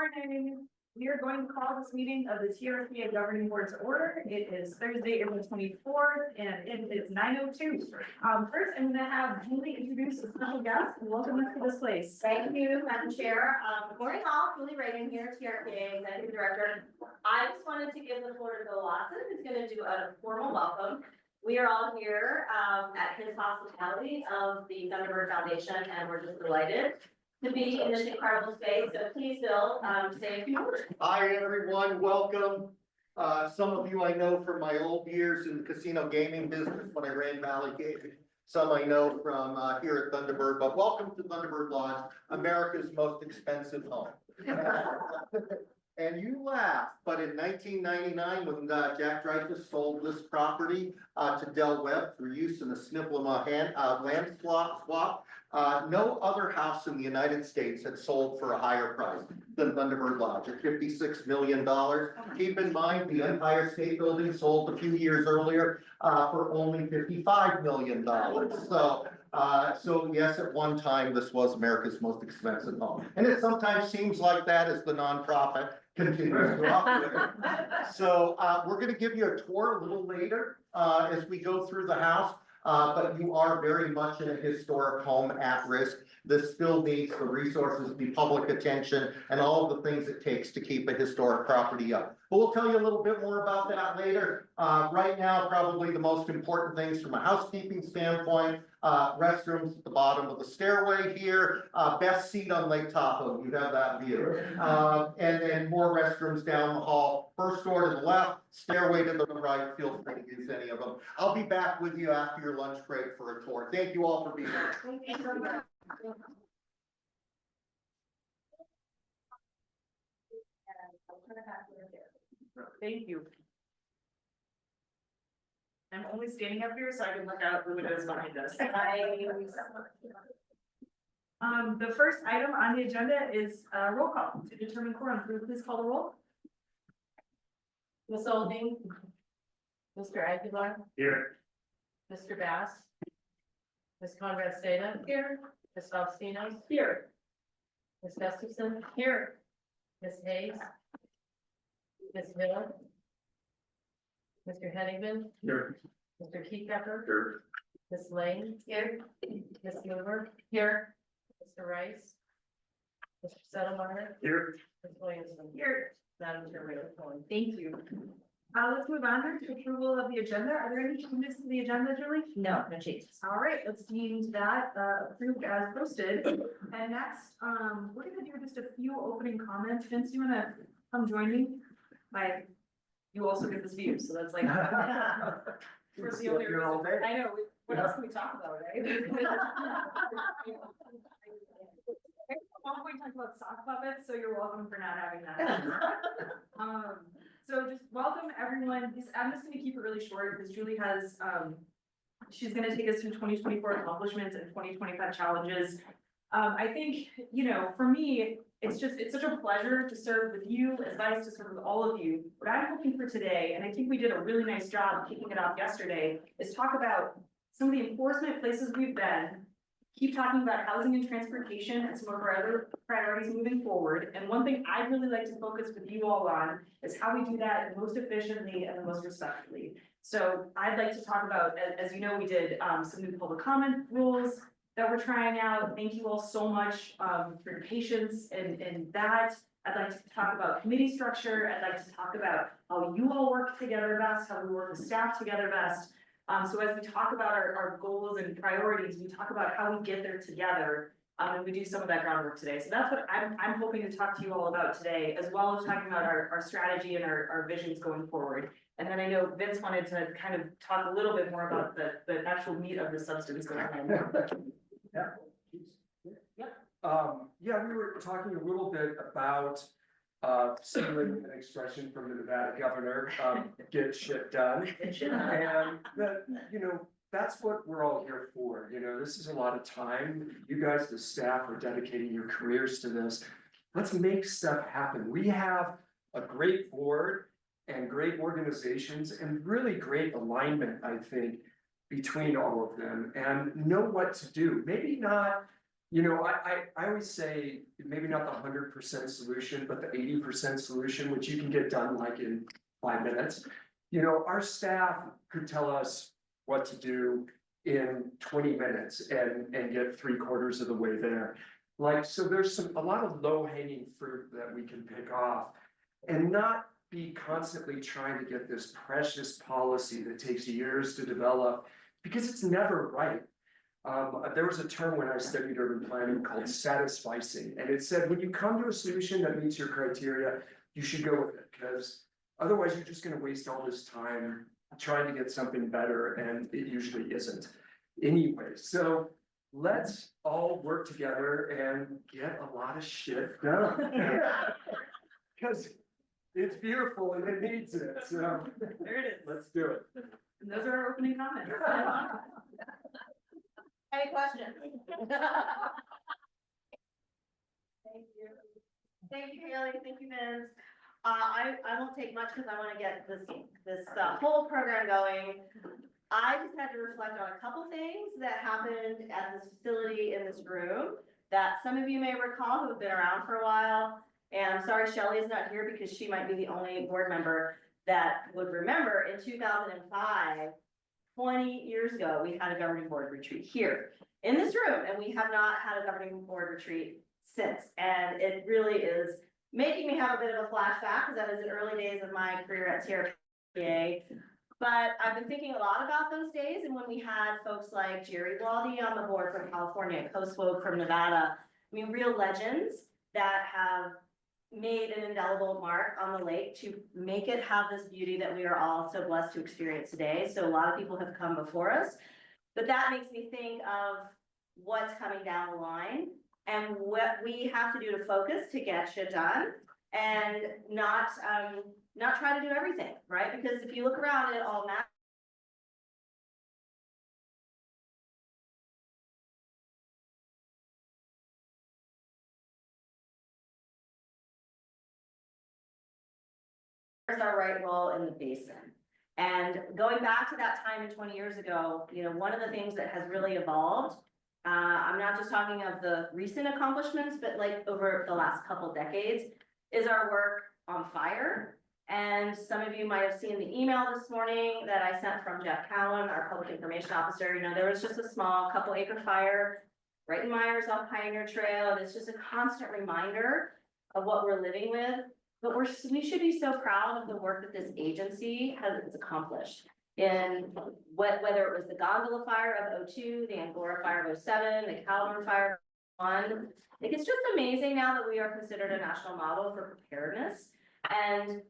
morning. We are going to call this meeting of the TRPA Governing Board to order. It is Thursday, April 24th, and it is 9:02. First, I'm going to have Julie introduce a special guest and welcome us to this place. Thank you, Madam Chair. Good morning all, Julie Reagan here, TRPA Executive Director. I just wanted to give the floor to Bill Watson, who's going to do a formal welcome. We are all here at his hospitality of the Thunderbird Foundation, and we're just delighted to be in this incredible space. So please, Bill, say a few words. Hi, everyone. Welcome. Some of you I know from my old years in the casino gaming business when I ran Valley Gaming. Some I know from here at Thunderbird, but welcome to Thunderbird Lodge, America's most expensive home. And you laugh, but in 1999, when Jack Dreyfus sold this property to Del Webb for use in the Snifflema land swap, no other house in the United States had sold for a higher price than Thunderbird Lodge at $56 million. Keep in mind, the Empire State Building sold a few years earlier for only $55 million. So yes, at one time, this was America's most expensive home. And it sometimes seems like that as the nonprofit continues to operate. So we're going to give you a tour a little later as we go through the house. But you are very much in a historic home at risk. This still needs the resources, the public attention, and all of the things it takes to keep a historic property up. But we'll tell you a little bit more about that later. Right now, probably the most important things from a housekeeping standpoint, restrooms at the bottom of the stairway here, best seat on Lake Tahoe, you have that view. And then more restrooms down the hall. First door to the left, stairway to the right, feel free to use any of them. I'll be back with you after your lunch break for a tour. Thank you all for being here. Thank you so much. Thank you. I'm only standing up here so I can look out the windows behind us. The first item on the agenda is roll call to determine quorum. Please call the roll. Ms. Olding. Mr. Aguilar. Here. Mr. Bass. Ms. Conrad Stata. Here. Ms. Faustino. Here. Ms. Gustafson. Here. Ms. Hayes. Ms. Miller. Mr. Hennigan. Here. Mr. Keypepper. Here. Ms. Lane. Here. Ms. Mover. Here. Mr. Rice. Mr. Settlemeyer. Here. Ms. Williamson. Here. Madam Chair, we have one. Thank you. Let's move on to approval of the agenda. Are there any changes to the agenda, Julie? No, no changes. All right, let's deem that approved as posted. And next, we're gonna do just a few opening comments. Vince, you wanna come join me? You also get this view, so that's like. We're the only reason. I know, what else can we talk about, right? At one point talked about sock puppets, so you're welcome for not having that. So just welcome everyone. I'm just gonna keep it really short because Julie has, she's gonna take us through 2024 accomplishments and 2025 challenges. I think, you know, for me, it's such a pleasure to serve with you, advice to serve with all of you. What I'm hoping for today, and I think we did a really nice job kicking it off yesterday, is talk about some of the enforcement places we've been, keep talking about housing and transportation and some of our other priorities moving forward. And one thing I'd really like to focus with you all on is how we do that most efficiently and the most respectfully. So I'd like to talk about, as you know, we did some new public comment rules that we're trying out. Thank you all so much for your patience and that. I'd like to talk about committee structure. I'd like to talk about how you all work together best, how we work with staff together best. So as we talk about our goals and priorities, we talk about how we get there together, and we do some of that groundwork today. So that's what I'm hoping to talk to you all about today, as well as talking about our strategy and our visions going forward. And then I know Vince wanted to kind of talk a little bit more about the actual meat of the substance going on. Yeah. Yeah, we were talking a little bit about stealing an expression from the Nevada governor, get shit done. And that, you know, that's what we're all here for. You know, this is a lot of time. You guys, the staff, are dedicating your careers to this. Let's make stuff happen. We have a great board and great organizations and really great alignment, I think, between all of them and know what to do. Maybe not You know, I always say, maybe not the 100% solution, but the 80% solution, which you can get done like in 5 minutes. You know, our staff could tell us what to do in 20 minutes and get 3/4 of the way there. Like, so there's a lot of low hanging fruit that we can pick off and not be constantly trying to get this precious policy that takes years to develop because it's never right. There was a term when I studied urban planning called satisficing, and it said, when you come to a solution that meets your criteria, you should go with it, because otherwise you're just gonna waste all this time trying to get something better, and it usually isn't. Anyway, so let's all work together and get a lot of shit done. Cause it's beautiful and it needs it, so There it is. let's do it. And those are our opening comments. Any questions? Thank you. Thank you, Haley. Thank you, Vince. I won't take much because I want to get this whole program going. I just had to reflect on a couple things that happened at this facility in this room that some of you may recall who have been around for a while. And I'm sorry Shelley is not here because she might be the only board member that would remember in 2005, 20 years ago, we had a governing board retreat here in this room, and we have not had a governing board retreat since. And it really is making me have a bit of a flashback because that was the early days of my career at TRPA. But I've been thinking a lot about those days, and when we had folks like Jerry Waldy on the board from California, Coast from Nevada, I mean, real legends that have made an indelible mark on the lake to make it have this beauty that we are all so blessed to experience today. So a lot of people have come before us, but that makes me think of what's coming down the line and what we have to do to focus to get shit done and not try to do everything, right? Because if you look around, it all matters. Our right role in the basin. And going back to that time in 20 years ago, you know, one of the things that has really evolved, I'm not just talking of the recent accomplishments, but like over the last couple decades, is our work on fire. And some of you might have seen the email this morning that I sent from Jeff Cowan, our public information officer. You know, there was just a small couple acre fire right in Myers off Pioneer Trail. And it's just a constant reminder of what we're living with. But we should be so proud of the work that this agency has accomplished in whether it was the Gondola Fire of 2002, the Angora Fire of 2007, the Calvin Fire of 2001. Like, it's just amazing now that we are considered a national model for preparedness, and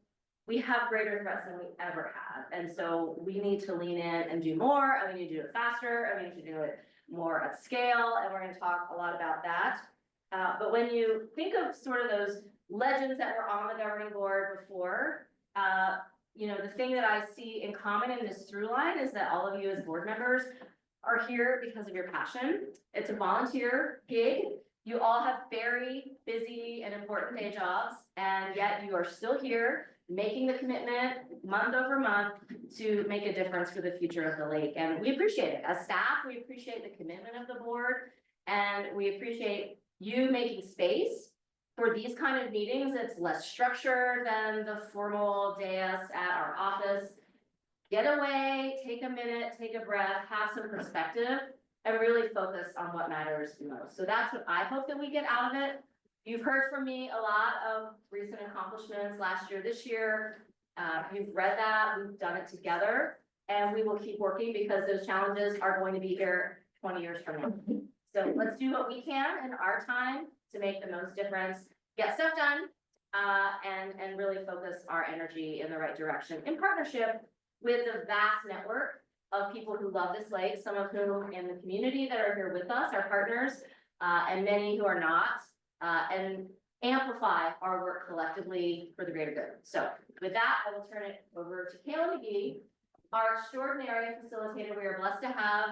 we have greater threats than we ever have. And so we need to lean in and do more, and we need to do it faster, and we need to do it more at scale, and we're going to talk a lot about that. But when you think of sort of those legends that were on the governing board before, you know, the thing that I see in common in this through line is that all of you as board members are here because of your passion. It's a volunteer gig. You all have very busy and important day jobs, and yet you are still here making the commitment month over month to make a difference for the future of the lake. And we appreciate it. As staff, we appreciate the commitment of the board, and we appreciate you making space for these kind of meetings. It's less structured than the formal dais at our office. Get away, take a minute, take a breath, have some perspective, and really focus on what matters most. So that's what I hope that we get out of it. You've heard from me a lot of recent accomplishments last year, this year. You've read that, we've done it together, and we will keep working because those challenges are going to be here 20 years from now. So let's do what we can in our time to make the most difference, get stuff done, and really focus our energy in the right direction in partnership with the vast network of people who love this lake, some of whom in the community that are here with us, our partners, and many who are not, and amplify our work collectively for the greater good. So with that, I will turn it over to Kayla McGee, our extraordinary facilitator. We are blessed to have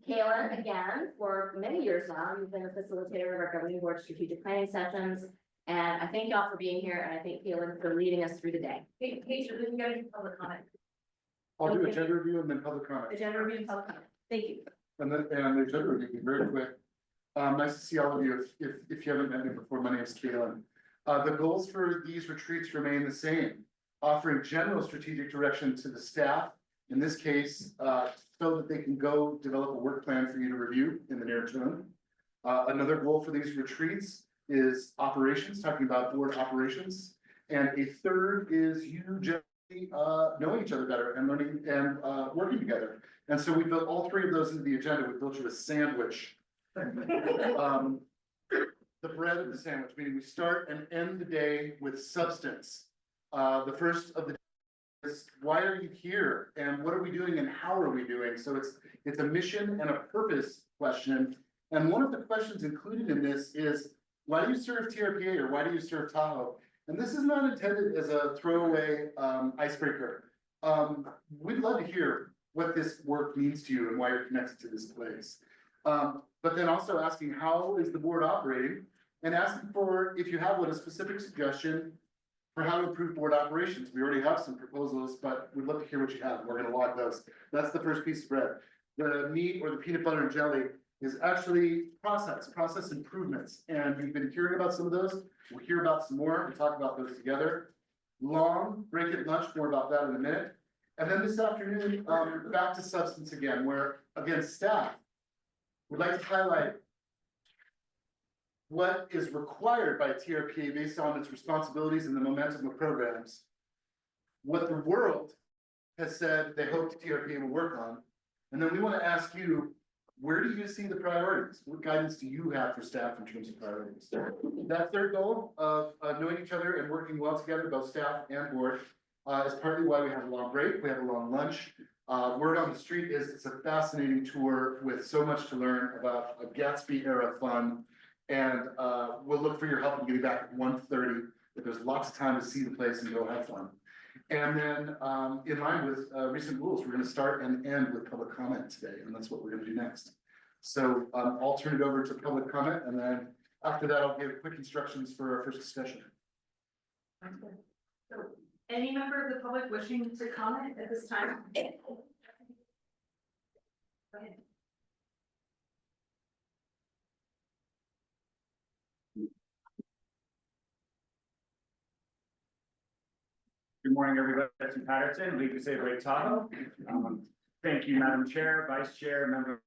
Kayla again for many years now. You've been a facilitator of our governing board strategic planning sessions. And I thank y'all for being here, and I thank Kayla for leading us through the day. Hey, we can go to public comment. I'll do agenda review and then public comment. Agenda review and public comment. Thank you. And the agenda review will be very quick. Nice to see all of you. If you haven't met me before, my name is Kalen. The goals for these retreats remain the same, offering general strategic direction to the staff, in this case, so that they can go develop a work plan for you to review in the near term. Another goal for these retreats is operations, talking about board operations. And a third is you generally knowing each other better and learning and working together. And so we built all three of those into the agenda. We built you a sandwich. The bread of the sandwich, meaning we start and end the day with substance. The first of the is, why are you here? And what are we doing and how are we doing? So it's a mission and a purpose question. And one of the questions included in this is, why do you serve TRPA or why do you serve Tahoe? And this is not intended as a throwaway icebreaker. We'd love to hear what this work means to you and why you're connected to this place. But then also asking, how is the board operating? And asking for, if you have a specific suggestion for how to improve board operations. We already have some proposals, but we'd love to hear what you have. We're gonna log those. That's the first piece of bread. The meat or the peanut butter and jelly is actually process improvements. And you've been hearing about some of those. We'll hear about some more. We'll talk about those together. Long break at lunch, more about that in a minute. And then this afternoon, back to substance again, where again, staff would like to highlight what is required by TRPA based on its responsibilities and the momentum of programs. What the world has said they hope TRPA will work on. And then we want to ask you, where do you see the priorities? What guidance do you have for staff in terms of priorities? That third goal of knowing each other and working well together, both staff and board, is partly why we have a long break, we have a long lunch. Word on the street is it's a fascinating tour with so much to learn about a Gatsby era fun. And we'll look for your help in getting back at 1:30, but there's lots of time to see the place and go have fun. And then in line with recent rules, we're gonna start and end with public comment today, and that's what we're gonna do next. So I'll turn it over to public comment, and then after that, I'll give quick instructions for our first discussion. So, any member of the public wishing to comment at this time? Go ahead. Good morning, everybody. That's Patterson, League to Save Lake Tahoe. Thank you, Madam Chair, Vice Chair, member.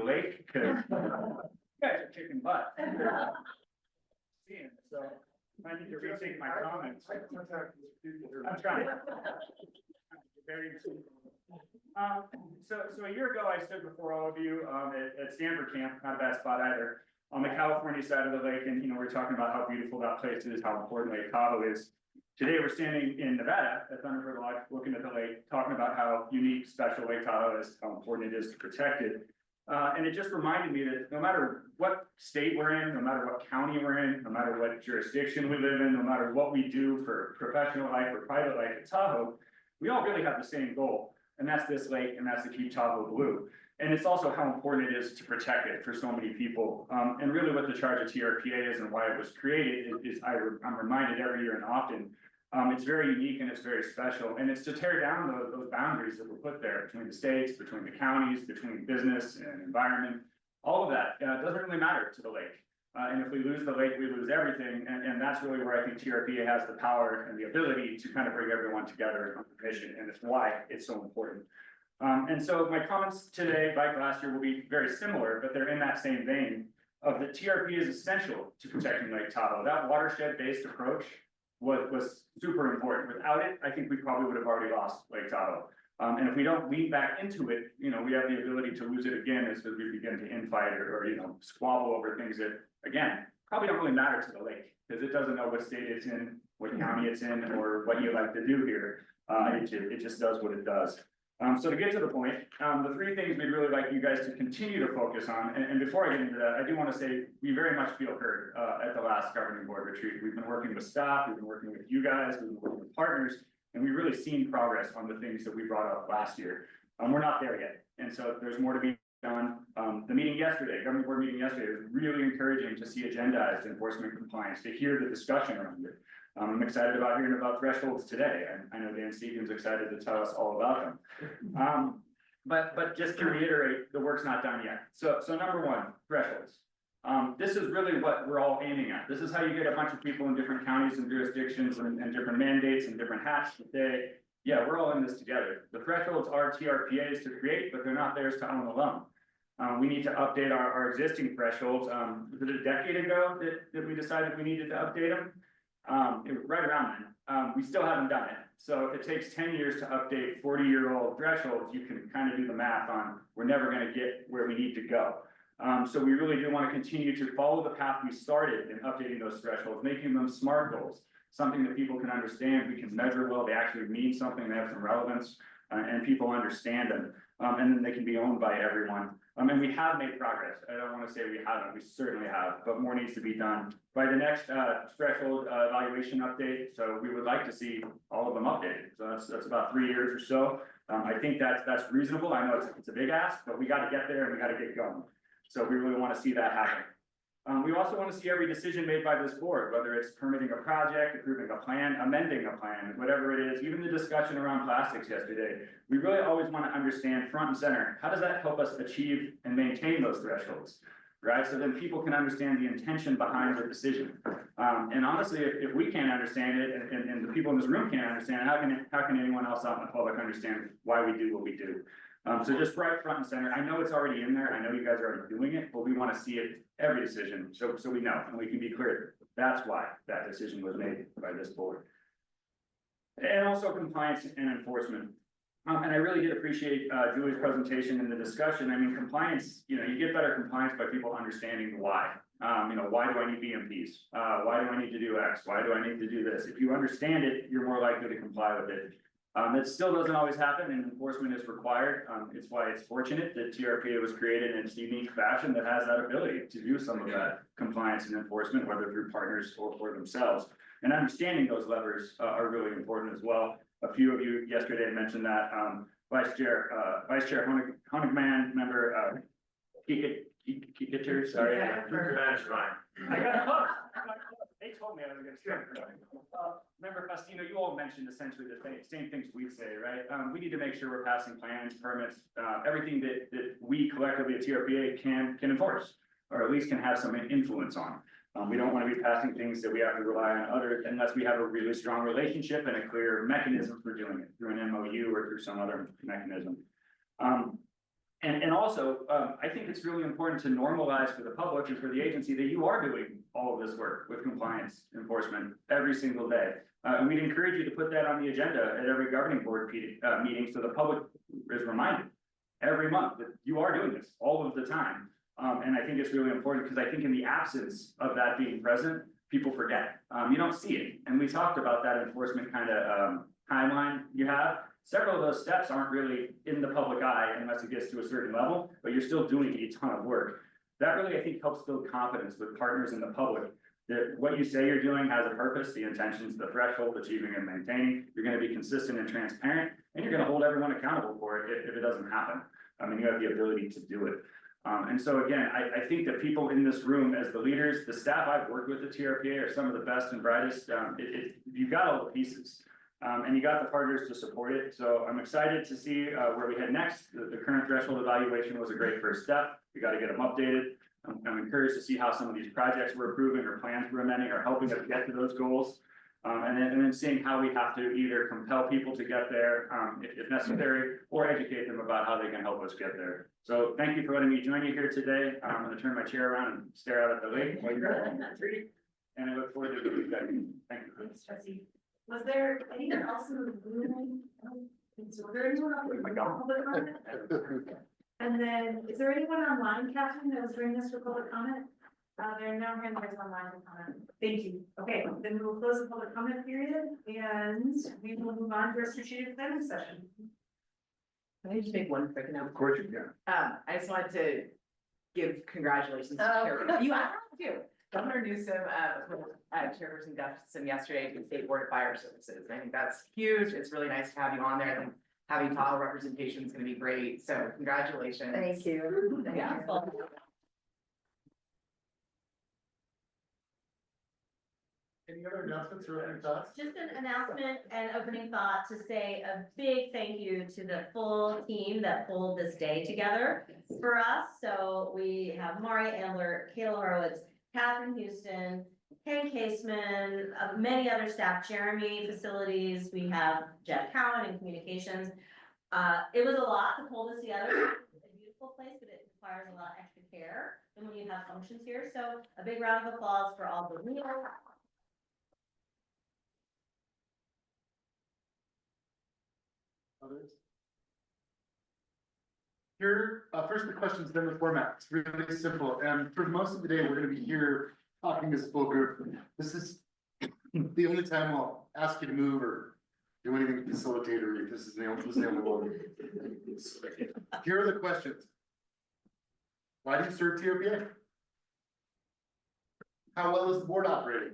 Lake, because you guys are kicking butt. So I need to rethink my comments. I'm trying. Very so a year ago, I stood before all of you at Stanford Camp, not a bad spot either, on the California side of the lake, and we're talking about how beautiful that place is, how important Lake Tahoe is. Today, we're standing in Nevada at Thunderbird Lodge, looking at the lake, talking about how unique, special Lake Tahoe is, how important it is to protect it. And it just reminded me that no matter what state we're in, no matter what county we're in, no matter what jurisdiction we live in, no matter what we do for professional life or private life at Tahoe, we all really have the same goal. And that's this lake, and that's to keep Tahoe blue. And it's also how important it is to protect it for so many people. And really what the charge of TRPA is and why it was created is I'm reminded every year and often, it's very unique and it's very special. And it's to tear down those boundaries that were put there between the states, between the counties, between business and environment. All of that doesn't really matter to the lake. And if we lose the lake, we lose everything. And that's really where I think TRPA has the power and the ability to kind of bring everyone together on the mission. And it's why it's so important. And so my comments today, like last year, will be very similar, but they're in that same vein of that TRPA is essential to protecting Lake Tahoe. That watershed-based approach was super important. Without it, I think we probably would have already lost Lake Tahoe. And if we don't lean back into it, we have the ability to lose it again as we begin to infight or squabble over things that, again, probably don't really matter to the lake because it doesn't know what state it's in, what county it's in, or what you like to do here. It just does what it does. So to get to the point, the three things we'd really like you guys to continue to focus on, and before I get into that, I do want to say we very much feel heard at the last governing board retreat. We've been working with staff, we've been working with you guys, we've been working with partners, and we've really seen progress on the things that we brought up last year. We're not there yet, and so there's more to be done. The meeting yesterday, governing board meeting yesterday, was really encouraging to see agendized enforcement compliance, to hear the discussion around it. I'm excited about hearing about thresholds today, and I know Dan Stevens excited to tell us all about them. But just to reiterate, the work's not done yet. So number one, thresholds. This is really what we're all aiming at. This is how you get a bunch of people in different counties and jurisdictions and different mandates and different hats to say, yeah, we're all in this together. The thresholds are TRPAs to create, but they're not theirs to own alone. We need to update our existing thresholds. Was it a decade ago that we decided we needed to update them? It was right around then. We still haven't done it. So if it takes 10 years to update 40-year-old thresholds, you can kind of do the math on, we're never going to get where we need to go. So we really do want to continue to follow the path we started in updating those thresholds, making them SMART goals, something that people can understand, we can measure well, they actually mean something, they have some relevance, and people understand them. And then they can be owned by everyone. And we have made progress. I don't want to say we haven't, we certainly have, but more needs to be done by the next threshold evaluation update. So we would like to see all of them updated. So that's about 3 years or so. I think that's reasonable. I know it's a big ask, but we got to get there and we got to get going. So we really want to see that happen. We also want to see every decision made by this board, whether it's permitting a project, approving a plan, amending a plan, whatever it is, even the discussion around plastics yesterday. We really always want to understand front and center, how does that help us achieve and maintain those thresholds, right? So then people can understand the intention behind the decision. And honestly, if we can't understand it and the people in this room can't understand it, how can anyone else out in the public understand why we do what we do? So just right front and center. I know it's already in there. I know you guys are already doing it, but we want to see it every decision. So we know, and we can be clear. That's why that decision was made by this board. And also compliance and enforcement. And I really did appreciate Julie's presentation and the discussion. I mean, compliance, you get better compliance by people understanding why. Why do I need BMPs? Why do I need to do X? Why do I need to do this? If you understand it, you're more likely to comply with it. It still doesn't always happen, and enforcement is required. It's why it's fortunate that TRPA was created in its unique fashion that has that ability to do some of that compliance and enforcement, whether through partners or for themselves. And understanding those levers are really important as well. A few of you yesterday mentioned that. Vice Chair Honigman, member Kikiter, sorry. I got close. They told me I was gonna say. Member Faustino, you all mentioned essentially the same things we say, right? We need to make sure we're passing plans, permits, everything that we collectively at TRPA can enforce, or at least can have some influence on. We don't want to be passing things that we have to rely on others unless we have a really strong relationship and a clear mechanism for doing it through an MOU or through some other mechanism. And also, I think it's really important to normalize for the public and for the agency that you are doing all of this work with compliance enforcement every single day. And we'd encourage you to put that on the agenda at every governing board meeting so the public is reminded every month that you are doing this all of the time. And I think it's really important because I think in the absence of that being present, people forget. You don't see it. And we talked about that enforcement kind of timeline you have. Several of those steps aren't really in the public eye unless it gets to a certain level, but you're still doing a ton of work. That really, I think, helps build confidence with partners in the public that what you say you're doing has a purpose, the intentions, the threshold, achieving and maintaining. You're going to be consistent and transparent, and you're going to hold everyone accountable for it if it doesn't happen. I mean, you have the ability to do it. And so again, I think that people in this room as the leaders, the staff I've worked with at TRPA are some of the best and brightest. You've got all the pieces. And you got the partners to support it. So I'm excited to see where we head next. The current threshold evaluation was a great first step. We got to get them updated. I'm encouraged to see how some of these projects we're approving or plans we're amending are helping us get to those goals. And then seeing how we have to either compel people to get there if necessary, or educate them about how they can help us get there. So thank you for letting me join you here today. I'm going to turn my chair around and stare out at the lake while you're on the tree. And I look forward to the discussion. Thank you. Thanks, Jesse. Was there anyone else in the room? Was there anyone else in the public comment? And then, is there anyone online, Catherine, that was doing this for public comment? There are no hands raised online for comment. Thank you. Okay, then we will close the public comment period and we will move on to our strategic planning session. Can I just make one quick note? Of course you can. I just wanted to give congratulations to Chairman. You have to. Governor Newsom, Chairperson Gustafson yesterday to the State Board of Fire Services. I think that's huge. It's really nice to have you on there. I think having Tahoe representation is going to be great. So congratulations. Thank you. Yeah. any other announcements or opening thoughts? Just an announcement and opening thought to say a big thank you to the full team that pulled this day together for us. So we have Mari Ambler, Kayla Horowitz, Catherine Houston, Ken Caseman, many other staff, Jeremy Facilities, we have Jeff Cowan in Communications. It was a lot to pull this together. It's a beautiful place, but it requires a lot of extra care than when you have functions here. So a big round of applause for all the meals. Others? Here, first the questions, then the format. It's really simple. And for most of the day, we're gonna be here talking as a full group. This is the only time I'll ask you to move or do anything facilitator. This is the only one. Here are the questions. Why do you serve TRPA? How well is the board operating?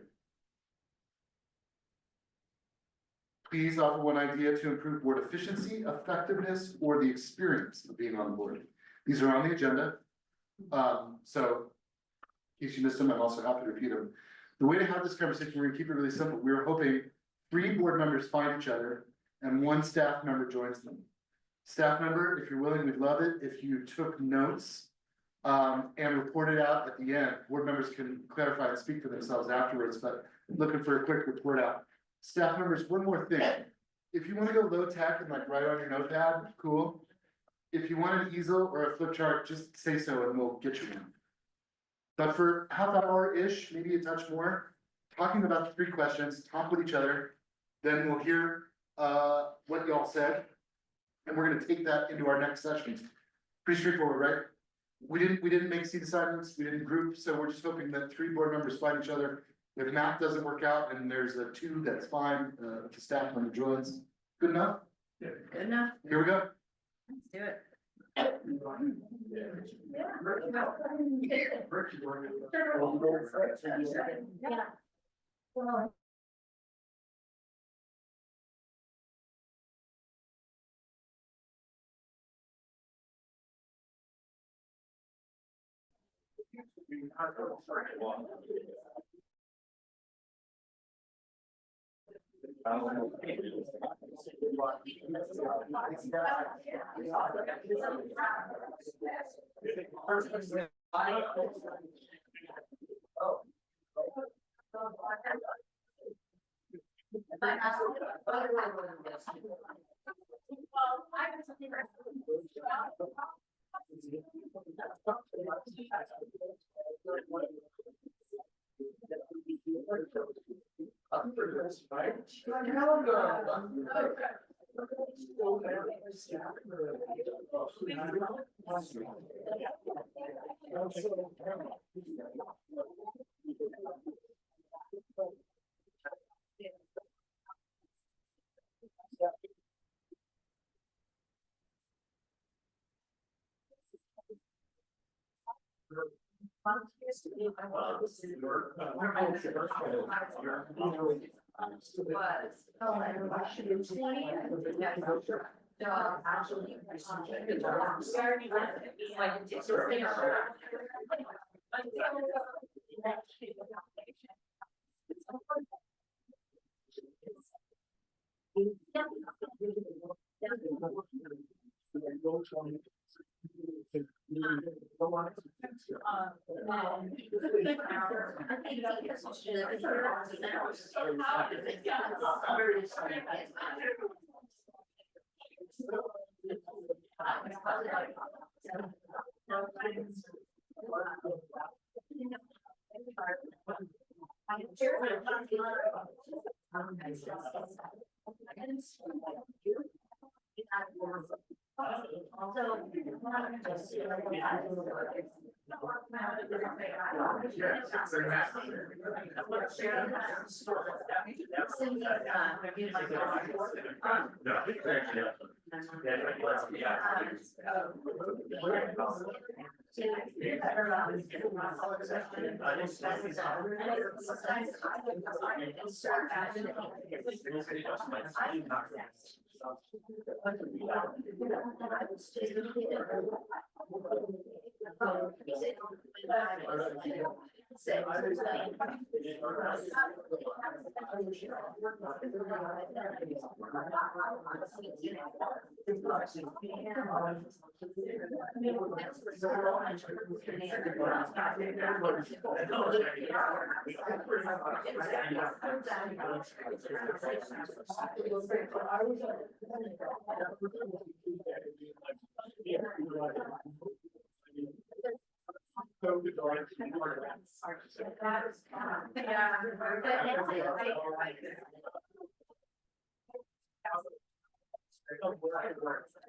Please offer one idea to improve board efficiency, effectiveness, or the experience of being on the board. These are on the agenda. So in case you missed them, I'm also happy to repeat them. The way to have this conversation, we're gonna keep it really simple. We're hoping 3 board members find each other and 1 staff member joins them. Staff member, if you're willing, we'd love it if you took notes and reported out at the end. Board members can clarify and speak for themselves afterwards, but looking for a quick report out. Staff members, one more thing. If you wanna go low tech and like write on your notepad, cool. If you want an easel or a flip chart, just say so and we'll get you one. But for half hour-ish, maybe a touch more, talking about the 3 questions, talk with each other, then we'll hear what y'all said. And we're gonna take that into our next session. Pretty straightforward, right? We didn't make seat assignments, we didn't group, so we're just hoping that 3 board members find each other. If math doesn't work out and there's a 2, that's fine, if the staff member joins, good enough? Good enough. Here we go. Let's do it.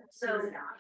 So now.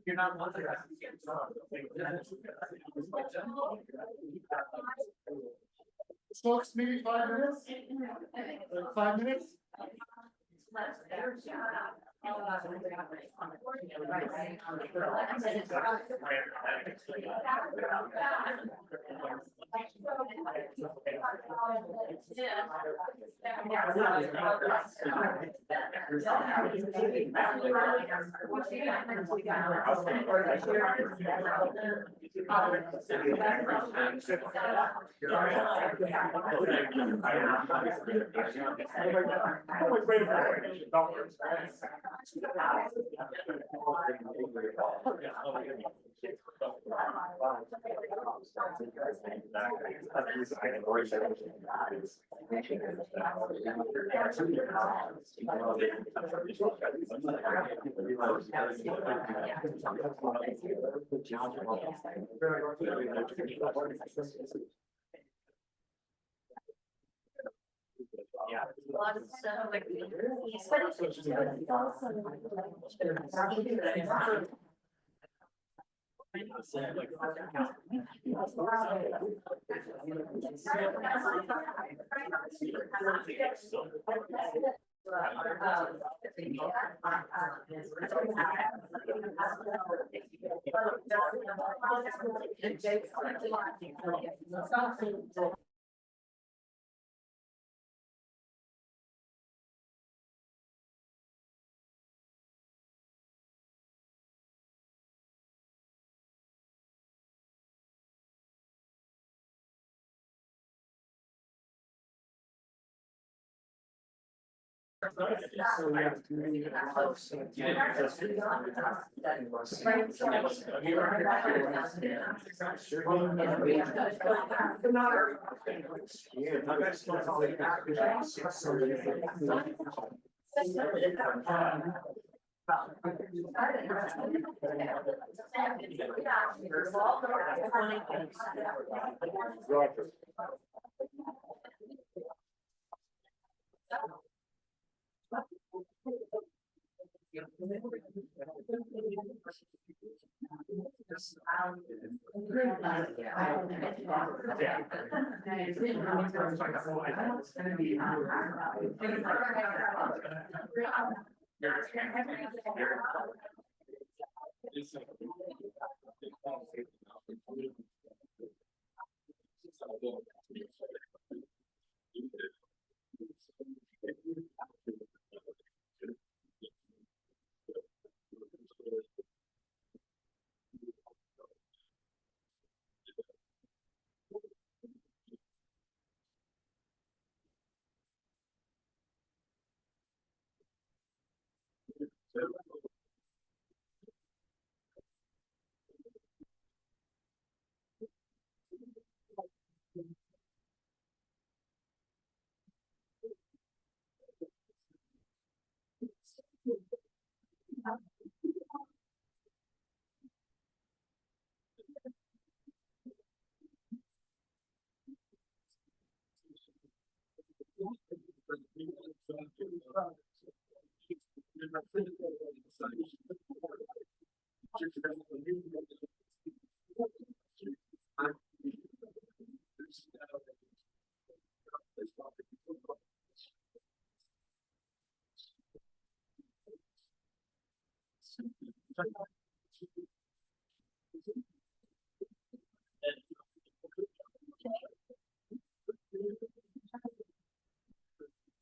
You're not one of Folks, maybe 5 minutes? 5 minutes?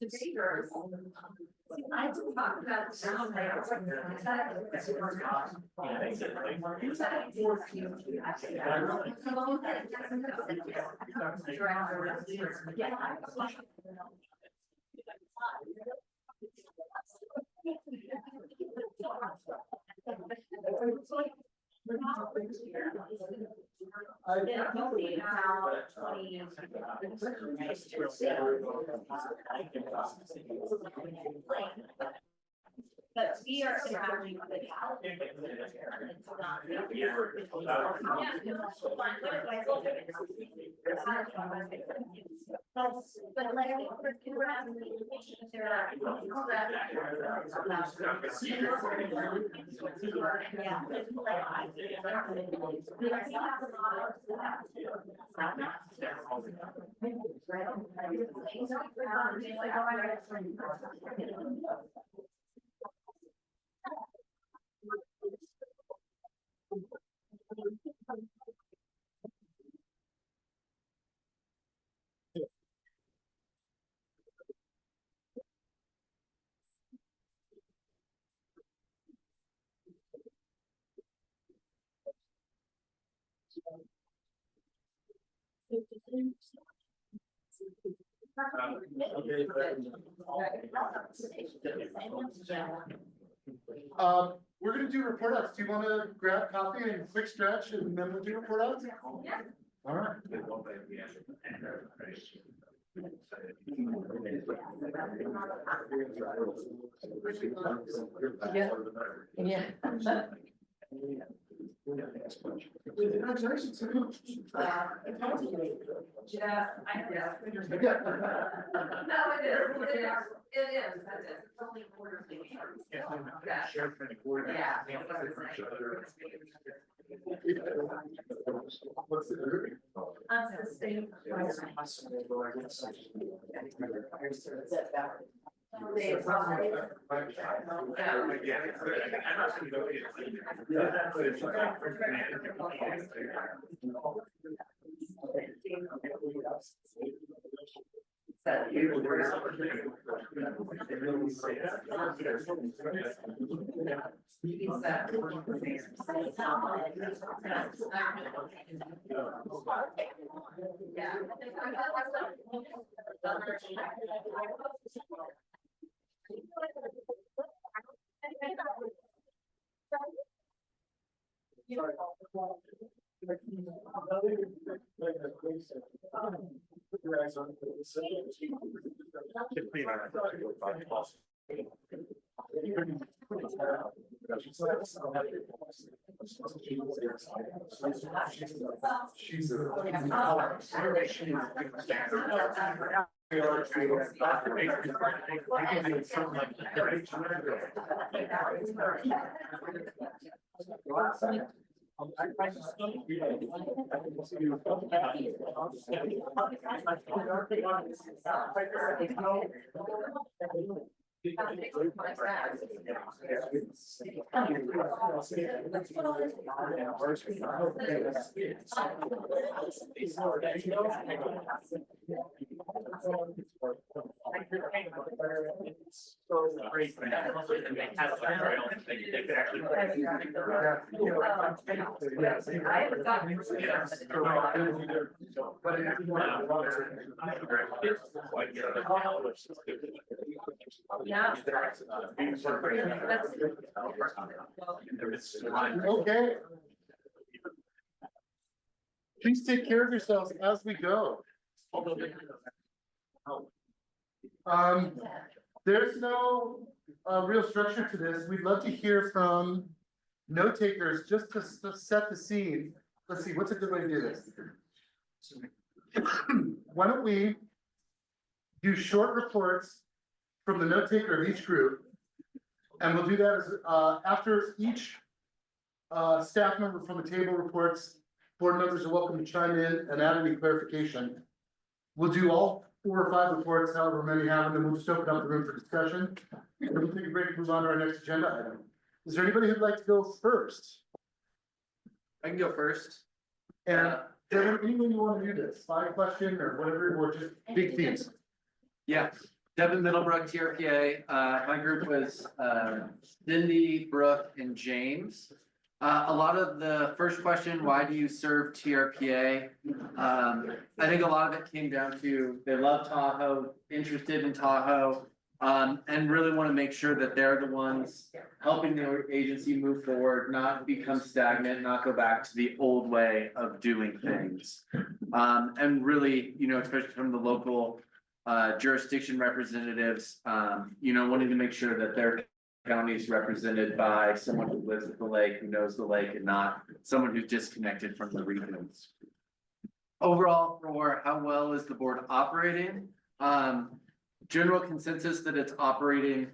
Debaters. I didn't talk about the sound. But we are surrounding the but like, we're having communication, We're gonna do report outs. Do you wanna grab coffee and quick stretch and then we'll do report outs? Yeah. All right. Yeah. Congratulations. Yeah, I know. Yeah. No, it is, that's it, it's only quarterly. What's it? Yeah. Okay. Please take care of yourselves as we go. There's no real structure to this. We'd love to hear from note takers just to set the scene. Let's see, what's a good way to do this? Why don't we do short reports from the note taker of each group? And we'll do that as, after each staff member from the table reports, board members are welcome to chime in and add any clarification. We'll do all 4 or 5 reports, however many have, and then we'll just open up the room for discussion. And we'll take a break and move on to our next agenda item. Is there anybody who'd like to go first? I can go first. And Devin, anyone you want to do this, 5 question or whatever, or just big themes? Yeah, Devin Middlebrook, TRPA. My group was Cindy, Brooke, and James. A lot of the first question, why do you serve TRPA? I think a lot of it came down to they love Tahoe, interested in Tahoe, and really want to make sure that they're the ones helping the agency move forward, not become stagnant, not go back to the old way of doing things. And really, you know, especially from the local jurisdiction representatives, you know, wanting to make sure that their county is represented by someone who lives at the lake, who knows the lake, and not someone who's disconnected from the regions. Overall, for how well is the board operating? General consensus that it's operating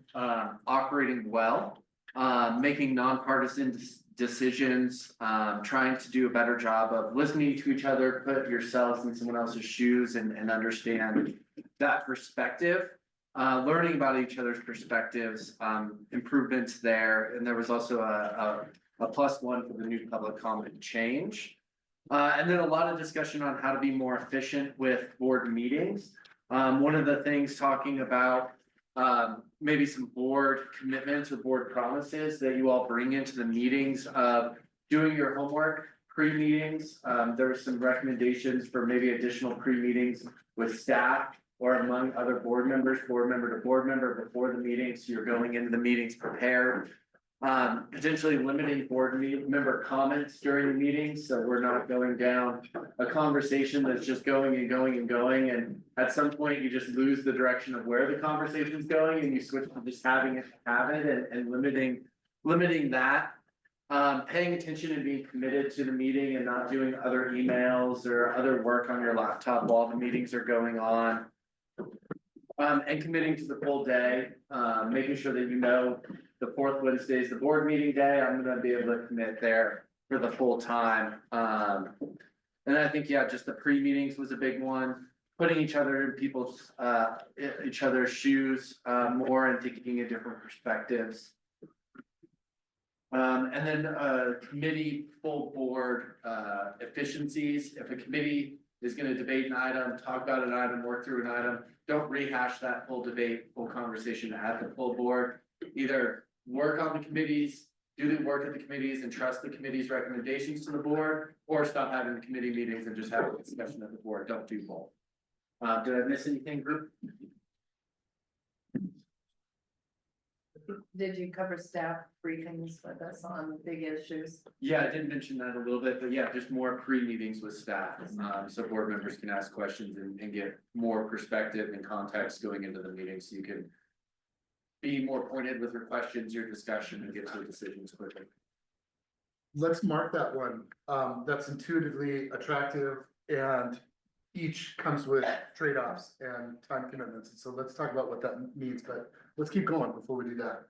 well, making nonpartisan decisions, trying to do a better job of listening to each other, put yourselves in someone else's shoes and understand that perspective, learning about each other's perspectives, improvements there. And there was also a +1 for the new public comment change. And then a lot of discussion on how to be more efficient with board meetings. One of the things talking about maybe some board commitments or board promises that you all bring into the meetings of doing your homework pre-meetings. There were some recommendations for maybe additional pre-meetings with staff or among other board members, board member to board member before the meeting, so you're going into the meetings prepared. Potentially limiting board member comments during the meetings, so we're not going down a conversation that's just going and going and going, and at some point you just lose the direction of where the conversation is going, and you switch to just having it and limiting that. Paying attention and being committed to the meeting and not doing other emails or other work on your laptop while the meetings are going on. And committing to the full day, making sure that you know the 4th Wednesday is the board meeting day. I'm gonna be able to commit there for the full time. And I think, yeah, just the pre-meetings was a big one. Putting each other in each other's shoes more and thinking of different perspectives. And then committee full board efficiencies. If a committee is gonna debate an item, talk about an item, work through an item, don't rehash that full debate, full conversation at the full board. Either work on the committees, do the work at the committees and trust the committee's recommendations to the board, or stop having the committee meetings and just have a discussion at the board. Don't do both. Did I miss anything, group? Did you cover staff briefings with us on big issues? Yeah, I did mention that a little bit, but yeah, just more pre-meetings with staff, so board members can ask questions and get more perspective and context going into the meeting, so you can be more pointed with your questions, your discussion, and get to the decisions quickly. Let's mark that one. That's intuitively attractive and each comes with trade-offs and time commitments. So let's talk about what that means, but let's keep going before we do that.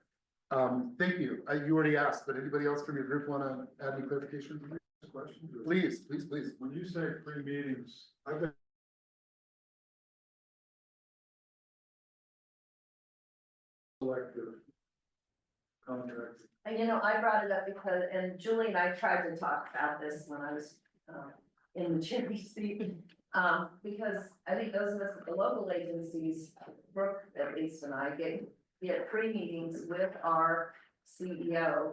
Thank you. You already asked, but anybody else from your group want to add any clarification? Please, please, please. When you say pre-meetings, I've been collective contract. And I brought it up because, and Julie and I tried to talk about this when I was, in the cherry seat. Because I think those of us at the local agencies, Brooke at least and I get pre-meetings with our CEO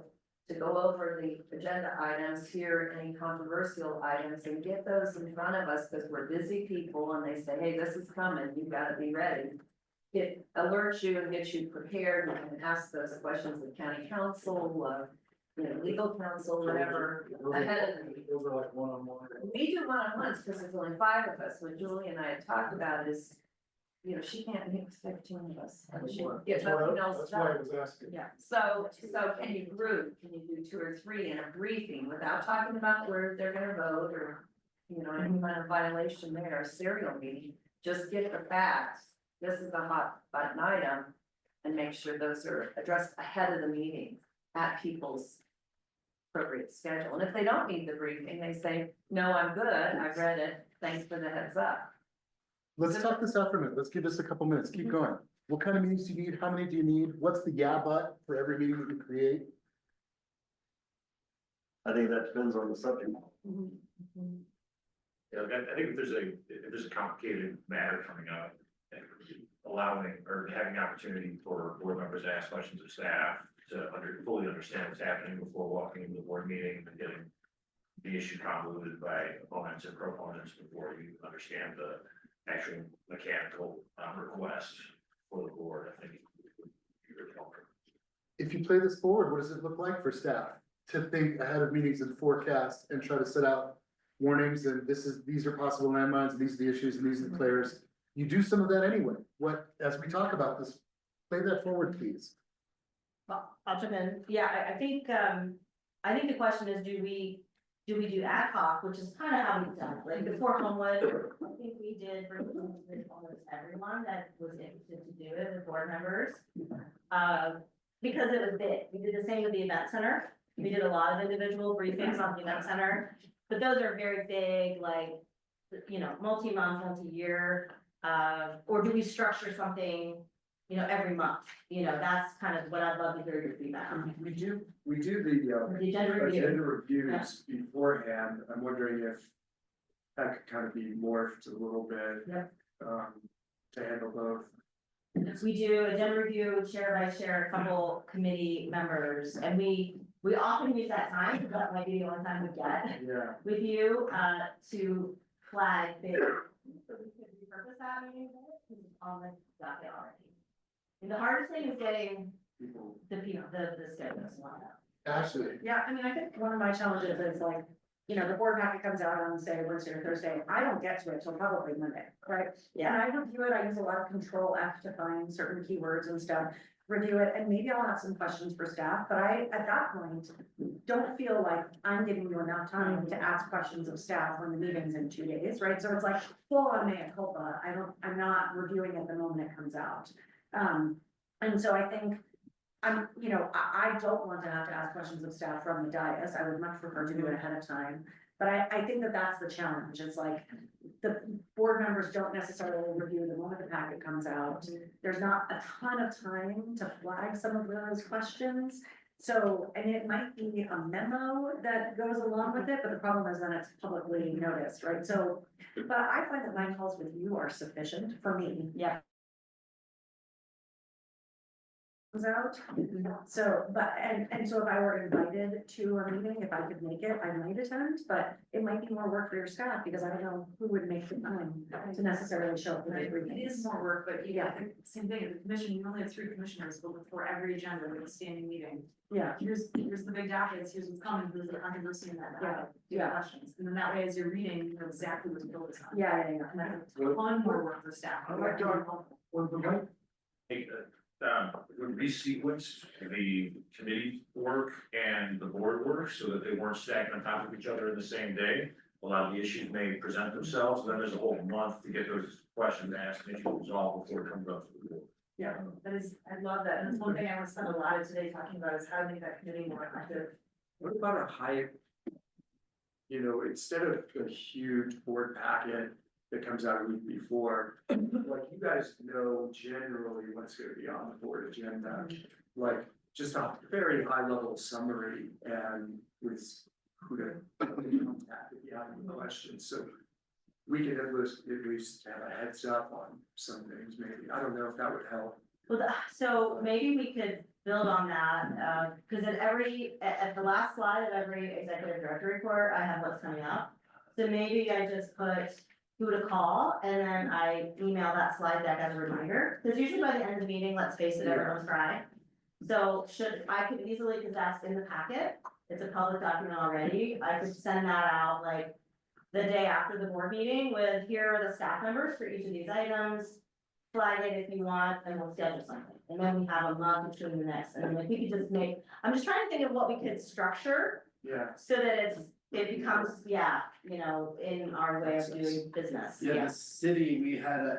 to go over the agenda items, hear any controversial items and get those in front of us because we're busy people and they say, hey, this is coming, you've got to be ready. It alerts you and gets you prepared. You can ask those questions of county council, legal counsel, whatever. Ahead of the meeting. Those are like one-on-one. We do one-on-ones because there's only 5 of us. What Julie and I had talked about is, she can't meet with 15 of us. And she gets nothing else That's why I done. was asking. Yeah, so can you group, can you do 2 or 3 in a briefing without talking about where they're gonna vote or, any kind of violation there, a serial meeting? Just get the facts. This is a hot button item and make sure those are addressed ahead of the meeting at people's appropriate schedule. And if they don't need the briefing, they say, no, I'm good, I've read it, thanks for the heads up. Let's talk this out for a minute. Let's give this a couple minutes. Keep going. What kind of meetings do you need? How many do you need? What's the yeah, but for every meeting that you create? I think that depends on the subject. Mm-hmm. Yeah, I think if there's a complicated matter coming up, allowing or having opportunity for board members to ask questions of staff to fully understand what's happening before walking into the board meeting and getting the issue convoluted by opponents and proponents before you understand the actual mechanical request for the board, I think would be really helpful. If you play this forward, what does it look like for staff to think ahead of meetings and forecast and try to set out warnings and these are possible landmines, and these are the issues, and these are the players? You do some of that anyway. As we talk about this, play that forward, please. I'll jump in. Yeah, I think the question is, do we do ad hoc, which is kind of how we've done it. Like before Homewood, I think we did bring almost everyone that was interested to do it with board members. Because it was big. We did the same with the event center. We did a lot of individual briefings on the event center, but those are very big, like, multi-month, multi-year. Or do we structure something, every month? That's kind of what I'd love to hear your feedback on. We do the The agenda review. agenda reviews beforehand. I'm wondering if that could kind of be morphed a little bit. Yep. To handle both. We do agenda review, share by share, a couple committee members, and we often use that time, because that might be the only time we get Yeah. with you, to flag things. So we could repurpose that meeting, because it's on the docket already. And the hardest thing is getting People. the people, the schedules lined up. Ashley, Yeah, I mean, I think one of my challenges is like, the board packet comes out on, say, Wednesday or Thursday, I don't get to it till probably Monday, right? Yeah. And I review it, I use a lot of Control F to find certain keywords and stuff, review it, and maybe I'll have some questions for staff, but I, at that point, don't feel like I'm giving you enough time to ask questions of staff when the meeting's in 2 days, right? So it's like full on mea culpa, I'm not reviewing it the moment it comes out. And so I think I don't want to have to ask questions of staff from the dais. I would much prefer to do it ahead of time. But I think that that's the challenge. It's like the board members don't necessarily review the moment the packet comes out. There's not a ton of time to flag some of those questions. So, and it might be a memo that goes along with it, but the problem is then it's publicly noticed, right? So, but I find that my calls with you are sufficient for me. Yeah. Out. So, but, and so if I were invited to a meeting, if I could make it, I might attend, but it might be more work for your staff, because I don't know who would make the time to necessarily show up for the briefing. It is more work, but yeah, same thing, the commission, you only have 3 commissioners, but before every agenda, we have a standing meeting. Yeah, Here's the big dockets, here's what's coming, here's the controversy in that docket, do Yeah. questions, and then that way, as you're reading, you know exactly what to focus on. yeah. And that's one more work for staff. Would resequence the committee work and the board work so that they weren't stacked on top of each other in the same day. A lot of the issues may present themselves, and then there's a whole month to get those questions asked and issues resolved before it comes up to the board. Yeah, I love that, and that's one thing I want to spend a lot of today talking about, is how to make that committee more effective. What about a high, instead of a huge board packet that comes out a week before. Like, you guys know generally what's gonna be on the board agenda, like, just a very high level summary and with who to contact if you have any questions, so we can at least have a heads up on some things, maybe, I don't know if that would help. Well, so maybe we could build on that, because at the last slide of every executive director report, I have what's coming up. So maybe I just put who to call, and then I email that slide deck as a reminder, because usually by the end of the meeting, let's face it, everyone's fried. So I could easily, because that's in the packet, it's a public document already, I could send that out like the day after the board meeting with, here are the staff members for each of these items. Flag it if you want, and we'll schedule something, and then we have a month between the next, and if we could just I'm just trying to think of what we could structure. Yeah. So that it becomes, in our way of doing business, Yeah, the city, we had an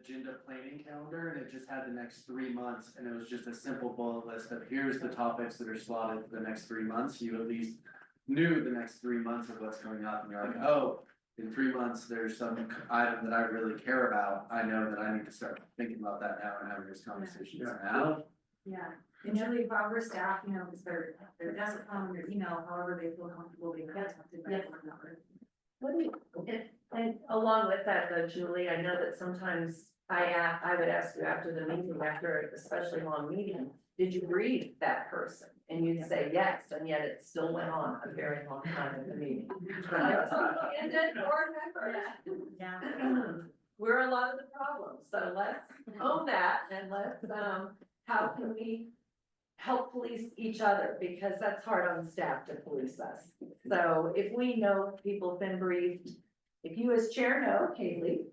agenda planning calendar, and it just had the next 3 months, and it was just a simple bullet list of here's the topics that are slotted for the next 3 months. You at least knew the next 3 months of what's coming up, and you're like, oh, in 3 months, there's some item that I really care about. I know that I need to start thinking about that now and having those conversations now. Yeah, and usually if our staff, because their desk phone, their email, however they feel comfortable, they get something by phone number. What do you, and along with that though, Julie, I know that sometimes I would ask you after the meeting, after an especially long meeting, did you brief that person? And you'd say yes, and yet it still went on a very long time in the meeting. And then board members. Yeah. We're a lot of the problem, so let's own that and let's, how can we help police each other? Because that's hard on staff to police us. So if we know people have been briefed, if you as chair know, Kaylee,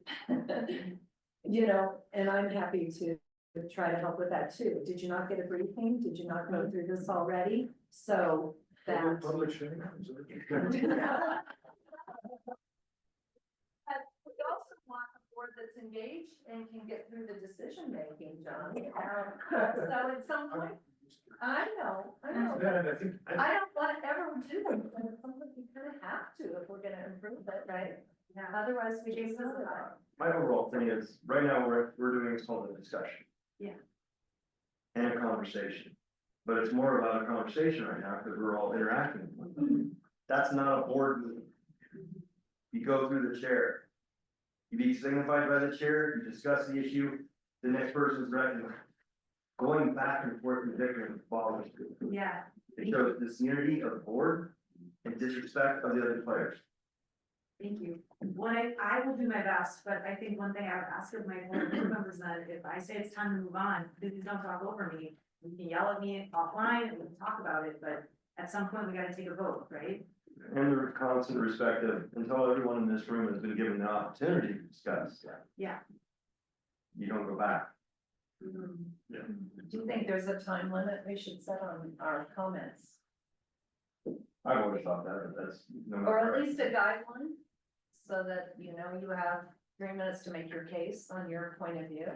and I'm happy to try to help with that too. Did you not get a briefing? Did you not go through this already? So that. Public sharing. But we also want a board that's engaged and can get through the decision making, John. So at some point, I know, Yeah, I think, I don't want to ever do that, but it's something we kind of have to if we're gonna improve it, right? Yeah. Otherwise, we just. My overall thing is, right now, we're doing is called a discussion. Yeah. And a conversation, but it's more about a conversation right now, because we're all interacting. That's not a board meeting. You go through the chair. You be signified by the chair, you discuss the issue, the next person's recognized. Going back and forth and bickering bothers me. Yeah. It shows disunity of the board and disrespect of the other players. Thank you. Well, I will do my best, but I think one thing I would ask of my board members that if I say it's time to move on, please don't talk over me. You can yell at me offline and we can talk about it, but at some point we gotta take a vote, right? And the constant respect of, until everyone in this room has been given the opportunity to discuss. Yeah. You don't go back. Do you think there's a time limit we should set on our comments? I've always thought that, but that's. no Or matter. at least a guideline, so that, you have 3 minutes to make your case on your point of view.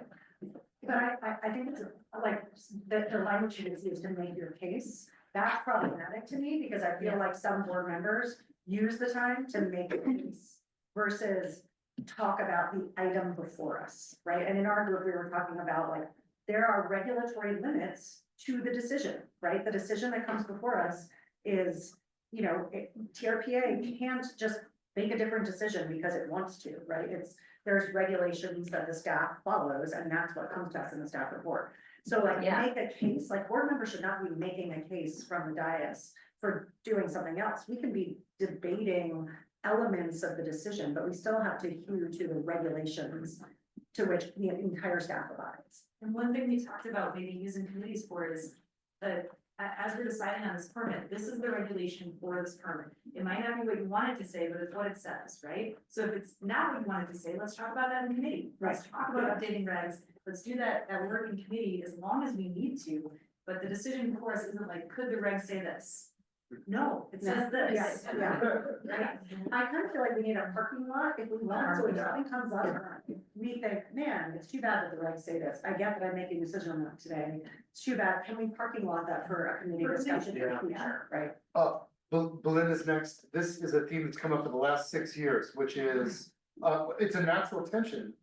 But I think it's like, the language you use to make your case, that's problematic to me, because I feel like some board members use the time to make a case versus talk about the item before us, right? And in our group, we were talking about like, there are regulatory limits to the decision, right? The decision that comes before us is, TRPA can't just make a different decision because it wants to, right? There's regulations that the staff follows, and that's what comes to us in the staff report. So like, make a case, like board members should not be making a case from the dais for doing something else. We can be debating elements of the decision, but we still have to adhere to the regulations to which the entire staff abides. And one thing we talked about maybe using committees for is, as we're deciding on this permit, this is the regulation for this permit. It might not be what you wanted to say, but it's what it says, right? So if it's not what you wanted to say, let's talk about that in committee. Let's talk about updating regs. Let's do that at work in committee as long as we need to. But the decision before us isn't like, could the reg say this? No, it says this. Yes, yeah. I kind of feel like we need a parking lot if we want, so if something comes up, we think, man, it's too bad that the regs say this. I get that I'm making a decision on that today. It's too bad. Can we parking lot that for a committee discussion in the future, right? Belinda's next. This is a theme that's come up for the last 6 years, which is, it's a natural tension.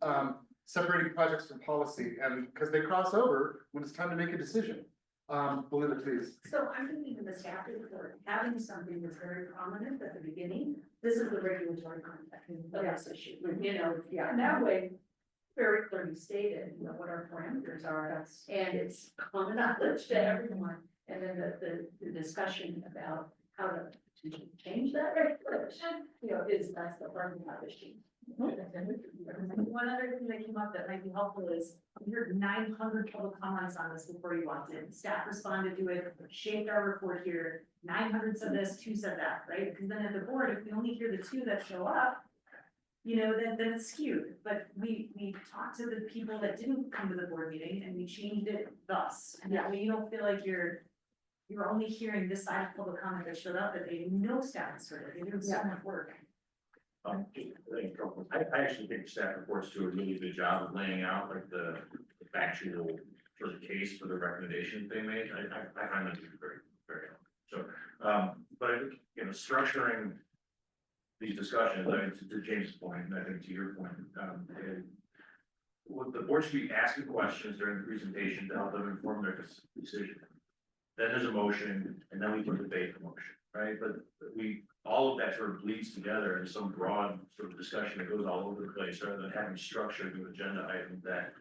Separating projects from policy and because they cross over when it's time to make a decision. Belinda, please. So I'm thinking of the staff report, having something that's very prominent at the beginning, this is the regulatory context of this issue, you know, yeah, and that way. Very clearly stated, you know, what our parameters are, and it's common knowledge to everyone, and then the discussion about how to change that regulation, you know, that's the part of the issue. One other thing that came up that might be helpful is, we heard 900 public comments on this before you walked in. Staff responded to it, shaped our report here. 900 said this, 2 said that, right? Because then at the board, if we only hear the 2 that show up, you know, then it's skewed. But we talked to the people that didn't come to the board meeting and we changed it thus. And that way you don't feel like you're only hearing this side of public comment that showed up, that they know staff has heard it. They're doing so much work. I actually think staff reports do a really good job of laying out like the factual sort of case for the recommendations they made. I find them to be very, very helpful. So, but I think, you know, structuring these discussions, I mean, to James' point, and I think to your point, the board should be asking questions during the presentation to help them inform their decision. Then there's a motion, and then we can debate the motion, right? But all of that sort of bleeds together in some broad sort of discussion that goes all over the place, rather than having structure to agenda item that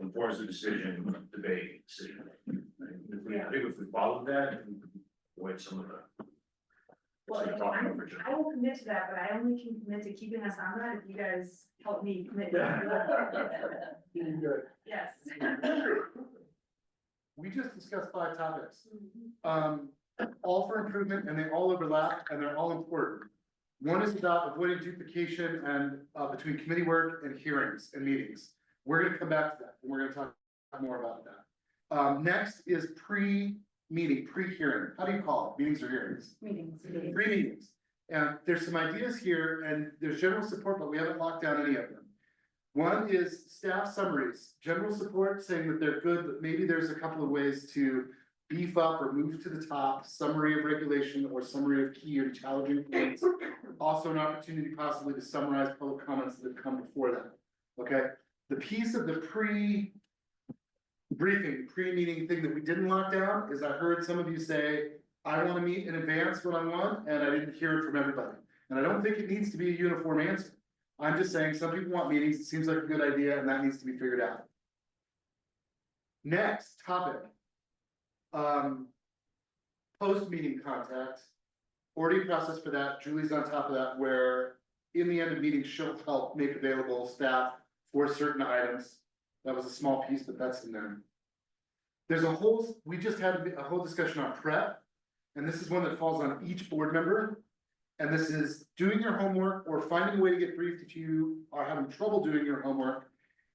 informs the decision, debate, decision. I think if we follow that, we can avoid some of the. Well, I will commit to that, but I only can commit to keeping us on that if you guys help me commit. Good. Yes. We just discussed 5 topics. All for improvement and they all overlap and they're all important. One is about avoiding duplication and between committee work and hearings and meetings. We're gonna come back to that and we're gonna talk more about that. Next is pre-meeting, pre-hearing. How do you call it? Meetings or hearings? Meetings. Pre-meetings. And there's some ideas here and there's general support, but we haven't locked down any of them. One is staff summaries, general support saying that they're good, but maybe there's a couple of ways to beef up or move to the top, summary of regulation or summary of key or challenging points. Also an opportunity possibly to summarize public comments that have come before that, okay? The piece of the pre-briefing, pre-meeting thing that we didn't lock down is I heard some of you say, I wanna meet in advance one-on-one, and I didn't hear it from everybody. And I don't think it needs to be a uniform answer. I'm just saying, some people want meetings, it seems like a good idea, and that needs to be figured out. Next topic. Post-meeting contact. Already process for that, Julie's on top of that, where in the end of meeting, she'll help make available staff for certain items. That was a small piece, but that's in there. There's we just had a whole discussion on prep, and this is one that falls on each board member. And this is doing your homework or finding a way to get briefed if you are having trouble doing your homework.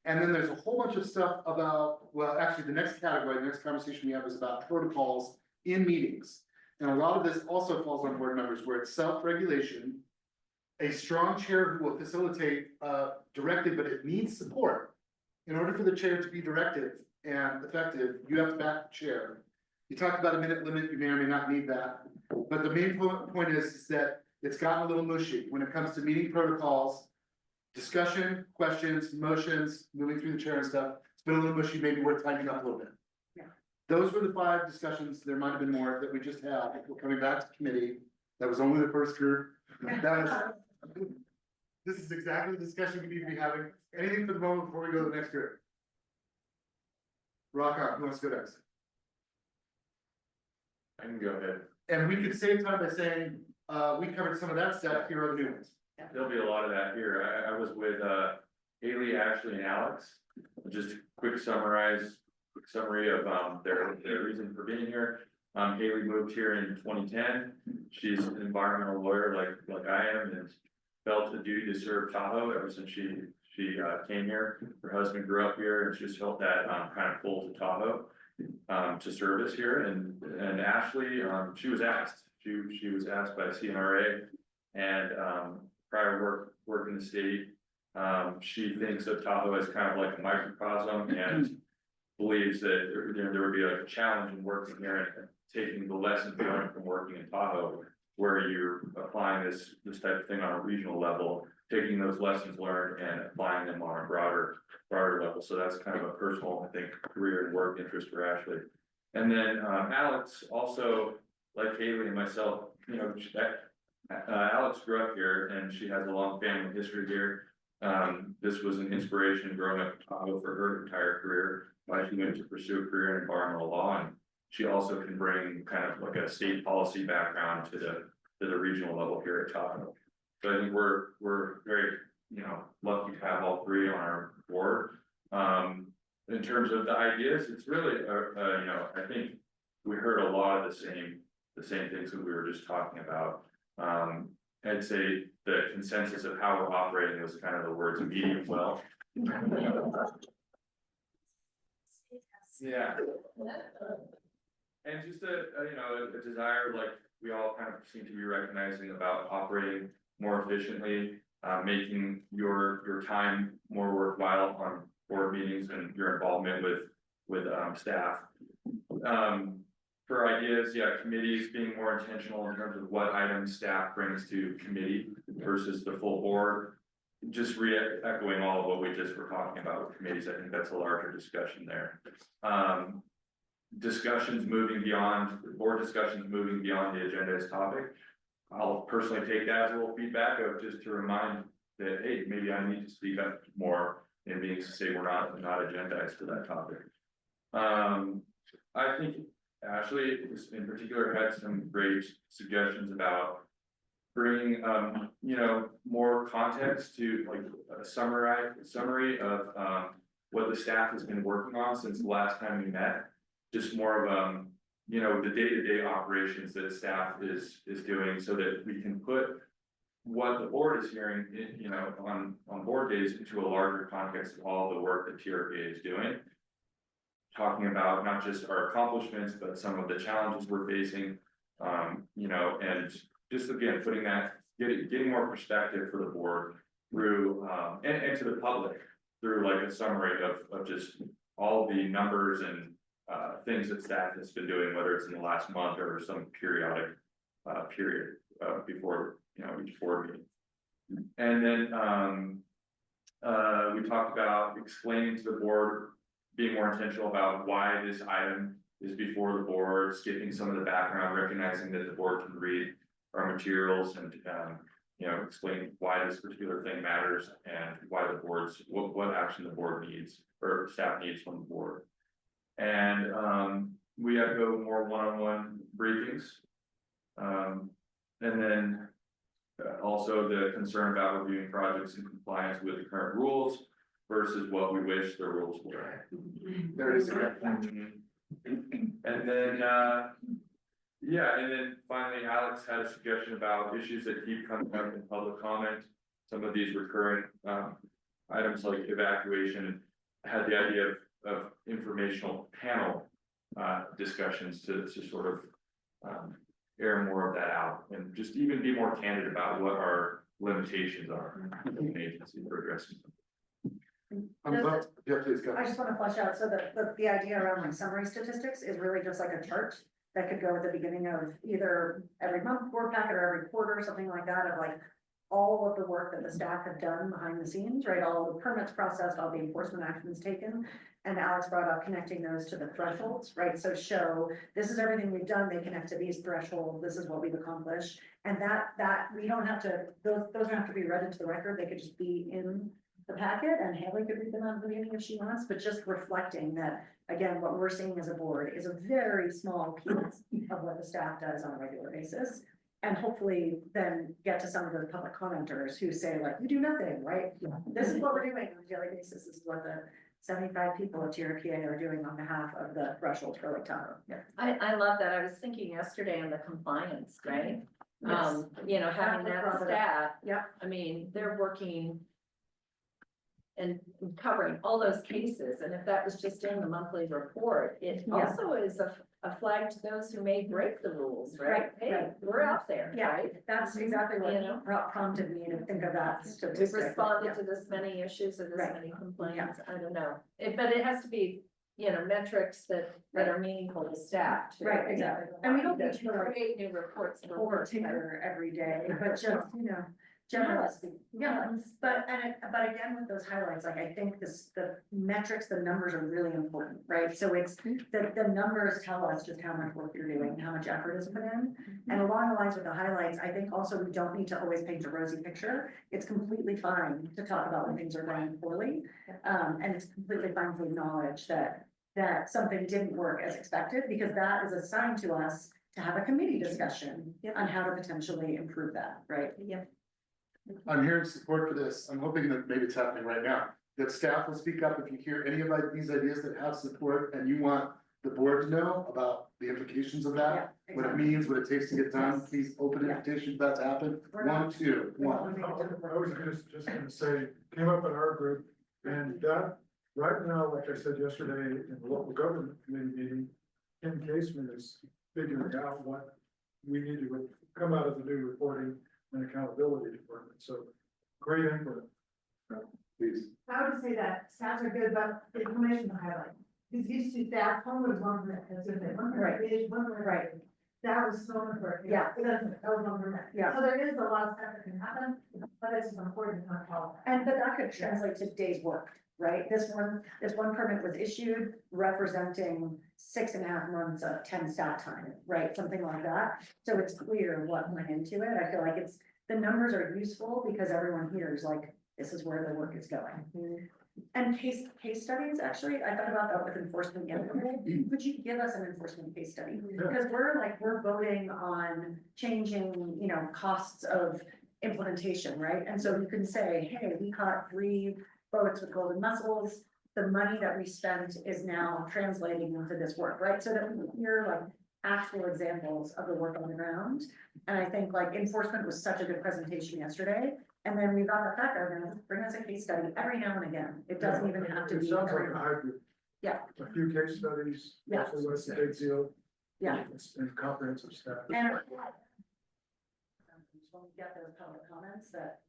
And then there's a whole bunch of stuff about, well, actually the next category, the next conversation we have is about protocols in meetings. And a lot of this also falls on board members where it's self-regulation, a strong chair who will facilitate directive, but it needs support. In order for the chair to be directive and effective, you have to back the chair. You talked about a minute limit, you may or may not need that. But the main point is that it's gotten a little mushy when it comes to meeting protocols, discussion, questions, motions, moving through the chair and stuff. It's been a little mushy, maybe worth tightening up a little bit. Yeah. Those were the 5 discussions. There might have been more that we just had. We're coming back to committee. That was only the first group. This is exactly the discussion we need to be having. Anything for the moment before we go to the next group? Rock on. Who wants to go next? I can go ahead. And we could save time by saying, we covered some of that stuff, here are the new ones. There'll be a lot of that here. I was with Haley, Ashley, and Alex. Just a quick summary of their reason for being here. Haley moved here in 2010. She's an environmental lawyer like I am, and felt the duty to serve Tahoe ever since she came here. Her husband grew up here, and she just felt that kind of pull to Tahoe to service here. And Ashley, she was asked. She was asked by CNRA, and prior work in the state, she thinks of Tahoe as kind of like a microcosm, and believes that there would be like a challenge in working here and taking the lessons learned from working in Tahoe, where you're applying this type of thing on a regional level, taking those lessons learned and applying them on a broader level. So that's kind of a personal, I think, career and work interest for Ashley. And then, Alex also, like Haley and myself, you know, Alex grew up here and she has a long family history here. This was an inspiration growing up in Tahoe for her entire career, why she went to pursue a career in environmental law. And she also can bring kind of like a state policy background to the regional level here at Tahoe. So I think we're very, you know, lucky to have all three on our board. In terms of the ideas, it's really, you know, I think we heard a lot of the same things that we were just talking about. I'd say the consensus of how we're operating was kind of the words medium well. Yeah. And just you know, a desire, like we all kind of seem to be recognizing, about operating more efficiently, making your time more worthwhile on board meetings and your involvement with staff. For ideas, yeah, committees being more intentional in terms of what items staff brings to committee versus the full board. Just echoing all of what we just were talking about with committees, I think that's a larger discussion there. Discussions moving beyond, board discussions moving beyond the agenda as topic. I'll personally take that as a little feedback of just to remind that, hey, maybe I need to speak up more in meetings to say we're not agendized to that topic. I think Ashley in particular had some great suggestions about bringing, you know, more context to like a summary of what the staff has been working on since the last time we met. Just more of, you know, the day-to-day operations that staff is doing, so that we can put what the board is hearing, you know, on board days into a larger context of all the work that TRPA is doing. Talking about not just our accomplishments, but some of the challenges we're facing, you know, and just again, putting that, getting more perspective for the board through, and to the public through like a summary of just all the numbers and things that staff has been doing, whether it's in the last month or some periodic period before, you know, each board meeting. And then we talked about explaining to the board, being more intentional about why this item is before the board, skipping some of the background, recognizing that the board can read our materials and, you know, explain why this particular thing matters and why the board's, what action the board needs or staff needs from the board. And we have to go more one-on-one briefings. And then also the concern about reviewing projects in compliance with the current rules versus what we wish the rules were. There is. And then, yeah, and then finally, Alex had a suggestion about issues that keep coming up in public comment. Some of these recurring items like evacuation, had the idea of informational panel discussions to sort of air more of that out and just even be more candid about what our limitations are in an agency for addressing them. Yeah, please go. I just want to flesh out, so the idea around like summary statistics is really just like a chart that could go at the beginning of either every month board packet or every quarter, something like that, of like all of the work that the staff have done behind the scenes, right? All of the permits processed, all the enforcement actions taken. And Alex brought up connecting those to the thresholds, right? So show, this is everything we've done, they connect to these thresholds, this is what we've accomplished. And that we don't have to, those don't have to be read into the record, they could just be in the packet, and Haley could read them at the beginning if she wants, but just reflecting that, again, what we're seeing as a board is a very small piece of what the staff does on a regular basis. And hopefully then get to some of the public commenters who say like, you do nothing, right? This is what we're doing on a daily basis. This is what the 75 people at TRPA are doing on behalf of the threshold for Lake Tahoe. Yeah. I love that. I was thinking yesterday on the compliance, right? Yes. You know, having that staff, Yeah. I mean, they're working and covering all those cases, and if that was just in the monthly report, it Yeah. also is a flag to those who may break the rules, right? Right, Hey, right. we're out there, Yeah, right? that's exactly You know? what prompted me to think of that We've statistic. responded to this many issues or this Right. many complaints, I don't know, but it has to be, metrics that are meaningful to staff too. Right, exactly. And we don't need to like create new reports for over work. ticker every day, but just, generally speaking, yeah, but again, with those highlights, like, I think the metrics, the numbers are really important, right? So it's, the numbers tell us just how much work you're doing, how much effort is put in. And along the lines with the highlights, I think also we don't need to always paint a rosy picture. It's completely fine to talk about when things are going poorly. And it's completely fine to acknowledge that something didn't work as expected, because that is a sign to us to have a committee discussion on how to potentially improve that, right? Yep. I'm hearing support for this. I'm hoping that maybe it's happening right now, that staff will speak up if you hear any of these ideas that have support and you want the board to know about the implications of that, what it means, what it takes to get done. Please open invitation for that to happen. One. I was just gonna say, came up in our group, and that, right now, like I said yesterday, in the local government committee meeting, Ken Caseman is figuring out what we need to come out of the new reporting and accountability department, so great input. Please. I would say that stats are good, but the information to highlight. Because used to staff, home was one permit, that's if they, one Right. permit, one permit. Right. That was so much work. Yeah. It doesn't, that was one permit. Yeah. So there is a lot of stuff that can happen, but it's important to not follow. But that could translate to days worked, right? This one permit was issued representing 6.5 months of 10 staff time, right? Something like that. So it's clear what went into it. I feel like the numbers are useful because everyone hears like, this is where the work is going. And case studies, actually, I thought about that with enforcement yesterday. Could you give us an enforcement case study? Because we're voting on changing, costs of implementation, right? And so you can say, hey, we caught 3 boats with golden mussels. The money that we spent is now translating into this work, right? So that we hear like actual examples of the work on the ground. And I think like enforcement was such a good presentation yesterday. And then we got the fact that bring us a case study every now and again. It doesn't even have to It be. sounds like every a month. hybrid. Yeah. A few case studies. Yeah. Also, that's a big deal. Yeah. And comprehensive stuff. And when we get those public comments that,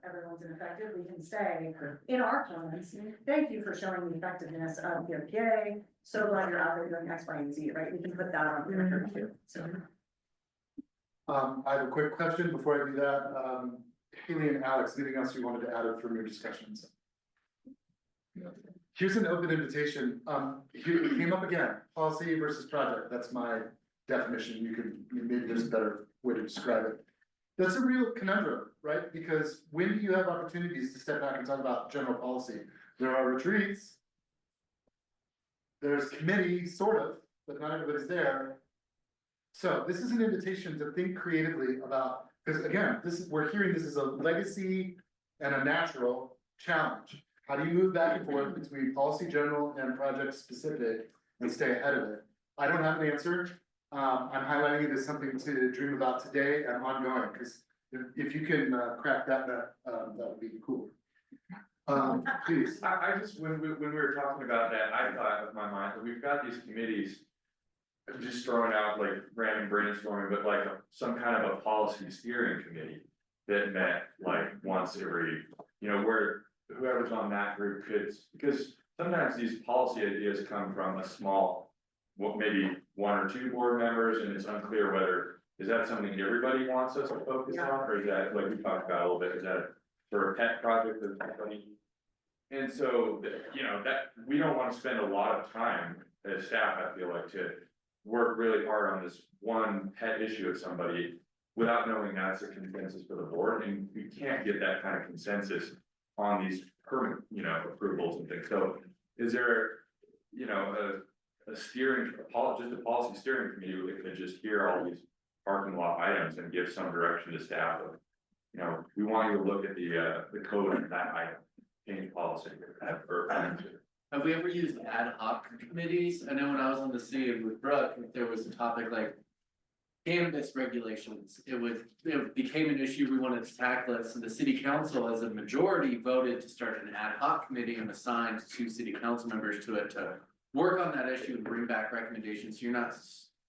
everyone's ineffective, we can say in our comments, thank you for showing the effectiveness of TRPA. So glad you're out there doing X, Y, and Z, right? We can put that on there too, so. I have a quick question before I do that. Haley and Alex, anything else you wanted to add from your discussions? Here's an open invitation. Here it came up again, policy versus project. That's my definition. Maybe there's a better way to describe it. That's a real conundrum, right? Because when do you have opportunities to step back and talk about general policy? There are retreats. There's committees, sort of, but not everybody's there. So this is an invitation to think creatively about, because again, we're hearing this is a legacy and a natural challenge. How do you move back and forth between policy general and project specific and stay ahead of it? I don't have an answer. I'm highlighting it as something to dream about today and ongoing, because if you can crack that nut, that would be cool. Please. I just, when we were talking about that, I thought of my mind, that we've got these committees. Just throwing out like random brainstorming, but like some kind of a policy steering committee that met like once every, where whoever's on that group could, because sometimes these policy ideas come from a small, maybe 1 or 2 board members, and it's unclear whether, is that something everybody wants us to focus on, or is that, like we talked about a little bit, is that for a pet project of somebody? And so, that, we don't want to spend a lot of time as staff, I feel like, to work really hard on this one pet issue of somebody without knowing that's a consensus for the board, and we can't get that kind of consensus on these permit, approvals and things. So is there, a steering, just a policy steering committee that could just hear all these parking lot items and give some direction to staff of, we want you to look at the code of that item, change policy. Have we ever used ad hoc committees? I know when I was on the city with Brooke, if there was a topic like cannabis regulations, it became an issue we wanted to tackle it. So the city council as a majority voted to start an ad hoc committee and assigned 2 city council members to it to work on that issue and bring back recommendations. So you're not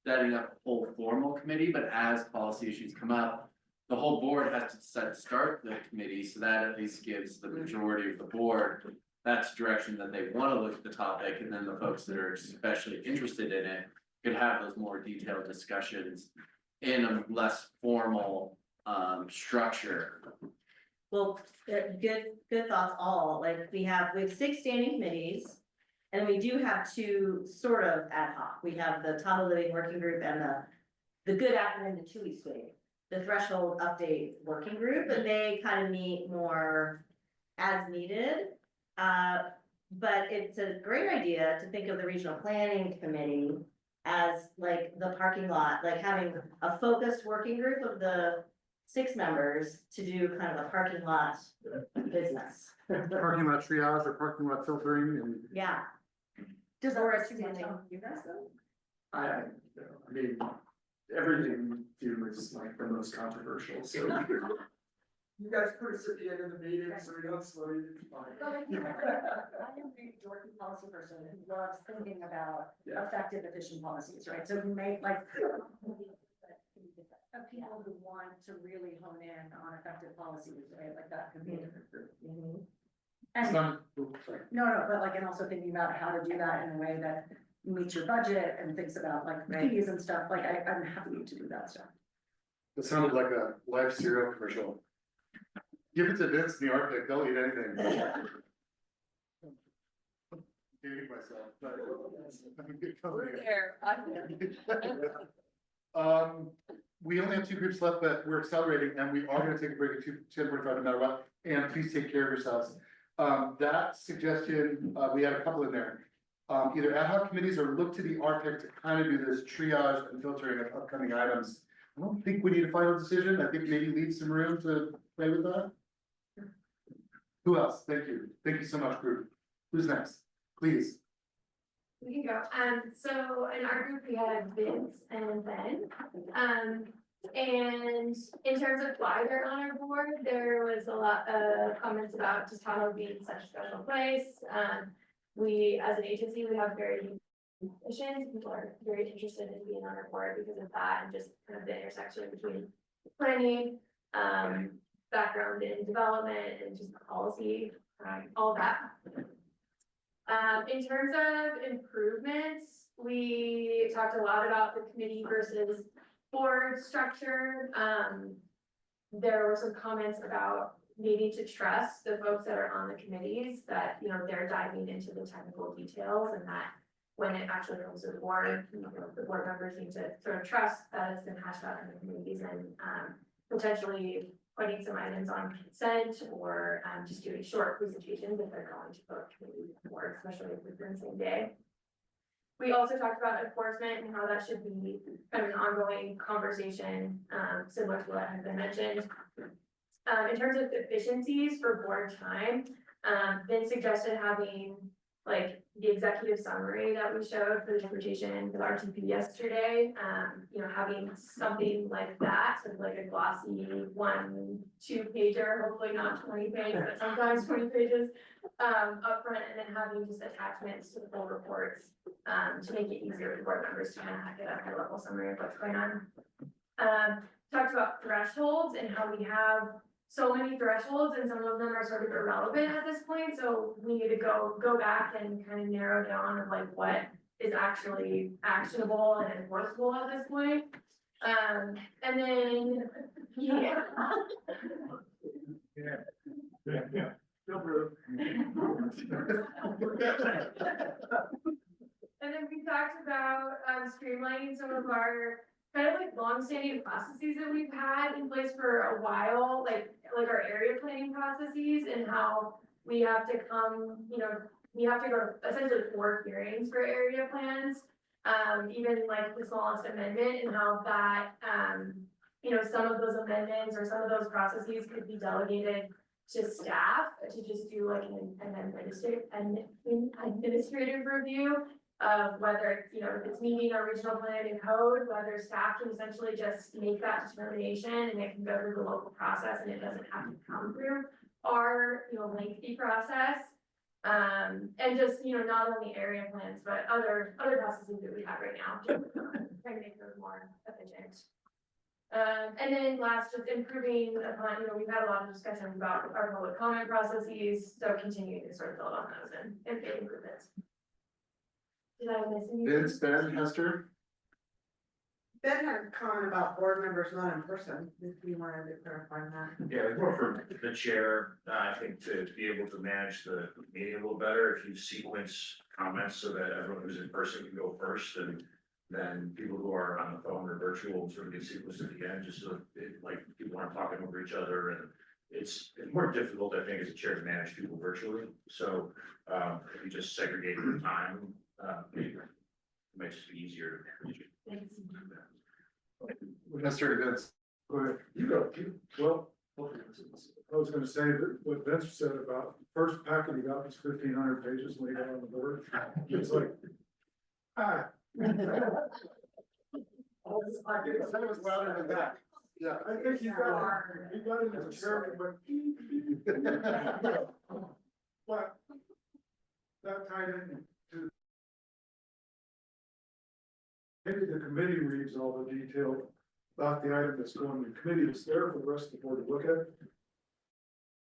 setting up a whole formal committee, but as policy issues come up, the whole board has to decide to start the committee. So that at least gives the majority of the board that's the direction that they wanna look at the topic, and then the folks that are especially interested in it could have those more detailed discussions in a less formal, structure. Well, good thoughts all, like we have 6 standing committees. And we do have 2 sort of ad hoc, we have the Tahoe Living Working Group and the Good Afternoon, the 2 weeks wait. The Threshold Update Working Group, and they kind of meet more as needed. But it's a great idea to think of the Regional Planning Committee as like the parking lot, like having a focused working group of the 6 members to do kind of a parking lot business. Parking lot triage or parking lot filtering and. Yeah, Does that Or work extending. you guys though? I mean, everything we do is like the most controversial, so. You guys put us at the end of the meeting, so we don't slow you. I am a Jordan policy person who loves thinking about Yeah. effective, efficient policies, right? So we make like of people who want to really hone in on effective policies, right? Like that can be a different group. And Some, no, but like, and also thinking about how to do that in a way that meets your budget and thinks about like fees and stuff, like I'm happy to do that stuff. it sounded like a live cereal commercial. Give it to Vince in the Arctic, they'll eat anything. Dating myself, but. We're there, I'm there. We only have 2 groups left, but we're accelerating and we are gonna take a break at 10:45 no matter what, and please take care of yourselves. That suggestion, we had a couple in there. Either ad hoc committees or look to the RPIC to kind of do this triage and filtering of upcoming items. I don't think we need a final decision. I think maybe leave some room to play with that. Who else? Thank you. Thank you so much, group. Who's next? Please. We can go, so in our group, we had Vince and Ben. And in terms of why they're on our board, there was a lot of comments about just Tahoe being such a special place. We, as an agency, we have very missions, people are very interested in being on our board because of that, and just kind of the intersection between planning, background in development, and just policy, all that. In terms of improvements, we talked a lot about the committee versus board structure. There were some comments about needing to trust the folks that are on the committees, that, you know, they're diving into the technical details, and that when it actually comes to the board, you know, the board members need to sort of trust that it's been hashed out in the committees, and potentially putting some items on consent, or just doing short presentations if they're going to both committees and board, especially if it's the same day. We also talked about enforcement and how that should be kind of an ongoing conversation, similar to what has been mentioned. In terms of efficiencies for board time, Vince suggested having like the executive summary that we showed for the transportation with RTP yesterday, you know, having something like that, sort of like a glossy 1-2 pager, hopefully not 20 pages, but sometimes 20 pages, up front, and then having just attachments to the full reports, to make it easier for board members to kind of get a high level summary of what's going on. Talked about thresholds and how we have so many thresholds, and some of them are sort of irrelevant at this point, so we need to go back and kind of narrow down of like what is actually actionable and enforceable at this point. And then, yeah. Yeah. And then we talked about streamlining some of our kind of like longstanding processes that we've had in place for a while, like our area planning processes, and how we have to come, you know, we have to go essentially 4 hearings for area plans. Even like the smallest amendment, and how that, you know, some of those amendments or some of those processes could be delegated to staff to just do like an administrative review of whether, you know, if it's meeting our regional plan and code, whether staff can essentially just make that determination, and it can go through the local process, and it doesn't have to come through our, you know, lengthy process. And just, you know, not only area plans, but other processes that we have right now, just trying to make those more efficient. And then last, just improving upon, we've had a lot of discussion about our public comment processes, so continuing to sort of build on those and make improvements. Did I miss anything? Vince, Ben, Hester? Ben had a comment about board members not in person, if you wanted to clarify that. Yeah, more from the chair, I think to be able to manage the meeting a little better, if you sequence comments so that everyone who's in person can go first, and then people who are on the phone or virtual sort of get sequenced at the end, just so like people aren't talking over each other, and it's more difficult, I think, as a chair to manage people virtually, so if you just segregate the time, it makes it easier. Mr. Vince. Go ahead. You go. Well, I was gonna say that what Vince said about the first packet he got was 1,500 pages laid out on the board. It's like, ah. I said it was louder than that. Yeah, I think he got it as a chairman, but that tied into maybe the committee reads all the detail about the item that's going to the committee. It's there for the rest of the board to look at.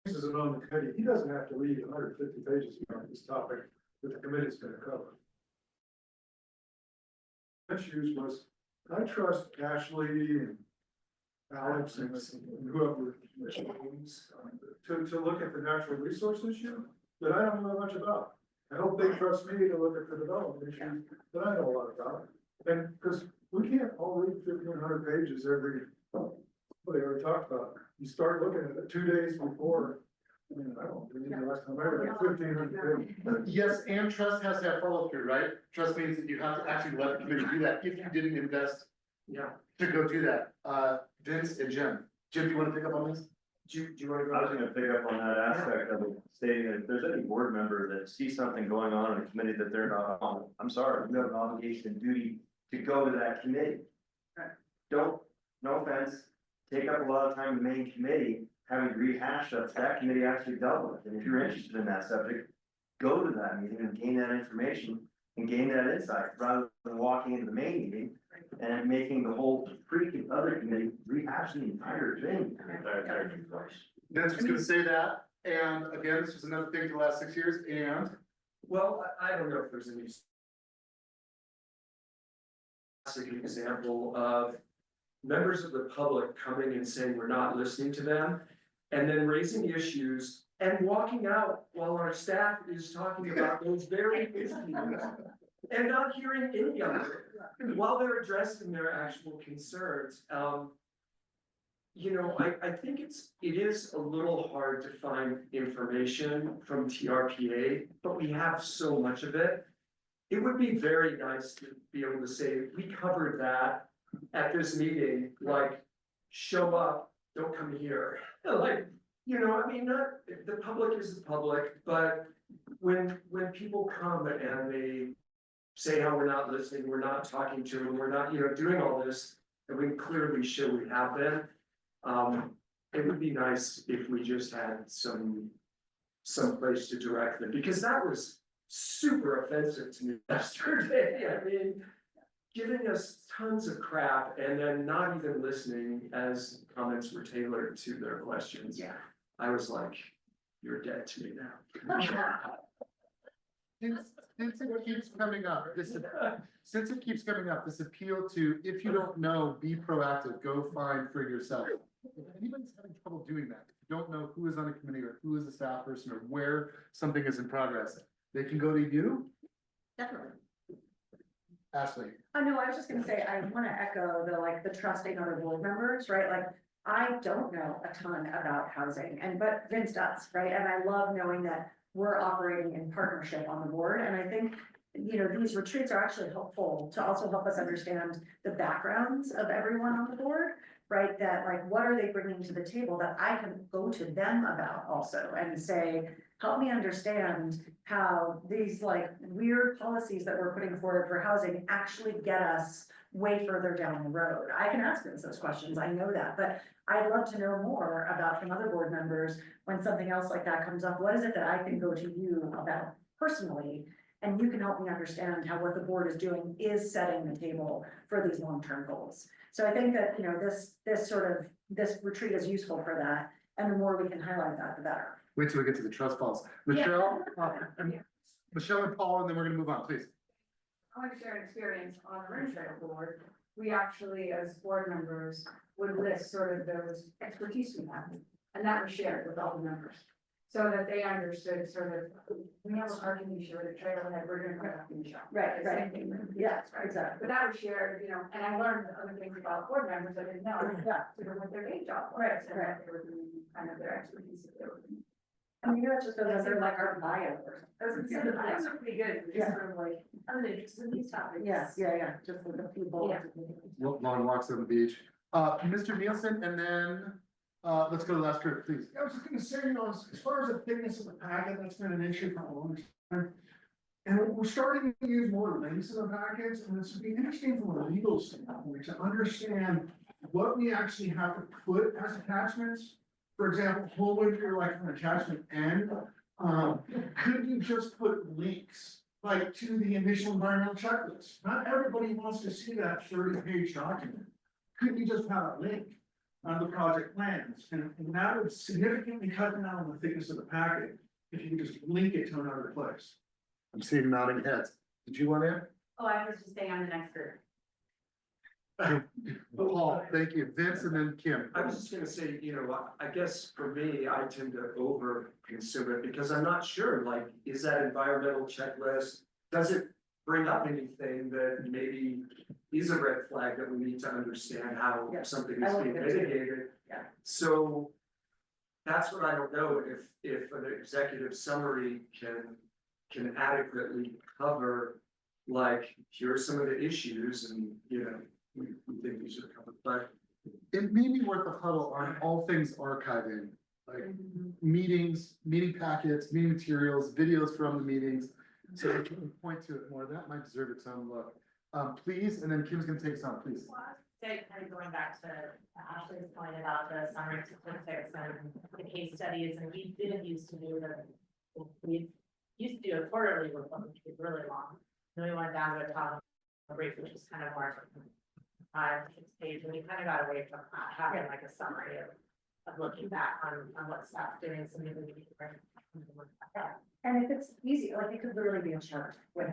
This isn't on the committee. He doesn't have to read 150 pages about this topic that the committee's going to cover. Issues was, I trust Ashley and Alex and whoever to look at the natural resource issue that I don't know much about. I hope they trust me to look at the development issue that I know a lot about. And because we can't all read 1,500 pages every, what they already talked about. You start looking at it 2 days before. I mean, I don't remember the last time I read 1,500 pages. Yes, and trust has to have follow through, right? Trust means that you have to actually let the committee do that if you didn't invest. Yeah. To go do that. Vince and Jim. Jim, do you want to pick up on this? Do you want to I was gonna pick up on that aspect of it, stating that if there's any board member that sees something going on in a committee that they're not on, I'm sorry, you have an obligation and duty to go to that committee. Don't, no offense, take up a lot of time in the main committee, having to rehash stuff that committee actually dealt with, and if you're interested in that subject, go to that meeting and gain that information and gain that insight, rather than walking into the main meeting and making the whole freaking other committee rehash the entire thing. Vince was gonna say that, and again, this was another thing for the last 6 years, and Well, I don't know if there's any classic example of members of the public coming and saying we're not listening to them, and then raising issues and walking out while our staff is talking about those very issues and not hearing any of it while they're addressing their actual concerns. I think it is a little hard to find information from TRPA, but we have so much of it. It would be very nice to be able to say, we covered that at this meeting, like, show up, don't come here. Like, not, the public is the public, but when people come and they say how we're not listening, we're not talking to them, we're not, doing all this, and we clearly show we have been. It would be nice if we just had some place to direct them, because that was super offensive to me yesterday. I mean, giving us tons of crap and then not even listening as comments were tailored to their questions. Yeah. I was like, you're dead to me now. since it keeps coming up, since it keeps coming up, this appeal to, if you don't know, be proactive, go find for yourself. If anybody's having trouble doing that, if you don't know who is on a committee or who is a staff person or where something is in progress, they can go to you. Definitely. Ashley. I know, I was just gonna say, I wanna echo the trusting other board members, right? Like, I don't know a ton about housing but Vince does, right? And I love knowing that we're operating in partnership on the board. And I think, these retreats are actually helpful to also help us understand the backgrounds of everyone on the board, right? That like, what are they bringing to the table that I can go to them about also and say, help me understand how these like weird policies that we're putting forward for housing actually get us way further down the road. I can ask them those questions, I know that, but I'd love to know more about from other board members when something else like that comes up. What is it that I can go to you about personally? And you can help me understand how what the board is doing is setting the table for these long-term goals. So I think that, you know, this retreat is useful for that, and the more we can highlight that, the better. Wait till we get to the trust falls. Michelle, Michelle and Paul, and then we're gonna move on, please. I want to share an experience on the Ring Trail Board. We actually, as board members, would list sort of those expertise we have, and that was shared with all the members. So that they understood sort of, we have a parking issue with a trailhead, we're gonna put up in the shop. Right, The right. same thing with the Yeah, beaches, right? exactly. But that was shared, you know, and I learned other things about board members I didn't know. Yeah. Sort of what their day job was, Right, and what they were doing, kind of their expertise that they were doing. I mean, that's just under like our bio or something. Those are pretty good, just Yeah. sort of like, I'm interested in these topics. Yeah, just with a few bullets. Long walks on the beach. Mr. Nielsen, and then, let's go to the last group, please. I was just gonna say, you know, as far as the thickness of the packet, that's been an issue for a long time. And we're starting to use more links in the packets, and it's been interesting from a legal standpoint to understand what we actually have to put as attachments. For example, Homewood, you're like an attachment N, could you just put links like to the initial environmental checklist? Not everybody wants to see that 30-page document. Could you just have a link on the project plans? And that would significantly cut down on the thickness of the packet if you could just link it to another place. I'm seeing nodding heads. Did you want to? Oh, I was just saying I'm the next group. Paul, thank you. Vince and then Kim. I was just gonna say, you know, I guess for me, I tend to over consume it because I'm not sure, like, is that environmental checklist? Does it bring up anything that maybe is a red flag that we need to understand how Yeah, something I is like being that too. mitigated? Yeah. So that's what I don't know, if an executive summary can adequately cover, like, here are some of the issues and, you know, we think these are covered, but It may be worth a huddle on all things archiving, like meetings, meeting packets, meeting materials, videos from the meetings. So we can point to it more. That might deserve its own look. Please, and then Kim's gonna take us on, please. Kind of going back to Ashley's point about the summary statistics and the case studies, and we didn't used to do we used to do a quarterly report, which was really long. Then we went down to a top brief, which was kind of more 5-6 pages, and we kind of got away from having like a summary of looking back on what staff's doing, so maybe we can. And if it's easy, like it could literally be a chart with,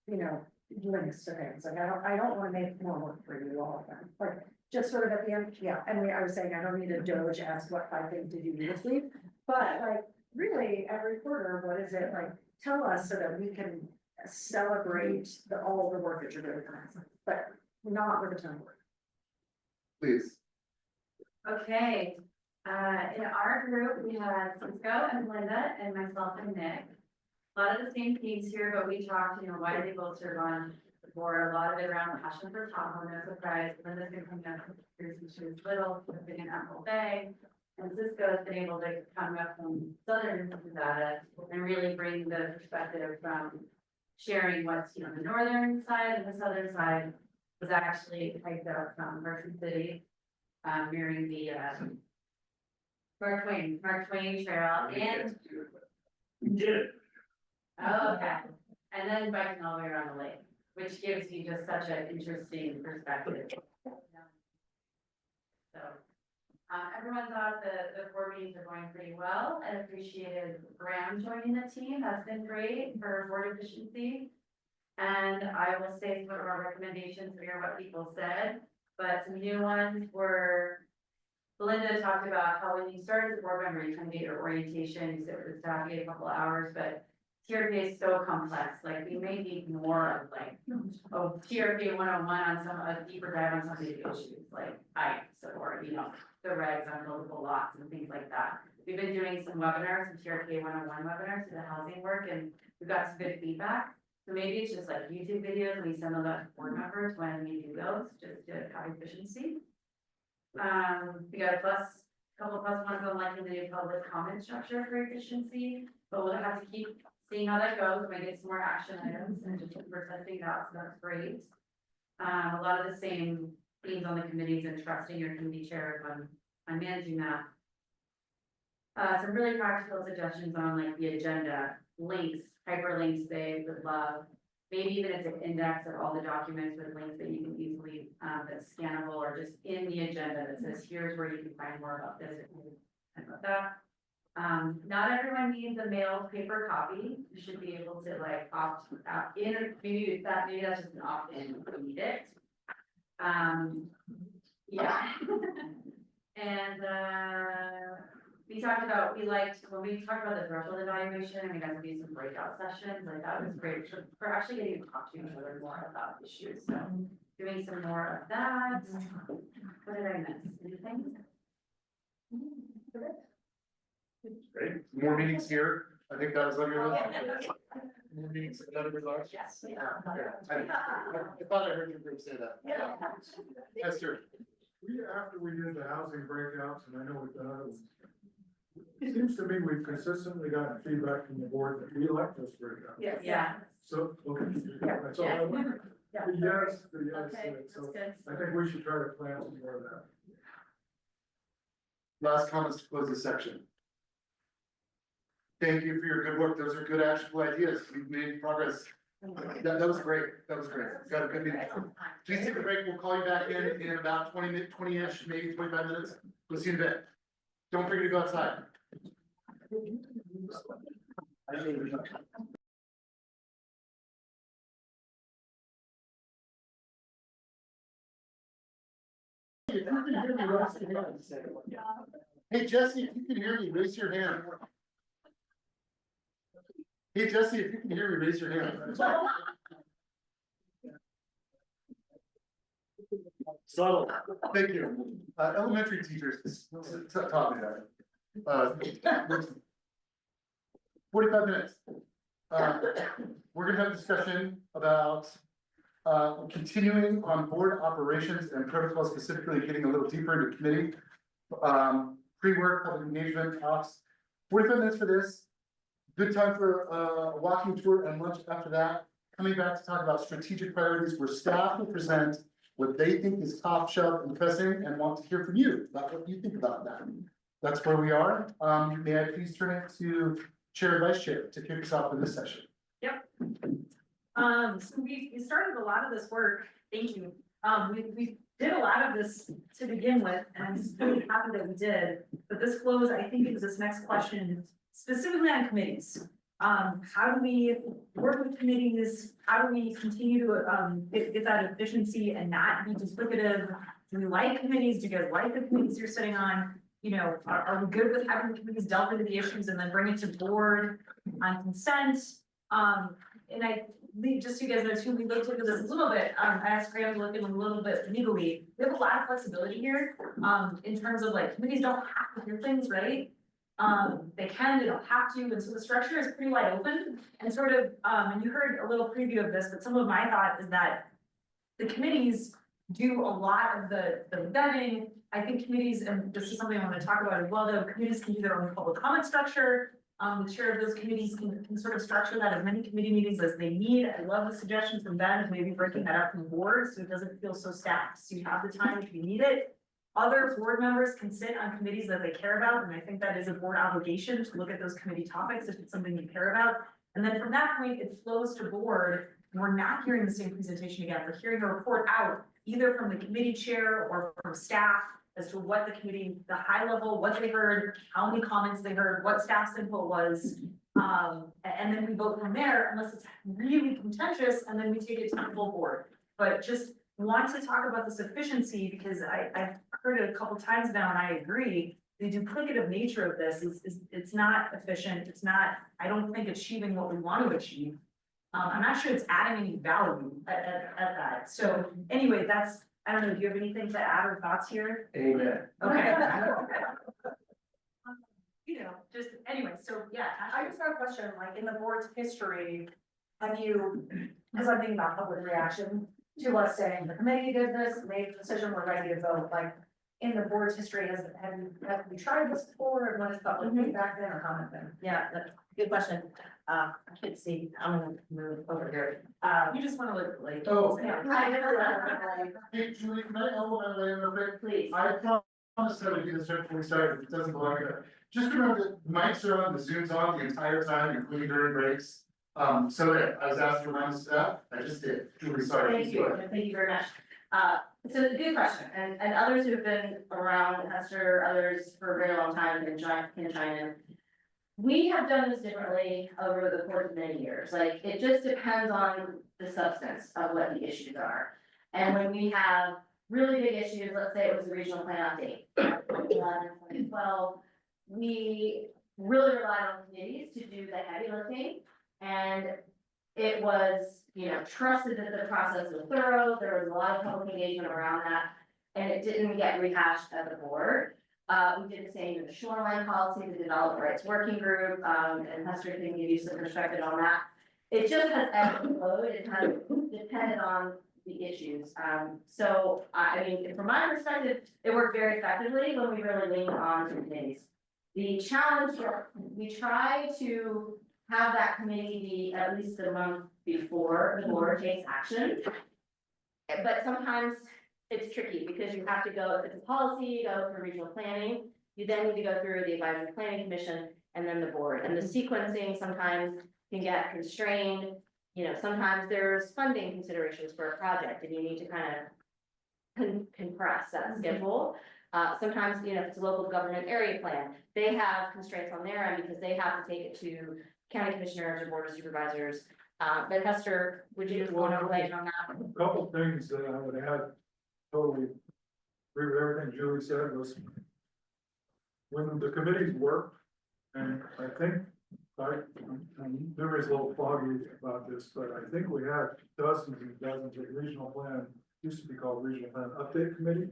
you know, links to things, like I don't wanna make more work for you all of them, like, just sort of at the end, yeah, and I was saying, I don't need a Doge ask what 5 things did you do this week, but like, really, every quarter, what is it, like, tell us so that we can celebrate all the work that you're doing, but not with a ton of work. Please. Okay, in our group, we had Cisco and Linda and myself and Nick. A lot of the same themes here, but we talked, you know, why they both serve on the board, a lot of it around passion for Tahoe, no surprise. Linda's been coming up here since she was little, she's been in Apple Bay. And Cisco has been able to come up from southern Nevada and really bring the perspective from sharing what's, you know, the northern side and the southern side was actually hiked up from Merchant City, nearing the, Mark Twain Trail and. We did it. Oh, okay, and then biking all the way around the lake, which gives you just such an interesting perspective. So, everyone thought the board meetings are going pretty well, and appreciated Graham joining the team, that's been great for board efficiency. And I will say some of our recommendations here, what people said, but some new ones were, Belinda talked about how when you start as a board member, you kind of get your orientation, you sit with the staff, you get a couple of hours, but TRPA is so complex, like we may need more of like, TRPA 101 on a deeper dive on some of the issues, like ICE or, you know, the regs on multiple lots and things like that. We've been doing some webinars, some TRPA 101 webinars to the housing work, and we've got some good feedback. So maybe it's just like YouTube videos, and we send them out to board members when we do those, just to have efficiency. We got a couple plus ones on liking the new public comment structure for efficiency, but we'll have to keep seeing how that goes, we get some more action items and just we're testing out, so that's great. A lot of the same themes on the committees and trusting your committee chairs on managing that. Some really practical suggestions on like the agenda, links, hyperlinks they would love. maybe even it's an index of all the documents with links that you can easily, that's scannable, or just in the agenda that says, here's where you can find more about this and about that. Not everyone needs a mailed paper copy. You should be able to like opt out in, maybe that's just an opt-in if you need it. Yeah. And, we talked about, when we talked about the threshold evaluation, and we got to do some breakout sessions, like that was great for actually getting to talk to each other more about issues, so doing some more of that. What did I miss? Anything? Great, more meetings here, I think that was on your list. More meetings, that was ours? Yes. I thought I heard your group say that. Yeah. Esther, After we did the housing breakouts, and I know we've done other ones, it seems to me we've consistently gotten feedback from the board that we like those breakouts. Yes. Yeah. So, okay, that's all I want. Yeah. Yes, Okay, so that's good. I think we should try to plan some more of that. last comments to close this section. Thank you for your good work, those are good actionable ideas, we've made progress. That was great, got a good meeting. Please take a break, we'll call you back in about 20-ish, maybe 25 minutes, we'll see you in a bit. Don't forget to go outside. Hey Jesse, if you can hear me, raise your hand. Hey Jesse, if you can hear me, raise your hand. So, thank you. Elementary teachers taught me that. 45 minutes. We're gonna have a discussion about continuing on board operations and protocol, specifically getting a little deeper into committee. Pre-work, public engagement talks, 45 minutes for this. Good time for a walking tour and lunch after that. Coming back to talk about strategic priorities where staff will present what they think is top shelf and pressing and want to hear from you about what you think about that. That's where we are. May I please turn it to Chair and Vice Chair to kick us off in this session. Yep. So we started a lot of this work, thank you. We did a lot of this to begin with, and I'm just really happy that we did. But this flows, I think, into this next question, specifically on committees. How do we work with committees? How do we continue to get that efficiency and not be duplicative? Do we like committees? Do you guys like the committees you're sitting on? You know, are we good with having the committees delve into the issues and then bring it to board on consent? And just so you guys know too, we looked into this a little bit. I asked Graham to look in a little bit legally. We have a lot of flexibility here, in terms of like, committees don't have to hear things, right? They can, they don't have to, and so the structure is pretty wide open and sort of, and you heard a little preview of this, but some of my thought is that the committees do a lot of the vetting. I think committees, and this is something I want to talk about as well, though, committees can do their own public comment structure. The chair of those committees can sort of structure that as many committee meetings as they need. I love the suggestions from Ben of maybe breaking that up from the board, so it doesn't feel so stacked, so you have the time if you need it. Other board members can sit on committees that they care about, and I think that is a board obligation to look at those committee topics if it's something you care about. And then from that point, it flows to board, and we're not hearing the same presentation again. We're hearing a report out either from the committee chair or from staff as to what the committee, the high level, what they heard, how many comments they heard, what staff's input was. And then we vote from there unless it's really contentious, and then we take it to the full board. But just want to talk about this efficiency because I've heard it a couple times now and I agree. The duplicative nature of this is it's not efficient. It's not, I don't think achieving what we want to achieve. I'm not sure it's adding any value at that. So anyway, I don't know, do you have anything to add or thoughts here? Amen. Okay. You know, just anyway, so yeah. I just have a question, like in the board's history, have you, because I'm thinking about public reaction to us saying the committee did this, made a decision, we're ready to vote, like in the board's history, have we tried this before, and what is public feedback then or comment then? Yeah, that's a good question. I can't see, I'm gonna move over here. You just wanna look like. Oh. Yeah. Hey Julie, can I elbow my way real quick? Please. I promise that we do this right before we start, if it doesn't belong here. Just remember that the mics are on, the Zoom's on the entire time, including during breaks. So I was asked to remind staff, I just did, Julie, sorry. Thank you very much. It's a good question, and others who've been around, Hester, others for a very long time can chime in. We have done this differently over the course of many years, like, it just depends on the substance of what the issues are. And when we have really big issues, let's say it was a regional plan update, 2012, we really relied on committees to do the heavy lifting. And it was, trusted that the process was thorough, there was a lot of public engagement around that, and it didn't get rehashed at the board. We did the same with the shoreline policy, the development rights working group, and Hester can give you some perspective on that. It just has ebbed and flowed, it has depended on the issues. So, I mean, from my perspective, it worked very effectively when we really leaned on the committees. The challenge, we try to have that committee be at least a month before the board takes action. But sometimes it's tricky because you have to go, if it's a policy, you go through regional planning, you then need to go through the advisory planning commission and then the board. And the sequencing sometimes can get constrained. Sometimes there's funding considerations for a project and you need to kind of compress that schedule. Sometimes, if it's a local government area plan, they have constraints on their end because they have to take it to county commissioners or board of supervisors. But Hester, would you want to weigh in on that? A couple things that I would add, totally agree with everything Julie said, was when the committees work, and I think, I'm memory's a little foggy about this, but I think we had dozens and dozens of regional plan, used to be called regional plan update committee.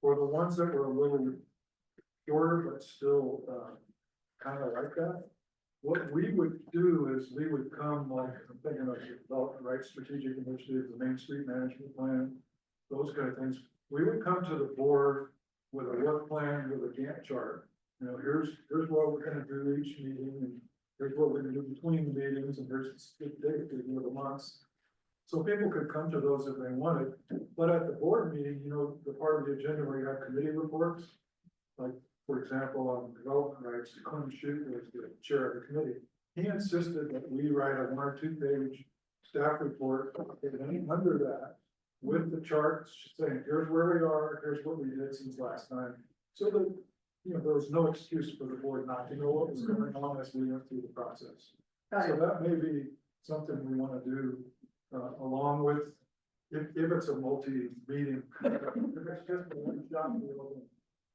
For the ones that were a little shorter, but still, kind of like that. What we would do is we would come, like, I'm thinking of the development rights strategic initiative, the Main Street Management Plan, those kind of things. We would come to the board with a work plan, with a Gantt chart. Here's what we're gonna do each meeting, and here's what we're gonna do between the meetings, and here's the date, the months. So people could come to those if they wanted, but at the board meeting, the part of the agenda where you have committee reports, like, for example, on development rights, Clint Shute was the chair of the committee. He insisted that we write a 1 or 2 page staff report, and under that, with the charts saying, here's where we are, here's what we did since last time. So that, there was no excuse for the board not to know what was going on as we went through the process. So that may be something we want to do. Along with, if it's a multi-meeting, if it's just a one shot deal,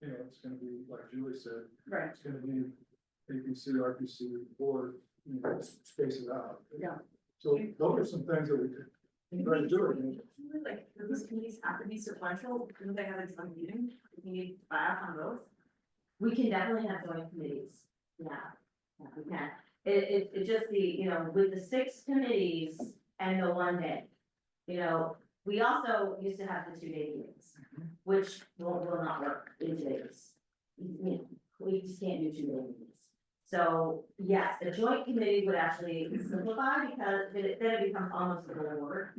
it's gonna be, like Julie said. Right. It's gonna be APC, RPC, board, space it out. Yeah. So those are some things that we could try to do. Like, do these committees have to be sequential? Couldn't they have a joint meeting? We need to buy out on both? We can definitely have joint committees, yeah, we can. It just with the 6 committees and the 1 day. We also used to have the 2-day meetings, which will not work in today's. We just can't do 2-day meetings. So yes, a joint committee would actually simplify because then it becomes almost a full board.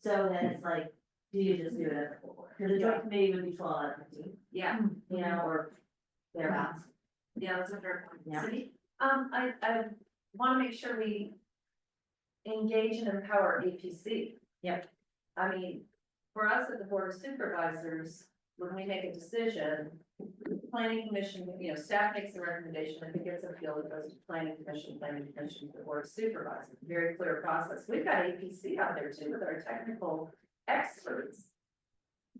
So then it's like, do you just do it as a full board? Because a joint committee would be 12 out of 15. Yeah. Or thereabouts. Yeah, that's a fair point. Yeah. Cindy? I wanna make sure we engage and empower APC. Yep. I mean, for us at the Board of Supervisors, when we make a decision, planning commission, staff makes the recommendation, if it gets appealed, it goes to planning commission, the Board of Supervisors, very clear process. We've got APC out there too with our technical experts.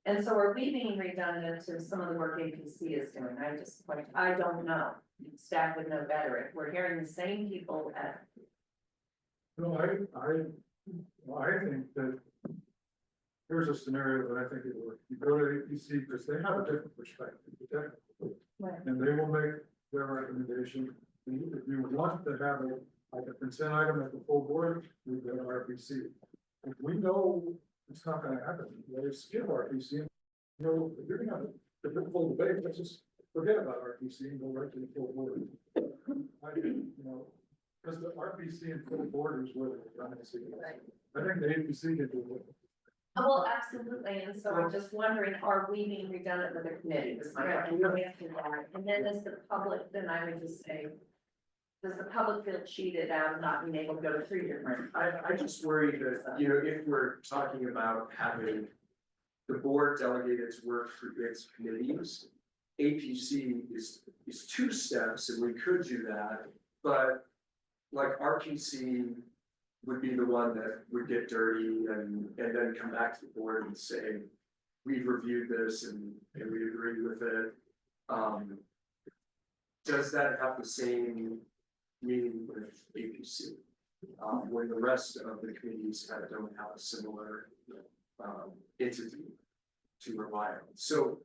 And so are we being redundant to some of the work APC is doing? I don't know. Staff would know better if we're hearing the same people at. No, I think that here's a scenario that I think it would, you go to APC because they have a different perspective, and they will make their recommendation. If you want to have a consent item at the full board, we go to RPC. If we know it's not gonna happen, they skip RPC. If you're gonna have a full debate, let's just forget about RPC and go right to the full board. Because the RPC and full board is where the redundancy is. I think the APC could do it. Well, absolutely, and so I'm just wondering, are we being redundant with the committee, is my question. And then as the public, then I would just say, does the public feel cheated out of not being able to go to 3 different? I just worry that, you know, if we're talking about having the board delegate its work for its committees, APC is 2 steps, and we could do that, but like RPC would be the one that would get dirty and then come back to the board and say, we've reviewed this and we agree with it. Does that have the same meaning with APC? When the rest of the committees don't have a similar entity to rely on. So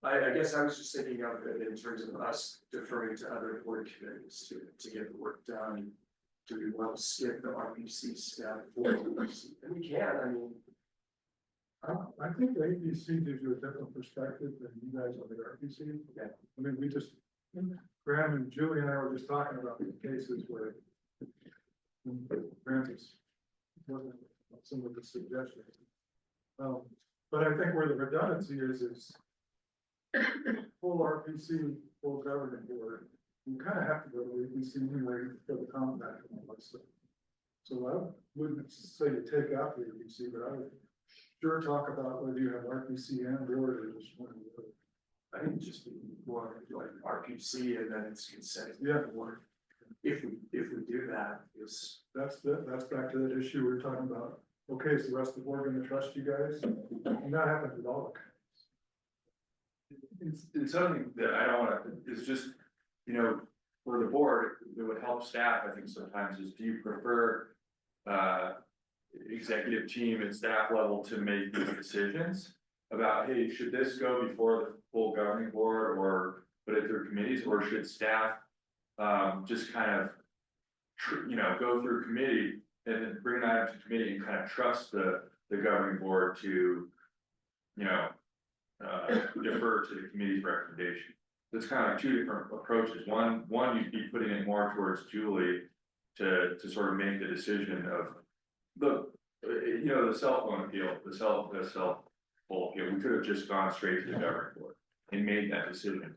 I guess I was just thinking of it in terms of us deferring to other board committees to get the work done. Do we want to skip the RPC step for the RPC? And we can, I mean. I think the APC gives you a different perspective than you guys on the RPC. Yeah. I mean, Graham and Julie and I were just talking about the cases where Graham is working on some of the suggestions. But I think where the redundancy is full RPC, full governing board. You kind of have to go to APC anyway for the compact and all that stuff. So I wouldn't say to take out the APC, but I would sure talk about whether you have RPC and board or just one of the other. I think just be more like RPC and then it's consent. Yeah. Board. If we do that, it's. That's back to that issue we were talking about. Okay, is the rest of the board gonna trust you guys? And that happens with all the It's something that I don't wanna, it's just, you know, for the board, it would help staff, I think sometimes is, do you prefer executive team and staff level to make these decisions about, hey, should this go before the full governing board or put it through committees, or should staff just kind of, you know, go through committee and then bring that to committee and kind of trust the governing board to, you know, defer to the committee's recommendation. It's kind of like 2 different approaches. One you'd be putting it more towards Julie to sort of make the decision of the, you know, the cell phone appeal, the cell phone appeal. We could have just gone straight to the governing board and made that decision.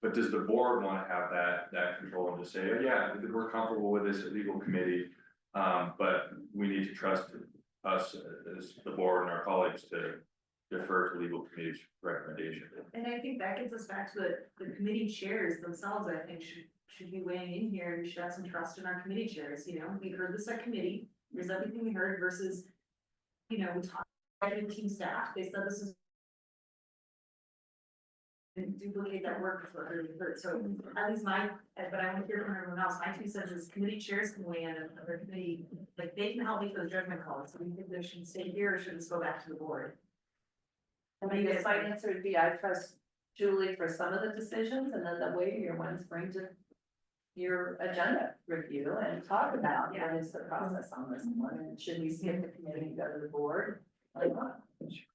But does the board want to have that control and just say, oh, yeah, we're comfortable with this legal committee, but we need to trust us as the board and our colleagues to defer to legal committee's recommendation. And I think that gets us back to the committee chairs themselves, I think should be weighing in here and should have some trust in our committee chairs, you know, we heard this at committee, here's everything we heard versus, you know, we talked to team staff, they said this is. And duplicate that work is what really hurt, so at least but I want to hear from everyone else, my 2 cents is committee chairs can weigh in and other committee, like they can help make those judgment calls, so we think they should stay here or should this go back to the board? I mean, the side answer would be, I trust Julie for some of the decisions, and then the weightier ones bring to your agenda review and talk about what is the process on this one, and should we skip the committee and go to the board?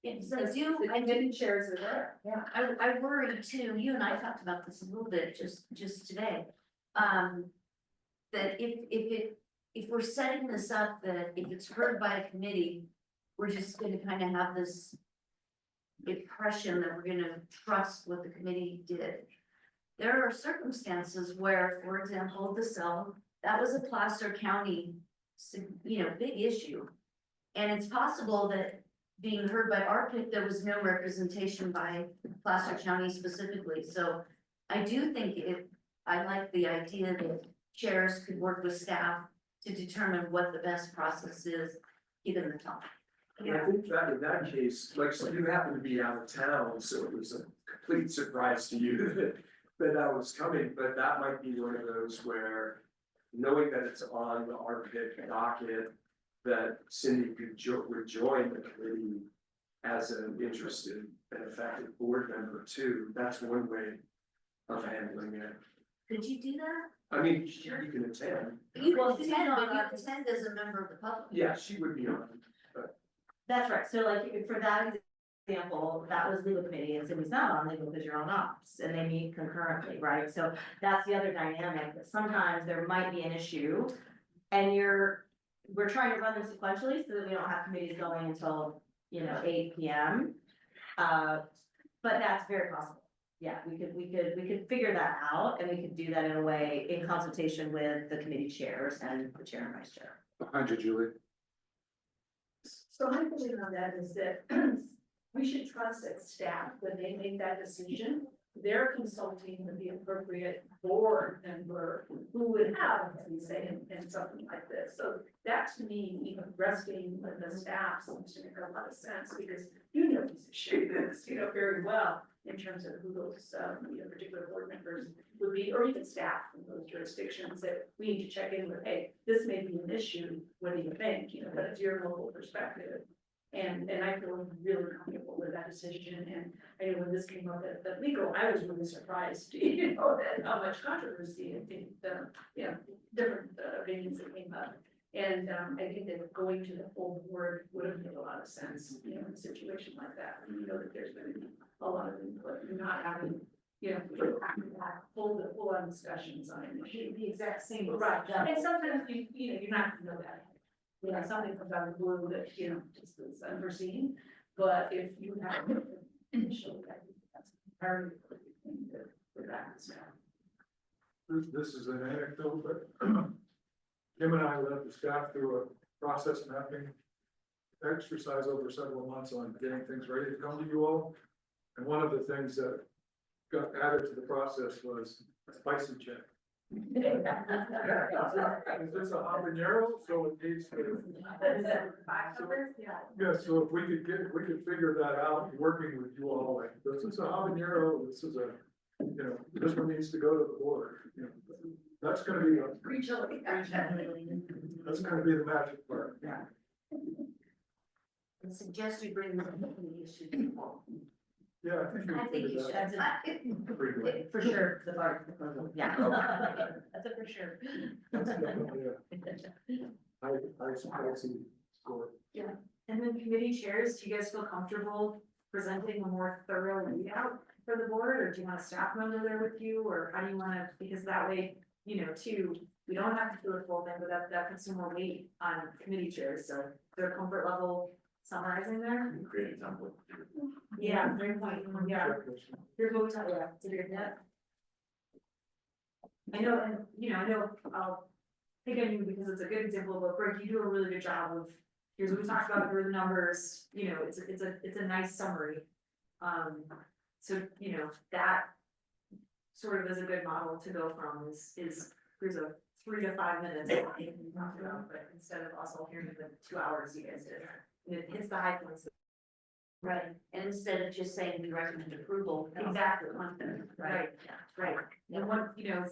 Yes, The committee chairs are there, yeah. I worry too, you and I talked about this a little bit just today. That if we're setting this up, that if it's heard by a committee, we're just gonna kind of have this impression that we're gonna trust what the committee did. There are circumstances where, for example, the cell, that was a Placer County, you know, big issue. And it's possible that being heard by RPIC, there was no representation by Placer County specifically. So I do think I like the idea that chairs could work with staff to determine what the best process is, given the time. And I think that in that case, like, so you happen to be out of town, so it was a complete surprise to you that I was coming, but that might be one of those where, knowing that it's on the RPIC docket, that Cindy would join the committee as an interested and effective board member too. That's one way of handling it. Could you do that? I mean, you can attend. You can attend, but you attend as a member of the public. Yeah, she would be on. That's right, so like for that example, that was legal committee, and Cindy's not on legal because you're on ops, and they meet concurrently, right? So that's the other dynamic, that sometimes there might be an issue, and we're trying to run them sequentially, so that we don't have committees going until, 8 PM. But that's very possible. Yeah, we could figure that out, and we could do that in a way, in consultation with the committee chairs and the chair and vice chair. Behind you, Julie. So my opinion on that is that we should trust that staff, when they make that decision, they're consulting with the appropriate board member who would have, let's say, in something like this. So that to me, even resting with the staff seems to make a lot of sense, because you know these issues, very well in terms of who those, particular board members would be, or even staff from those jurisdictions that we need to check in with, hey, this may be an issue, what do you think, what is your local perspective? And I feel really comfortable with that decision, and I know when this came up at the legal, I was really surprised, that how much controversy and the, different opinions that came up. And I think that going to the full board would have made a lot of sense, in a situation like that, when you know that there's been a lot of input, and not having, full on discussions on an issue. The exact same. Right, and sometimes you're not gonna know that. Something comes out of the blue that, just is unforeseen, but if you have initial, I think that's very important thing for that. This is an anecdote, but Kim and I led the staff through a process mapping exercise over several months on getting things ready to come to you all. And one of the things that got added to the process was a spicy check. Is this a habanero? So it needs to. Yeah, so if we could figure that out, working with you all, like, this is a habanero, this is a, this one needs to go to the board. That's gonna be, that's gonna be the magic part. I suggest we bring the issue to the wall. Yeah, I think you should. For sure, the bar proposal, yeah. That's a for sure. That's definitely, I see score. Yeah, and then committee chairs, do you guys feel comfortable presenting a more thorough layout for the board, or do you want a staff member there with you, or how do you wanna, because that way, too, we don't have to do a full thing, but that puts some more weight on committee chairs, so their comfort level summarizing there. Create a template. Yeah, very point, yeah. Here's what we talked about, to do that. I know, and, I know, I'll pick on you because it's a good example, but Greg, you do a really good job of, here's what we talked about, here are the numbers, it's a nice summary. So, that sort of is a good model to go from is here's a 3 to 5 minutes that you can talk about, but instead of us all hearing the 2 hours you guys did, it hits the high points. Right, and instead of just saying we recommend approval. Exactly. Right, right. And one,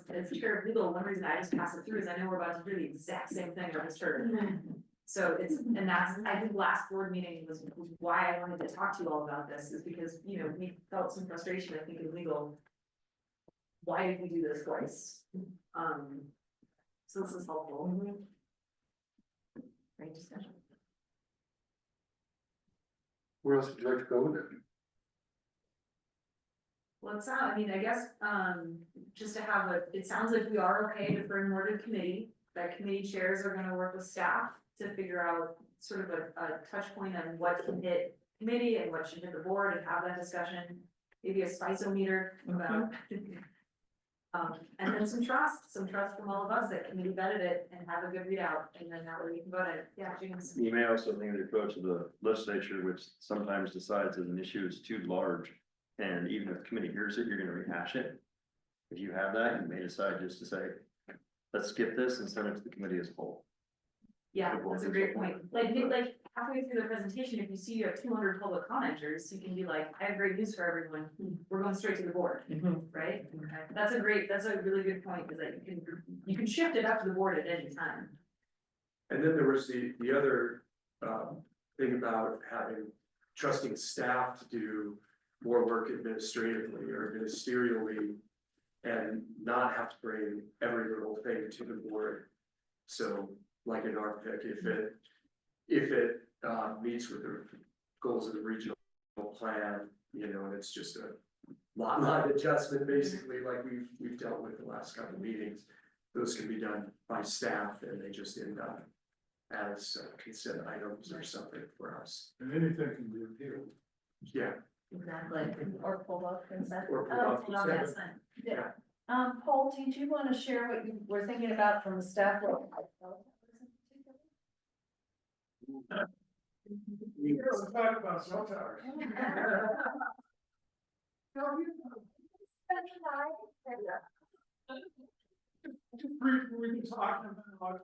as chair of legal, one reason I just pass it through is I know we're about to do the exact same thing I just heard. So and that's, I think last board meeting was why I wanted to talk to you all about this, is because, we felt some frustration, I think, in legal. Why did we do this twice? So this is helpful. Great discussion. Where else would you like to go with it? Well, it's not, I guess, just to have it sounds like we are okay to bring more to committee, that committee chairs are gonna work with staff to figure out sort of a touch point on what should hit committee and what should hit the board and have that discussion. Maybe a spisometer about. And then some trust from all of us that committee vetted it and have a good readout, and then that way we can vote it. Yeah, James. You may also think of the approach of the legislature, which sometimes decides that an issue is too large. And even if the committee hears it, you're gonna rehash it. If you have that, you may decide just to say, let's skip this and send it to the committee as a whole. Yeah, that's a great point. Like halfway through the presentation, if you see you have 200 public commenters, you can be like, I have great news for everyone. We're going straight to the board, right? That's a really good point, is that you can shift it up to the board at any time. And then there was the other thing about trusting staff to do more work administratively or ministerially and not have to bring every little thing to the board. So like in our pick, if it meets with the goals of the regional plan, you know, and it's just a lot line adjustment, basically, like we've dealt with the last couple of meetings. Those can be done by staff and they just end up as consent items or something for us. And anything can be appealed. Yeah. Exactly, or pull off consent. Or pull Oh, off pull off consent. consent. Yeah. Paul, did you want to share what you were thinking about from the staff? Let's talk about cell towers. Just briefly, we've been talking about,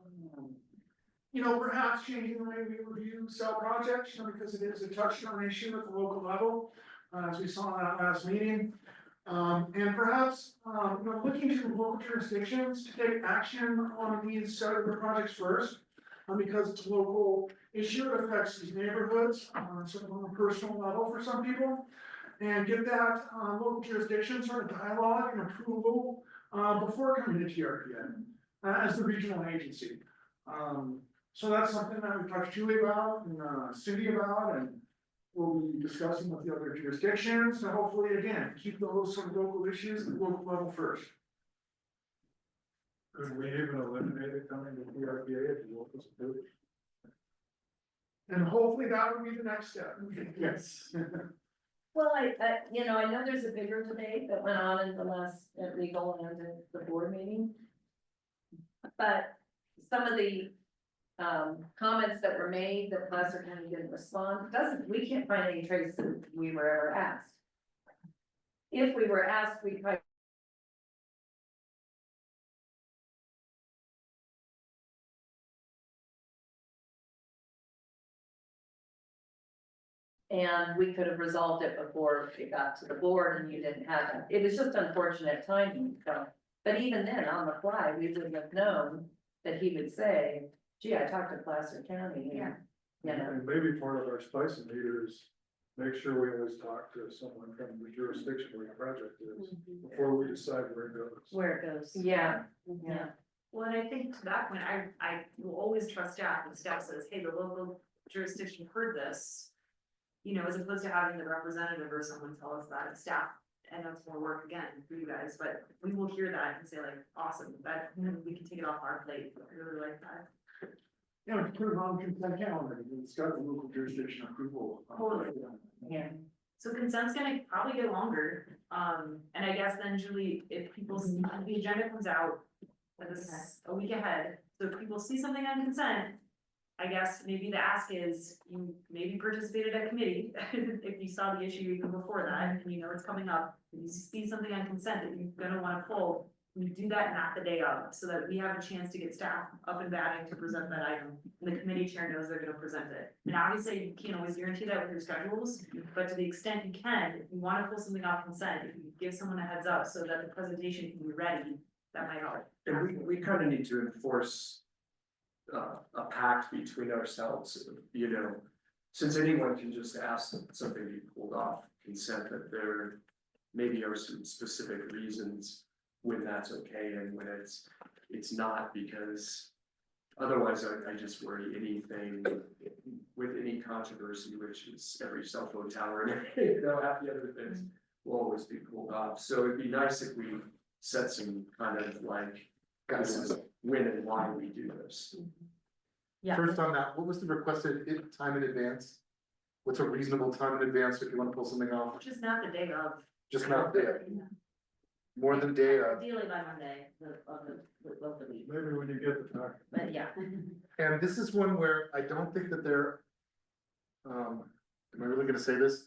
you know, perhaps changing the way we review cell projects, you know, because it is a touchstone issue at the local level, as we saw in that last meeting. And perhaps, you know, looking to local jurisdictions to take action on these cellular projects first, because it's a local issue, it affects these neighborhoods, sort of on a personal level for some people. And get that, local jurisdiction sort of dialogue and approval, before coming to TRPA, as the regional agency. So that's something that we talked to Julie about and, Cindy about, and we'll be discussing with the other jurisdictions, and hopefully, again, keep those sort of local issues at the local level first. Could we even eliminate it coming to TRPA if the locals do it? And hopefully that would be the next step. Yes. Well, you know, I know there's a bigger debate that went on in the last legal and the board meeting. But some of the comments that were made that Placer County didn't respond, we can't find any trace that we were ever asked. If we were asked, we probably. And we could have resolved it before it got to the board and you didn't have it. It was just unfortunate timing, so. But even then, on the fly, we wouldn't have known that he would say, gee, I talked to Placer County. Yeah. You know, And maybe part of our spicing meter is make sure we always talk to someone from the jurisdiction where the project is, before we decide where it goes. where it goes. Yeah, yeah. Well, and I think to that point, I will always trust staff, and staff says, hey, the local jurisdiction heard this. You know, as opposed to having the representative or someone tell us that, staff, and that's more work again for you guys, but we will hear that and say like, awesome, that, and we can take it off our plate, I really like that. Yeah, we can put it on consent calendar, it's got the local jurisdiction approval. Totally. Yeah. So consent's gonna probably get longer, and I guess then Julie, if people, the agenda comes out. This a week ahead, so if people see something on consent. I guess maybe the ask is, you maybe participated at committee, if you saw the issue even before that, and you know it's coming up. If you see something on consent that you're gonna wanna pull, you do that not the day of, so that we have a chance to get staff up and batting to present that item. And the committee chair knows they're gonna present it. And obviously, you can't always guarantee that with your schedules, but to the extent you can, if you wanna pull something off consent, if you give someone a heads up so that the presentation can be ready, that might help. And we kind of need to enforce a pact between ourselves, you know, since anyone can just ask something to be pulled off consent, that there maybe are some specific reasons when that's okay and when it's not, because otherwise I just worry anything with any controversy, which is every cell phone tower and you know, half the other things will always be pulled off. So it'd be nice if we set some kind of like, this is when and why we do this. Yeah. First on that, what was the requested time in advance? What's a reasonable time in advance if you wanna pull something off? Just not the day of. Just not there, more than day of. Ideally by Monday of the week, Maybe when you get the pack. but yeah. And this is one where I don't think that they're, am I really gonna say this?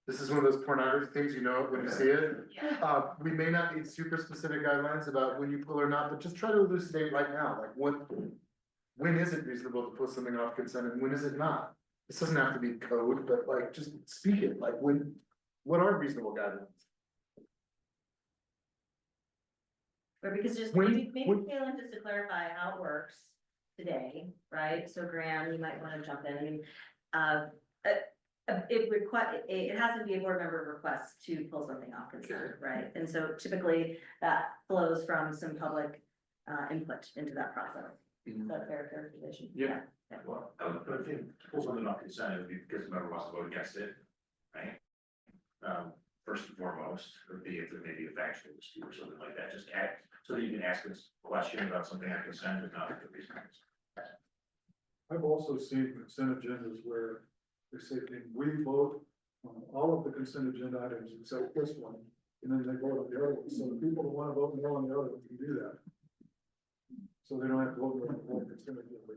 This is one of those pornography things, you know, it when you see it. Yeah. We may not need super specific guidelines about when you pull or not, but just try to elucidate right now, like when is it reasonable to pull something off consent and when is it not? This doesn't have to be code, but like, just speak it, like what are reasonable guidelines? Or because just When- maybe Kaylin, just to clarify how it works today, right? So Graham, you might wanna jump in, I mean, it has to be a board member request to pull something off consent, right? And so typically that flows from some public input into that process. Is that a fair characterization? Yeah. Well, I would think pull something off consent, it'd be because the member wants to vote against it. right? First and foremost, or be if there may be a factual dispute or something like that, just act, so that you can ask us a question about something on consent or not for reasons. I've also seen consent agendas where they say, can we vote on all of the consent agenda items except this one? And then they vote on the other one, so the people that wanna vote no on the other one can do that. So they don't have to vote on the whole consent agenda.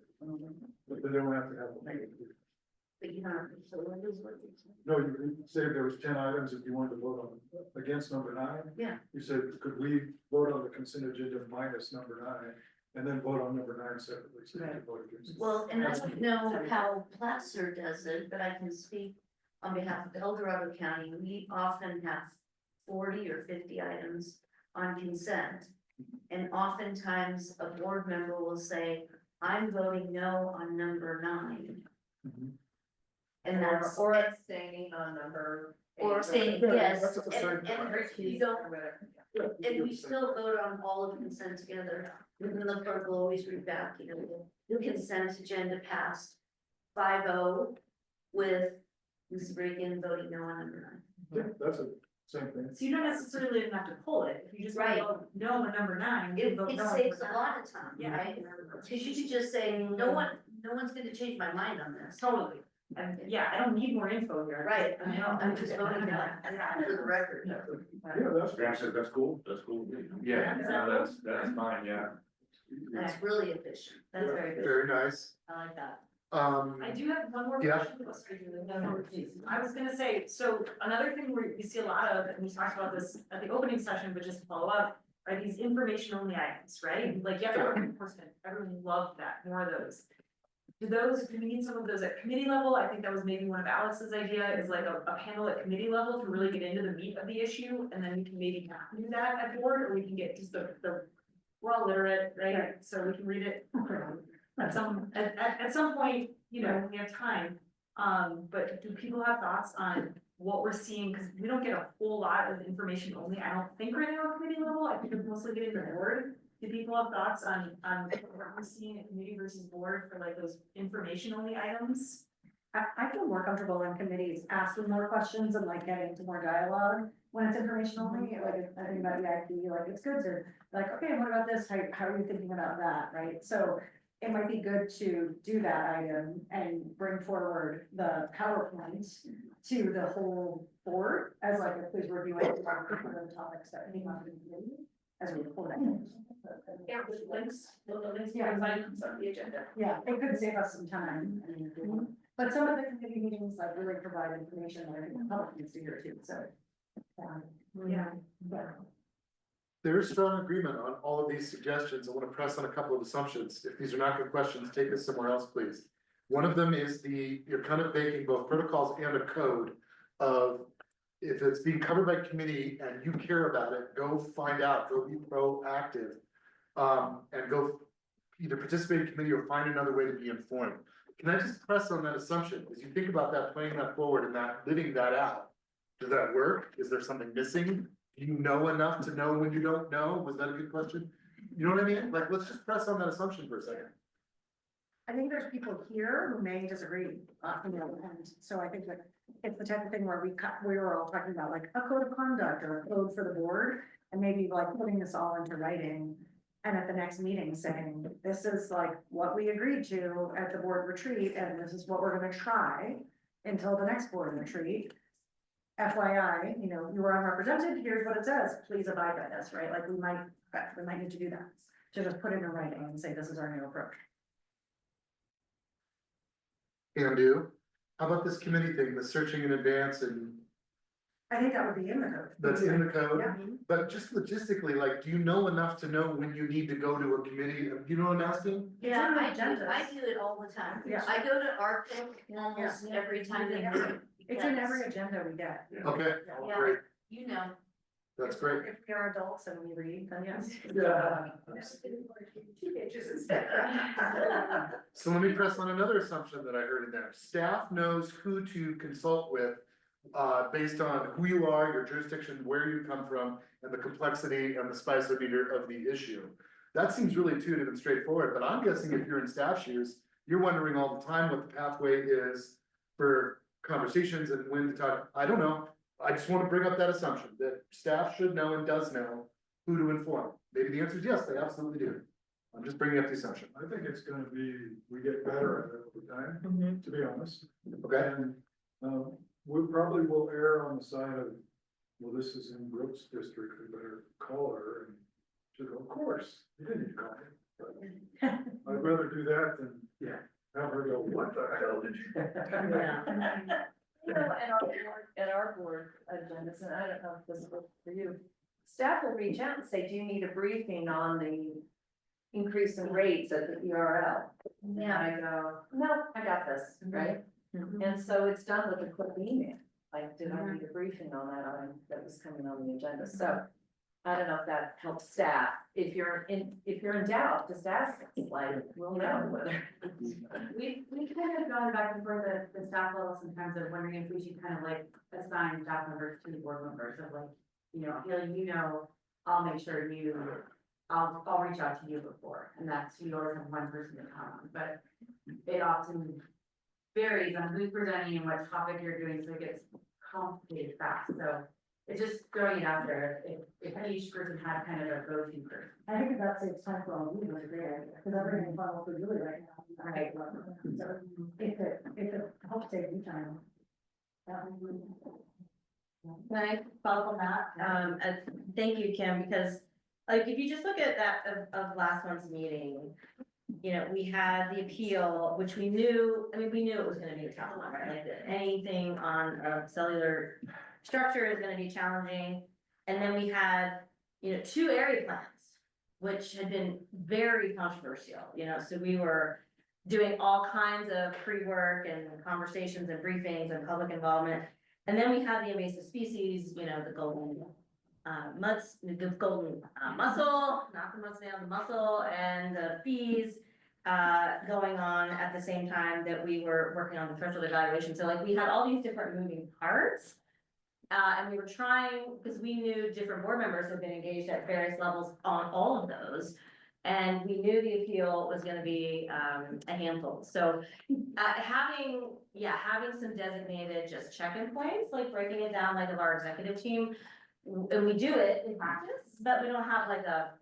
But they don't have to have. But you know, so what is what it's. No, you say if there was 10 items, if you wanted to vote on against number 9. Yeah. You said, could we vote on the consent agenda minus number 9, and then vote on number 9 separately, so you can vote against. Well, and I don't know how Placer does it, but I can speak on behalf of El Dorado County. We often have 40 or 50 items on consent. And oftentimes a board member will say, I'm voting no on number 9. Mhm. And that's, Or abstaining on number. or 8. saying Yeah, yes, that's the same and you don't, and we still vote on all of consent together. And then the clerk will always read back, you know, the consent agenda passed 5-0 with Ms. Reagan voting no on number 9. Yeah, that's a same thing. So you don't necessarily even have to pull it, if you just Right. vote no on number 9. you It, vote it no on saves number a 9. lot of time, Yeah. right? Cause you could just say, no one's gonna change my mind on this. Totally, and yeah, I don't need more info here. Right, I know. I'm just voting no, for the record. Yeah, that's. Graham said, that's cool, that's cool. Yeah, no, that's fine, yeah. That's really efficient, that's very good, Very nice. I like that. I do have one more Yeah. question. Oh, sorry, Julie. No, please. I was gonna say, so another thing we see a lot of, and we talked about this at the opening session, but just to follow up, are these information only items, right? Like, yeah, enforcement, everyone loved that, more of those. Do we need some of those at committee level? I think that was maybe one of Alex's idea, is like a panel at committee level to really get into the meat of the issue, and then we can maybe not do that at board, or we can get just we're all literate, right? So we can read it at some point, you know, when we have time. But do people have thoughts on what we're seeing? Cause we don't get a whole lot of information only, I don't think right now at committee level, I think it's mostly getting the board. Do people have thoughts on what we're seeing at committee versus board for like those information only items? I feel more comfortable in committees asking more questions and like getting to more dialogue when it's information only, like, I think about EIP, like, it's good to, like, okay, what about this, how are you thinking about that, right? So it might be good to do that item and bring forward the PowerPoint to the whole board as like, please review it, the topics that we want to do as we report. Yeah, with links, the links, Yeah. items on the agenda. Yeah, it could save us some time. But some of the committee meetings like really provide information that I think the public needs to hear too, so. Yeah. There is strong agreement on all of these suggestions. I want to press on a couple of assumptions. If these are not good questions, take us somewhere else, please. One of them is you're kind of making both protocols and a code of if it's being covered by committee and you care about it, go find out, go be proactive. And go either participate in committee or find another way to be informed. Can I just press on that assumption? As you think about that, playing that forward and that, living that out, does that work? Is there something missing? Do you know enough to know when you don't know? Was that a good question? You know what I mean? Like, let's just press on that assumption for a second. I think there's people here who may disagree, you know, and so I think that it's the type of thing where we were all talking about like a code of conduct or a code for the board. And maybe like putting this all into writing. And at the next meeting saying, this is like what we agreed to at the board retreat, and this is what we're gonna try until the next board retreat. FYI, you know, you were unrepresented, here's what it says, please abide by this, right? Like we might need to do that, to just put it in writing and say, this is our new approach. Can do. How about this committee thing, the searching in advance and I think that would be in the code. that's in the code? Yeah. But just logistically, like, do you know enough to know when you need to go to a committee? You know what I'm asking? Yeah, It's in the I agendas. do it all the time. Yeah. I go to ARPIC almost every time they meet. It's in because, every agenda we get. Okay, Yeah. great, You know, that's great. If we are adults and we read, then yes. Yeah. 2 pages instead. So let me press on another assumption that I heard in there. Staff knows who to consult with based on who you are, your jurisdiction, where you come from, and the complexity and the spiceometer of the issue. That seems really intuitive and straightforward, but I'm guessing if you're in staff shoes, you're wondering all the time what the pathway is for conversations and when to talk, I don't know. I just want to bring up that assumption that staff should know and does know who to inform. Maybe the answer is yes, they absolutely do. I'm just bringing up the assumption. I think it's gonna be, we get better at it over time, to be honest. Okay? And, we probably will err on the side of, well, this is in Brooks district, we better call her and she'll go, of course, you didn't need to call me. But I'd rather do that than, have her go, what the hell did you? You know, at our board agendas, and I don't know if this works for you, staff will reach out and say, do you need a briefing on the increase in rates at the ERL? And I go, no, I got this, right? And so it's done with a quick email, like, did I need a briefing on that item that was coming on the agenda? So I don't know if that helps staff. If you're in doubt, just ask us, like, we'll know whether. We kind of gone back and forth at the staff level sometimes of wondering if we should kind of like assign staff members to the board members of like, I'll make sure I'll reach out to you before, and that's, you always have one person to count on, but it often varies on who's presenting and what topic you're doing, so it gets complicated fast, so it's just throwing it out there, if each person had kind of a go-to person. I think that saves time for all of you, it's a great idea, because everything funnels through Julie right now. Right. So if it helps save you time. that would be- Can I follow up on that? Thank you, Kim, because like, if you just look at that of last month's meeting, we had the appeal, which we knew it was gonna be a tough one, right? Like, anything on a cellular structure is gonna be challenging. And then we had, 2 area plans, which had been very controversial, so we were doing all kinds of pre-work and conversations and briefings and public involvement. And then we had the invasive species, the golden golden mussel, not the mussel, the mussel, and the fees going on at the same time that we were working on the threshold evaluation. So like, we had all these different moving parts. And we were trying, because we knew different board members had been engaged at various levels on all of those. And we knew the appeal was gonna be a handful. So having some designated just check-in points, like breaking it down like of our executive team. And we do it in practice, but we don't have like a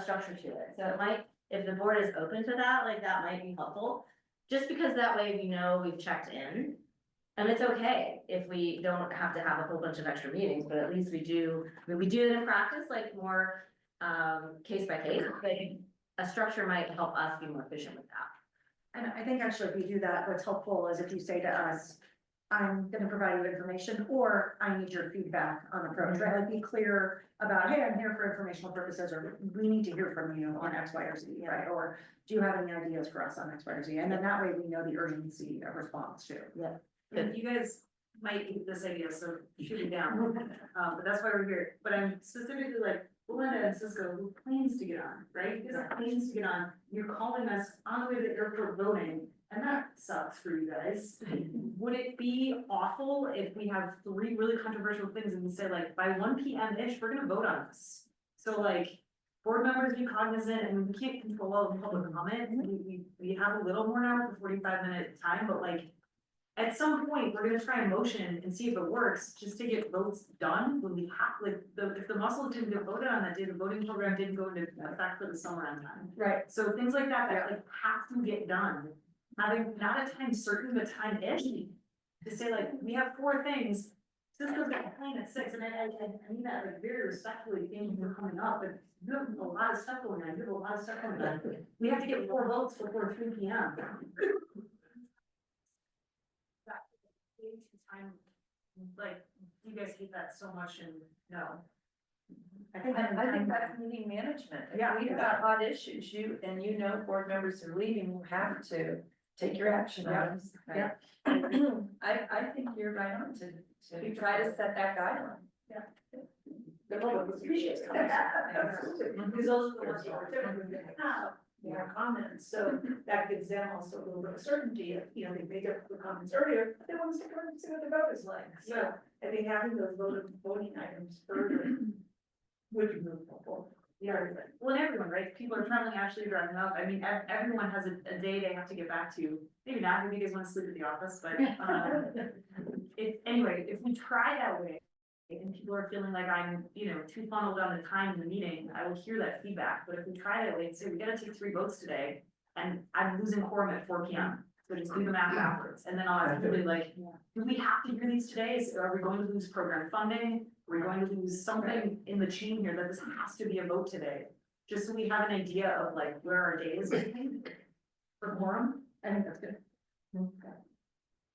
structure to it. So it might, if the board is open to that, like that might be helpful. Just because that way we know we've checked in. And it's okay if we don't have to have a whole bunch of extra meetings, but at least we do, we do it in practice, like more case by case, but a structure might help us be more efficient with that. And I think actually if you do that, what's helpful is if you say to us, I'm gonna provide you information, or I need your feedback on approach, right? Like, be clear about, hey, I'm here for informational purposes, or we need to hear from you on X, Y, or Z, right? Or do you have any ideas for us on X, Y, or Z? And then that way we know the urgency of response too. Yeah. And you guys might eat this idea, so shoot it down, but that's why we're here. But I'm specifically like, Belinda and Cisco, who plans to get on, right? You guys have plans to get on, you're calling us on the way to the airport voting, and that sucks for you guys. Would it be awful if we have 3 really controversial things and we say like, by 1 p.m.-ish, we're gonna vote on this? So like, board members be cognizant, and we can't control all the public comment, we have a little more now with the 45-minute time, but like, at some point, we're gonna try a motion and see if it works, just to get votes done when we have, like, if the muscle didn't get voted on that day, the voting program didn't go into effect for the summer on time. Right. So things like that, like have to get done, having not a time certain, but time-ish, to say like, we have 4 things. Cisco's got a plan at 6, and I mean that like very respectfully, thank you for coming up, but you have a lot of stuff going on, you have a lot of stuff going on. We have to get 4 votes before 3 p.m. Time, like, you guys hate that so much, and no. I think that's meeting management. Yeah. If we have hot issues, board members are leaving, you have to take your action items. Yeah. I think you're right on to try to set that guideline. The public appreciates comments. Because those are the ones that are typically gonna have more comments, so that gives them also a little bit of certainty, if, they make up the comments earlier, they want to stick around and see what the vote is like. So I think having those voting items early would be really helpful. Well, and everyone, right? People are traveling, actually driving up. I mean, everyone has a day they have to get back to. Maybe not, maybe you guys want to sleep at the office, but, anyway, if we try that way, and people are feeling like I'm, too funneled on the time in the meeting, I will hear that feedback. But if we try that way and say, we gotta take 3 votes today, and I'm losing quorum at 4 p.m. So just do the math backwards, and then I'll ask people like, do we have to hear these today? Are we going to lose program funding? Are we going to lose something in the chain here that this has to be a vote today? Just so we have an idea of like where our day is for quorum. I think that's good.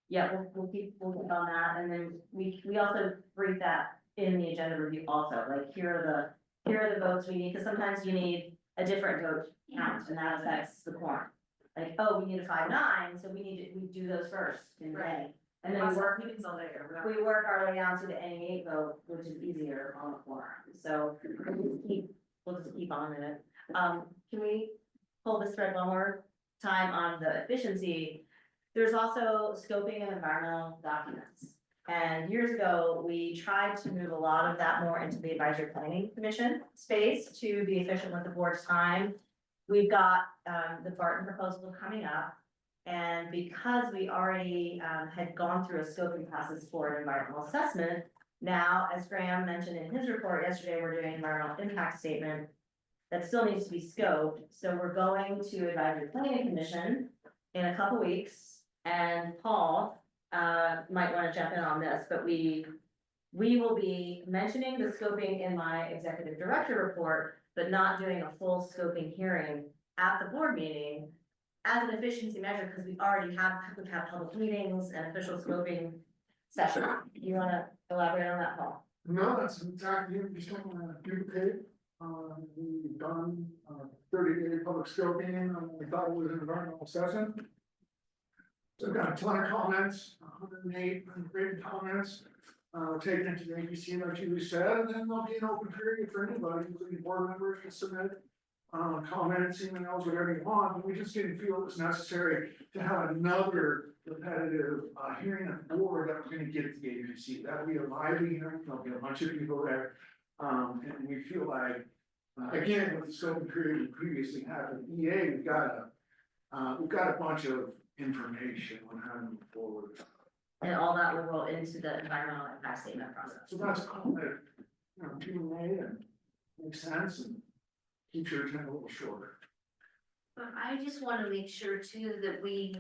Yeah, we'll keep on that, and then we also brief that in the agenda review also, like here are the votes we need, because sometimes you need a different vote count, and that affects the quorum. Like, oh, we need a 5-9, so we do those first in May. And then Meetings all day. we work our way down to the any 8 vote, which is easier on the quorum, so we'll just keep on in it. Can we pull this thread one more time on the efficiency? There's also scoping of environmental documents. And years ago, we tried to move a lot of that more into the advisory planning commission space to be efficient with the board's time. We've got the Barton proposal coming up. And because we already had gone through a scoping process for an environmental assessment, now, as Graham mentioned in his report yesterday, we're doing an environmental impact statement that still needs to be scoped. So we're going to advisory planning commission in a couple weeks. And Paul might want to jump in on this, but we will be mentioning the scoping in my executive director report, but not doing a full scoping hearing at the board meeting as an efficiency measure, because we already have public meetings and official scoping session. You want to elaborate on that, Paul? No, that's exactly, we just don't want to duplicate. We've done 30-day public scoping, we thought it was an environmental assessment. So I've got a ton of comments, 108 written comments, taken into the ABC, like you said, and then there'll be an open period for anybody, including board members, to submit comments, emails, whatever you want. But we just didn't feel it was necessary to have another repetitive hearing of the board that we're going to get at the ABC. That'll be a lively hearing, there'll be a bunch of people there, and we feel like, again, with the scoping period we previously had with EA, we've got a bunch of information on how to move forward. And all that will roll into the environmental impact statement process. So that's a call that, being made and makes sense and keeps your agenda a little shorter. But I just want to make sure too that we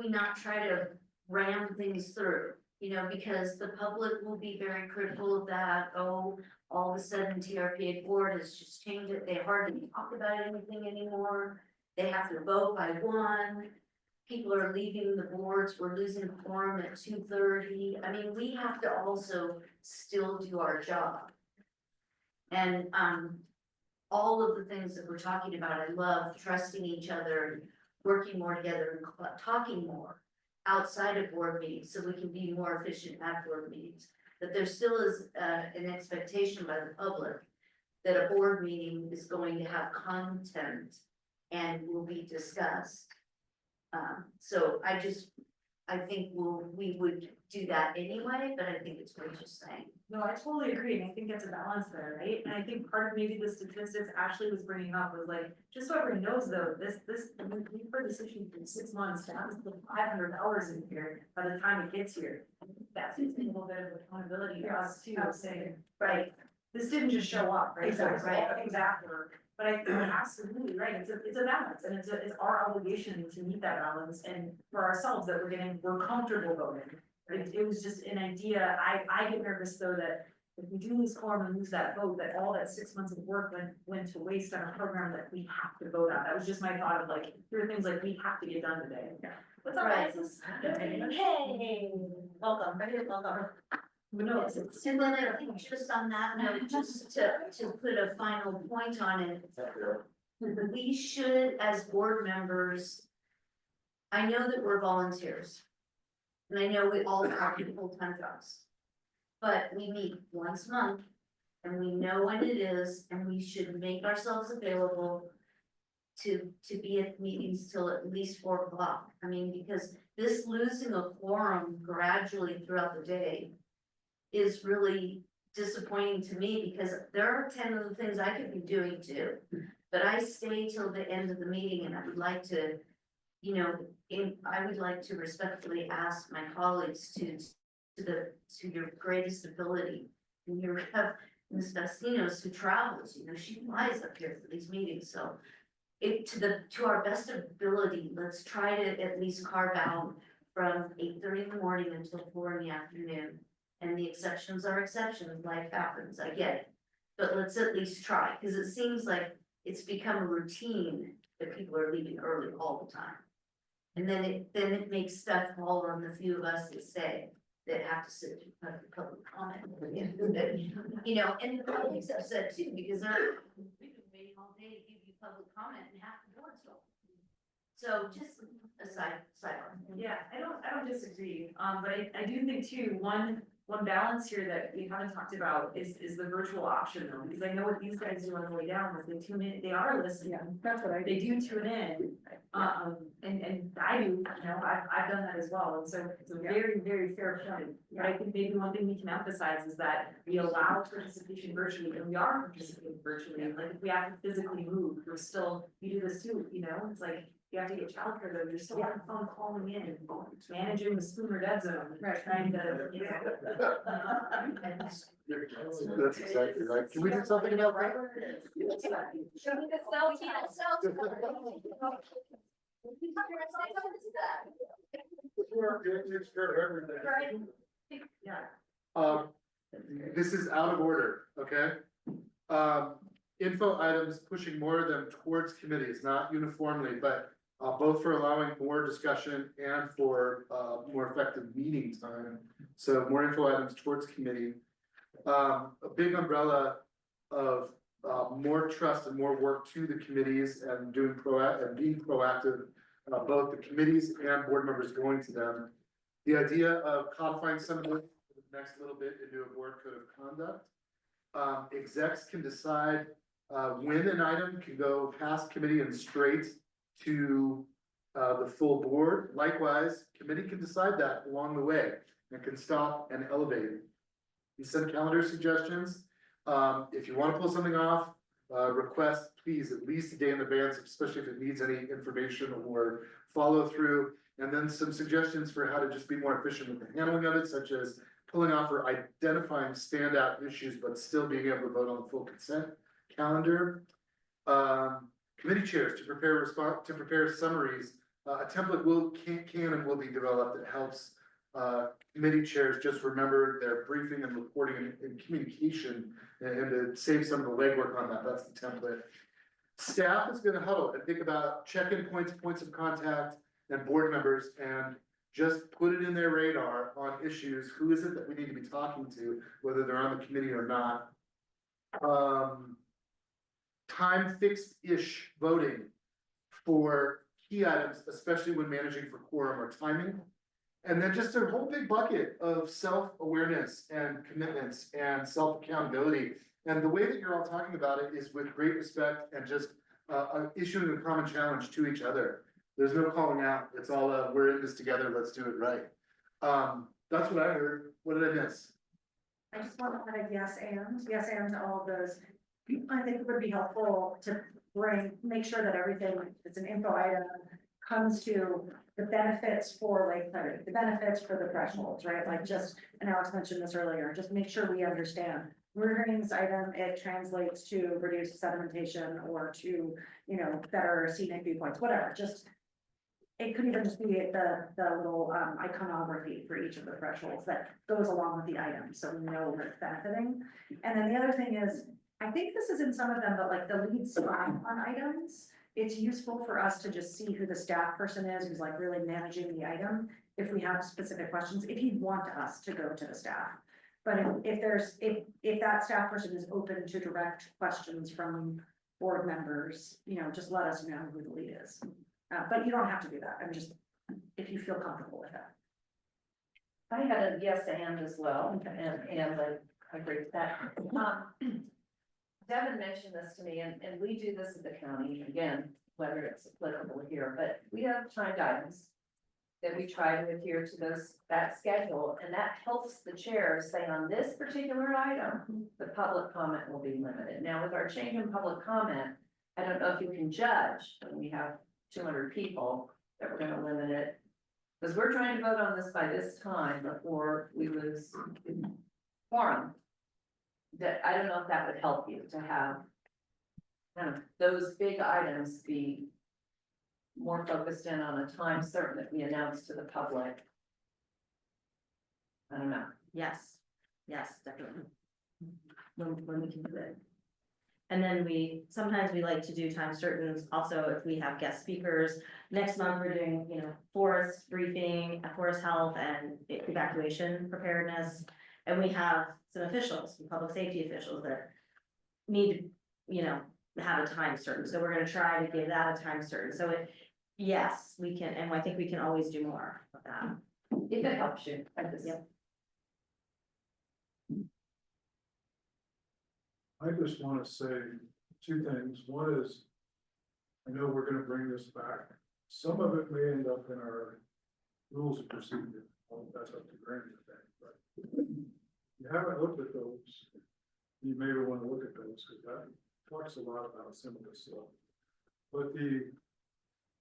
not try to ram things through, because the public will be very critical of that. Oh, all of a sudden TRPA board has just changed it. They hardly talk about anything anymore. They have to vote by 1. People are leaving the boards. We're losing quorum at 2:30. I mean, we have to also still do our job. And all of the things that we're talking about, I love trusting each other, working more together, and talking more outside of board meetings, so we can be more efficient at board meetings. But there still is an expectation by the public that a board meeting is going to have content and will be discussed. So I think we would do that anyway, but I think it's worth just saying. No, I totally agree, and I think it's a balance there, right? And I think part of maybe the statistics Ashley was bringing up was like, just so everyone knows though, we've heard this issue for 6 months, to have to put $500 in here by the time it gets here. That's a little bit of accountability for us too, saying, Right. this didn't just show up, right? So Exactly. all the things after. But I think you're absolutely right, it's a balance, and it's our obligation to meet that balance, and for ourselves that we're comfortable voting. It was just an idea, I get nervous though that if we do lose quorum and lose that vote, that all that 6 months of work went to waste on a program that we have to vote on. That was just my thought of like, here are things like we have to get done today. What's up, Right. guys? Hey, welcome, welcome. But no, it's And then I think just on that note, just to put a final point on it, we should, as board members, I know that we're volunteers. And I know we all have full-time jobs. But we meet once a month and we know when it is, and we should make ourselves available to be at meetings till at least 4 o'clock. I mean, because this losing a quorum gradually throughout the day is really disappointing to me because there are 10 other things I could be doing too. But I stay till the end of the meeting and I would like to, you know, I would like to respectfully ask my colleagues to your greatest ability. And you have Ms. Bastinos who travels, you know, she flies up here for these meetings, so to our best ability, let's try to at least carve out from 8:30 in the morning until 4 in the afternoon. And the exceptions are exceptions, life happens, I get it. But let's at least try, because it seems like it's become a routine that people are leaving early all the time. And then it makes stuff fall on the few of us that stay, that have to sit through public comment. You know, and the colleagues have said too, because we've been waiting all day to give you public comment and half the board's gone. So just a sidebar. Yeah, I don't disagree, but I do think too, one balance here that we haven't talked about is the virtual option though, because I know what these guys do on the way down, is they tune in, they are listening. That's what I They do tune in, and I do, you know, I've done that as well, and so it's a very, very fair point. But I think maybe one thing we can emphasize is that we allow participation virtually, and we are participating virtually, like if we have to physically move, we're still, you do this too, you know, it's like. You have to get childcare though, you're still on the phone calling in, managing the schooner dead zone, trying to, you know. That's exactly right. Can we do something about that? Show me the cell tower. Takes care of everything. Yeah. This is out of order, okay? Info items pushing more of them towards committees, not uniformly, but both for allowing more discussion and for more effective meeting time. So more info items towards committee. A big umbrella of more trust and more work to the committees and being proactive, both the committees and board members going to them. The idea of codifying some of this next little bit into a board code of conduct. Execs can decide when an item can go past committee and straight to the full board. Likewise, committee can decide that along the way and can stop and elevate. You send calendar suggestions. If you want to pull something off, request please at least a day in advance, especially if it needs any information or follow through. And then some suggestions for how to just be more efficient with the handling of it, such as pulling off or identifying standout issues, but still being able to vote on the full consent calendar. Committee chairs to prepare summaries. A template can and will be developed that helps committee chairs just remember their briefing and reporting and communication, and to save some of the legwork on that. That's the template. Staff is going to huddle and think about check-in points of contact, and board members, and just put it in their radar on issues. Who is it that we need to be talking to, whether they're on the committee or not? Time fixed-ish voting for key items, especially when managing for quorum or timing. And then just a whole big bucket of self-awareness and commitments and self-accountability. And the way that you're all talking about it is with great respect and just issuing a common challenge to each other. There's no calling out. It's all, we're in this together, let's do it right. That's what I heard. What did I miss? I just want to add a yes and to all of those. I think it would be helpful to make sure that everything that's an info item comes to the benefits for Lake Clarity, the benefits for the thresholds, right? Like just, and Alex mentioned this earlier, just make sure we understand. We're hearing this item, it translates to reduced sedimentation or to, you know, better scenic viewpoints, whatever, just. It could even just be the little iconography for each of the thresholds that goes along with the item, so we know we're benefiting. And then the other thing is, I think this is in some of them, but like the lead staff on items, it's useful for us to just see who the staff person is, who's like really managing the item. If we have specific questions, if you want us to go to the staff. But if that staff person is open to direct questions from board members, you know, just let us know who the lead is. But you don't have to do that. I'm just, if you feel comfortable with that. I had a yes and as well, and I agree with that. Devin mentioned this to me, and we do this at the county, again, whether it's applicable here, but we have timed items. that we try to adhere to that schedule, and that helps the chair say on this particular item, the public comment will be limited. Now, with our change in public comment, I don't know if you can judge, when we have 200 people, that we're gonna limit it. Because we're trying to vote on this by this time before we lose quorum. That, I don't know if that would help you to have kind of those big items be more focused in on a time certain that we announce to the public. I don't know. Yes, definitely. When we can do it. And then sometimes we like to do time certain, also if we have guest speakers. Next month, we're doing, forest briefing, forest health and evacuation preparedness. And we have some officials, some public safety officials that need to, have a time certain. So we're gonna try to give that a time certain. So yes, we can, and I think we can always do more of that. If it helps you, Yep. I just wanna say two things. One is, I know we're gonna bring this back. Some of it may end up in our rules of procedure. Well, that's up to Grant, I think, but you haven't looked at those. You maybe wanna look at those, because that talks a lot about some of this stuff. But the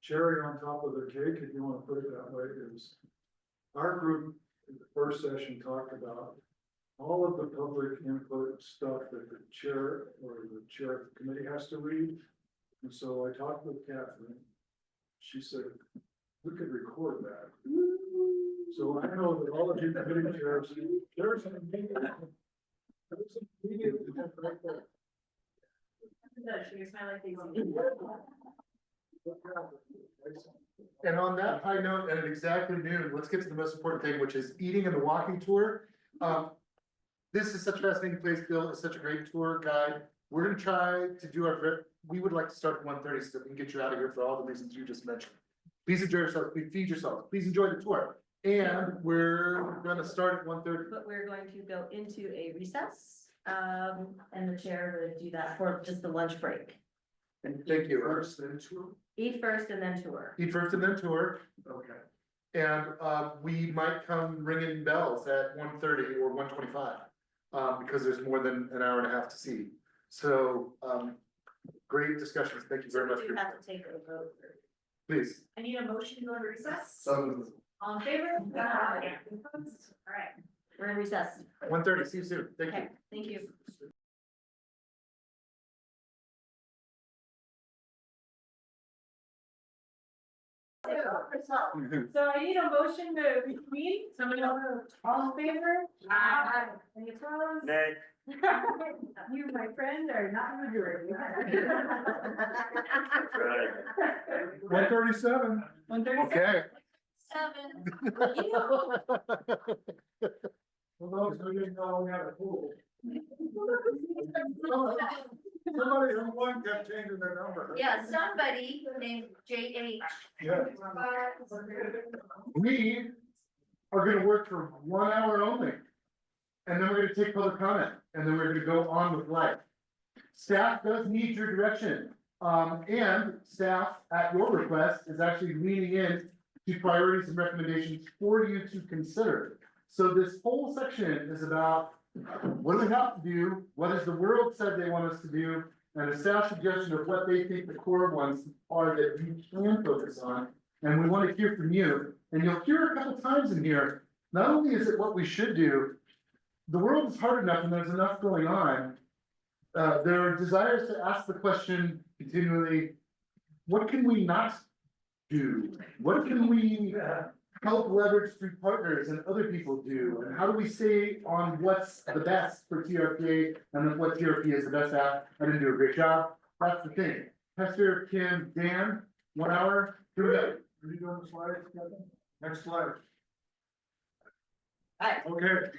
cherry on top of the cake, if you wanna put it that way, is our group in the first session talked about all of the public input stuff that the chair or the chair of the committee has to read. And so I talked with Catherine. She said, we could record that. So I know that all of you committee chairs, there's an immediate. There's an immediate right there. And on that high note, and at exactly noon, let's get to the most important thing, which is eating and the walking tour. This is such a fascinating place. Bill is such a great tour guide. We're gonna try to do we would like to start at 1:30 so that we can get you out of here for all the reasons you just mentioned. Please enjoy yourself, please feed yourself, please enjoy the tour. And we're gonna start at 1:30. But we're going to go into a recess, and the chair would do that for just the lunch break. And thank you. First, then tour. Eat first and then tour. Eat first and then tour. Okay. And we might come ringing bells at 1:30 or 1:25. Because there's more than an hour and a half to see. So great discussions. Thank you very much. We do have to take a vote. Please. I need a motion to go to recess. So All in favor? Aye. Opposed? All right. We're in recess. 1:30. See you soon. Thank you. Okay, thank you. So I need a motion to reconvene. Somebody all in favor? Aye. Any opposed? Nay. You, my friend, are not in the majority. 1:37. 1:37. Okay. 7. For those who didn't know, we had a pool. Somebody who won kept changing their number. Yeah, somebody named JH. Yeah. We are gonna work for 1 hour only. And then we're gonna take public comment, and then we're gonna go on with life. Staff does need your direction. And staff, at your request, is actually leaning in to priorities and recommendations for you to consider. So this whole section is about what do we have to do? What has the world said they want us to do? And a staff suggestion of what they think the core ones are that you can focus on. And we want to hear from you. And you'll hear a couple times in here, not only is it what we should do, the world is hard enough and there's enough going on. There are desires to ask the question continually, what can we not do? What can we help leverage through partners and other people do? And how do we say on what's the best for TRPA and then what TRPA is the best at? I didn't do a great job. That's the thing. Hester, Kim, Dan, 1 hour, here we go. Are you doing the slides? Kevin? Next slide. Hi. Okay.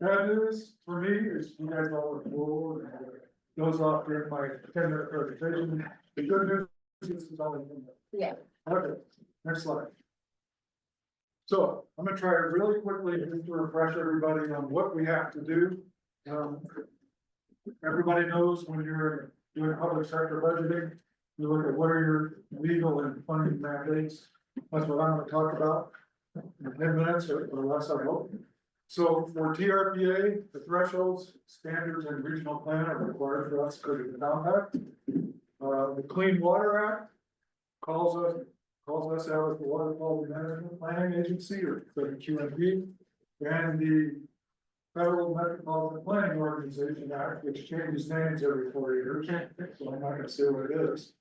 Bad news for me is you guys all are full and goes off during my 10-minute presentation. The good news is this is all in there. Yeah. Okay, next slide. So I'm gonna try really quickly just to refresh everybody on what we have to do. Everybody knows when you're doing public sector budgeting, you look at what are your legal and funding mandates. That's what I'm gonna talk about. in 10 minutes or less, I hope. So for TRPA, the thresholds, standards and regional plan are required for us to go to the compact. The Clean Water Act calls us out as the Water Quality Management Planning Agency, or the QMP, and the Federal Metropolitan Planning Organization Act, which changes names every 4 years, so I'm not gonna say what it is.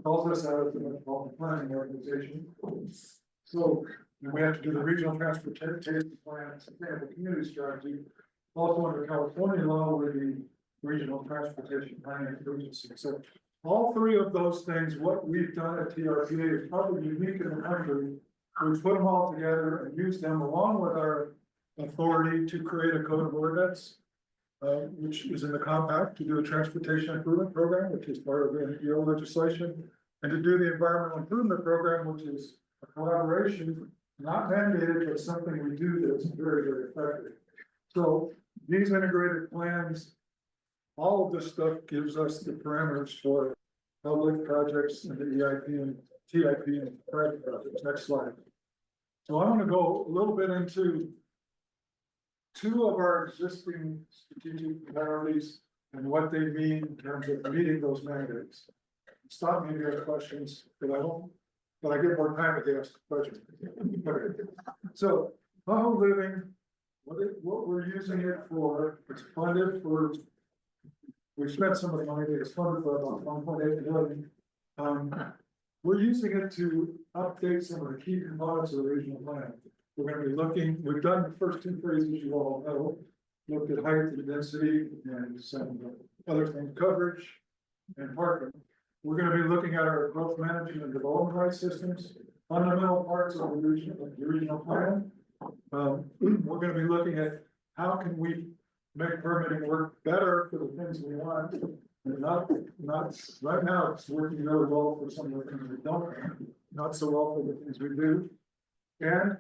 Calls us out as the Metropolitan Planning Organization. So, and we have to do the regional transportation plan, sustainable community strategy, also under California law with the regional transportation planning agency. So all three of those things, what we've done at TRPA is probably unique in the country. We put them all together and use them along with our authority to create a code of ordinance, which is in the compact, to do a transportation improvement program, which is part of the NPO legislation, and to do the environmental improvement program, which is a collaboration, not mandated, but something we do that's very, very effective. So these integrated plans, all of this stuff gives us the parameters for public projects and the EIP and TIP and private projects. Next slide. So I want to go a little bit into two of our existing strategic priorities and what they mean in terms of meeting those mandates. Stop me if you have questions, but I get more time if they ask questions. Okay. So, Tahoe living, what we're using it for, it's funded for, we spent some of the money, it's funded for about 1.8 million. We're using it to update some of the key components of the regional plan. We're gonna be looking, we've done the first two phases, you all know, looked at height and density and some other things, coverage and parking. We're gonna be looking at our growth management and development rights systems, fundamental parts of the regional plan. We're gonna be looking at how can we make permitting work better for the things we want. And not, right now, it's working really well for some of the things we don't, not so well for the things we do. And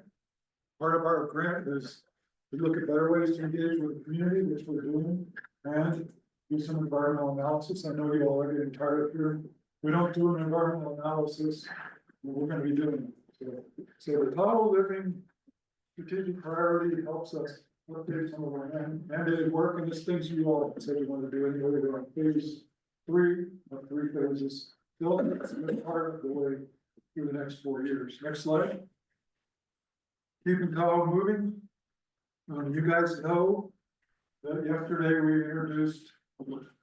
part of our grant is to look at better ways to engage with the community, which we're doing, and do some environmental analysis. I know you all are getting tired of hearing, we don't do an environmental analysis, we're gonna be doing it. So the Tahoe living strategic priority helps us update some of our mandated work, and this things you all said you want to do anyway. We're on phase 3 of 3 phases. Still, it's been part of the way through the next 4 years. Next slide. Keeping Tahoe moving. You guys know that yesterday we introduced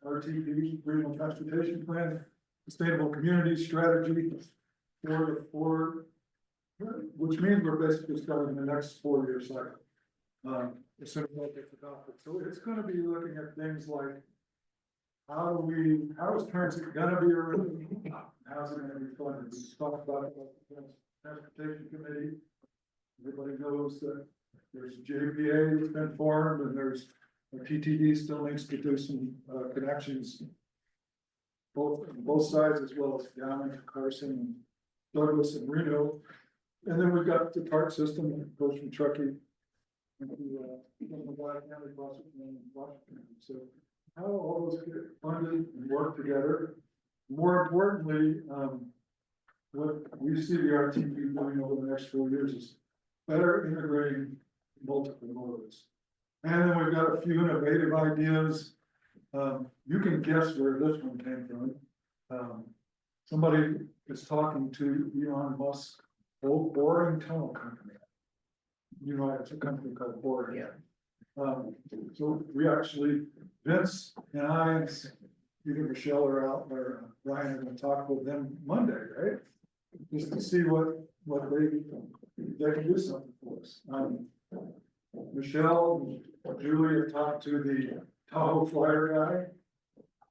RTP, Regional Transportation Plan, Sustainable Community Strategy for which means we're basically starting the next 4-year cycle. As soon as that gets adopted. So it's gonna be looking at things like how is transit gonna be arranged? How's it gonna be funded? We talked about it with the Transportation Committee. Everybody knows that there's JPA that's been formed, and there's TTD still needs to do some connections. Both sides, as well as down in Carson, Douglas and Reno. And then we've got the TARP system that goes from Truckee. So how all those get funded and work together. More importantly, what we see the RTP doing over the next 4 years is better integrating multiple modes. And then we've got a few innovative ideas. You can guess where this one came from. Somebody is talking to Elon Musk, old boring tunnel company. You know, it's a company called Board. So we actually, Vince and I, either Michelle or Al or Ryan are gonna talk with them Monday, right? Just to see what they can do something for us. Michelle, Julie have talked to the Tahoe Flyer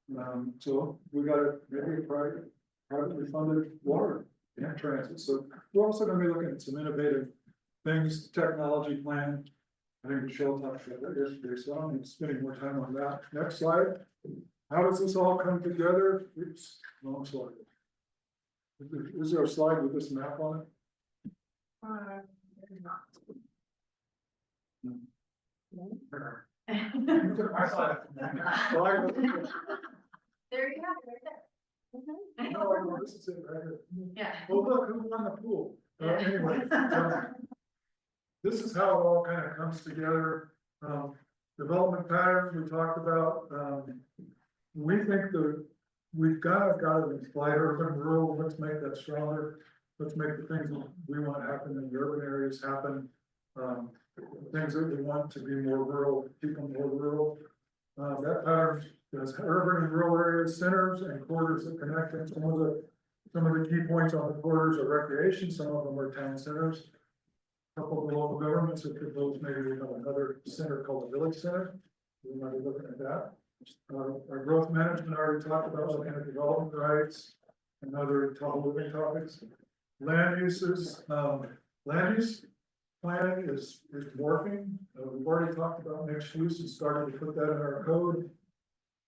guy. So we got maybe a privately funded water and transit. So we're also gonna be looking at some innovative things, technology plan. I think Michelle talked about that yesterday, so I'm spending more time on that. Next slide. How does this all come together? Oops, wrong slide. Is there a slide with this map on it? There you have it, right there. No, this is it right here. Yeah. Oh, look, who won the pool? Anyway, this is how it all kind of comes together. Development patterns we talked about, we think that we've got to apply urban rural, let's make that stronger. Let's make the things that we want to happen in the urban areas happen. Things that we want to be more rural, keep them more rural. That pattern does urban and rural areas, centers and corridors that connect them. Some of the key points on the corridors are recreation, some of them are town centers. A couple of the local governments have proposed maybe we have another center called the village center. We might be looking at that. Our growth management already talked about looking at development rights and other Tahoe living topics. Land uses, land use planning is morphing. We've already talked about mixed use and started to put that in our code.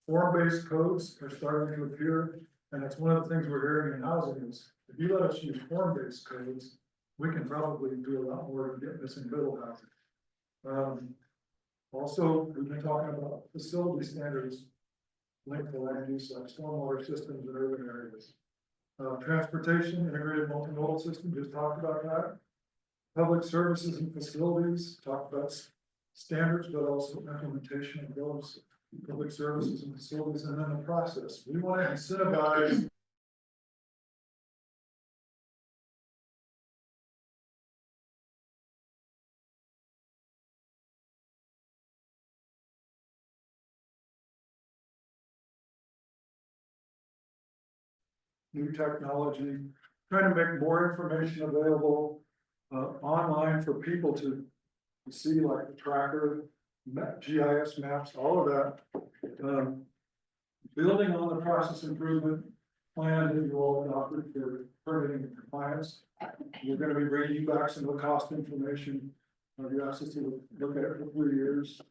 Form-based codes are starting to appear, and that's one of the things we're hearing in housing is if you let us use form-based codes, we can probably do a lot more to get this in middle housing. Also, we've been talking about facility standards linked to land use, like stormwater systems in urban areas. Transportation, integrated multimodal system, just talked about that. Public services and facilities, talked about standards, but also implementation of those public services and facilities, and then the process. We want to incentivize new technology, trying to make more information available online for people to see, like the tracker, GIS maps, all of that. Building on the process improvement plan that you all adopted for permitting and compliance. We're going to be bringing you back some of the cost information. You asked us to look at it for 3 years.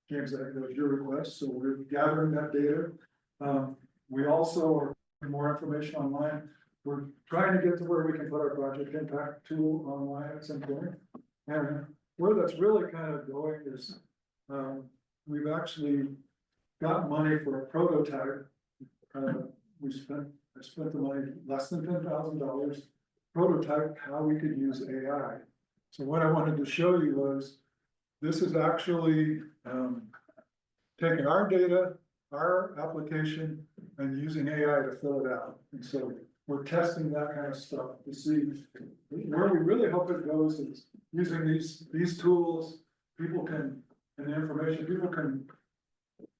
James, that was your request, so we're gathering that data. We also are putting more information online. We're trying to get to where we can put our project impact tool online at some point. And where that's really kind of going is, we've actually got money for a prototype. I spent the money less than $10,000, prototype how we could use AI. So what I wanted to show you was, this is actually taking our data, our application, and using AI to fill it out. And so we're testing that kind of stuff to see where we really hope it goes is using these tools. People can, and the information, people can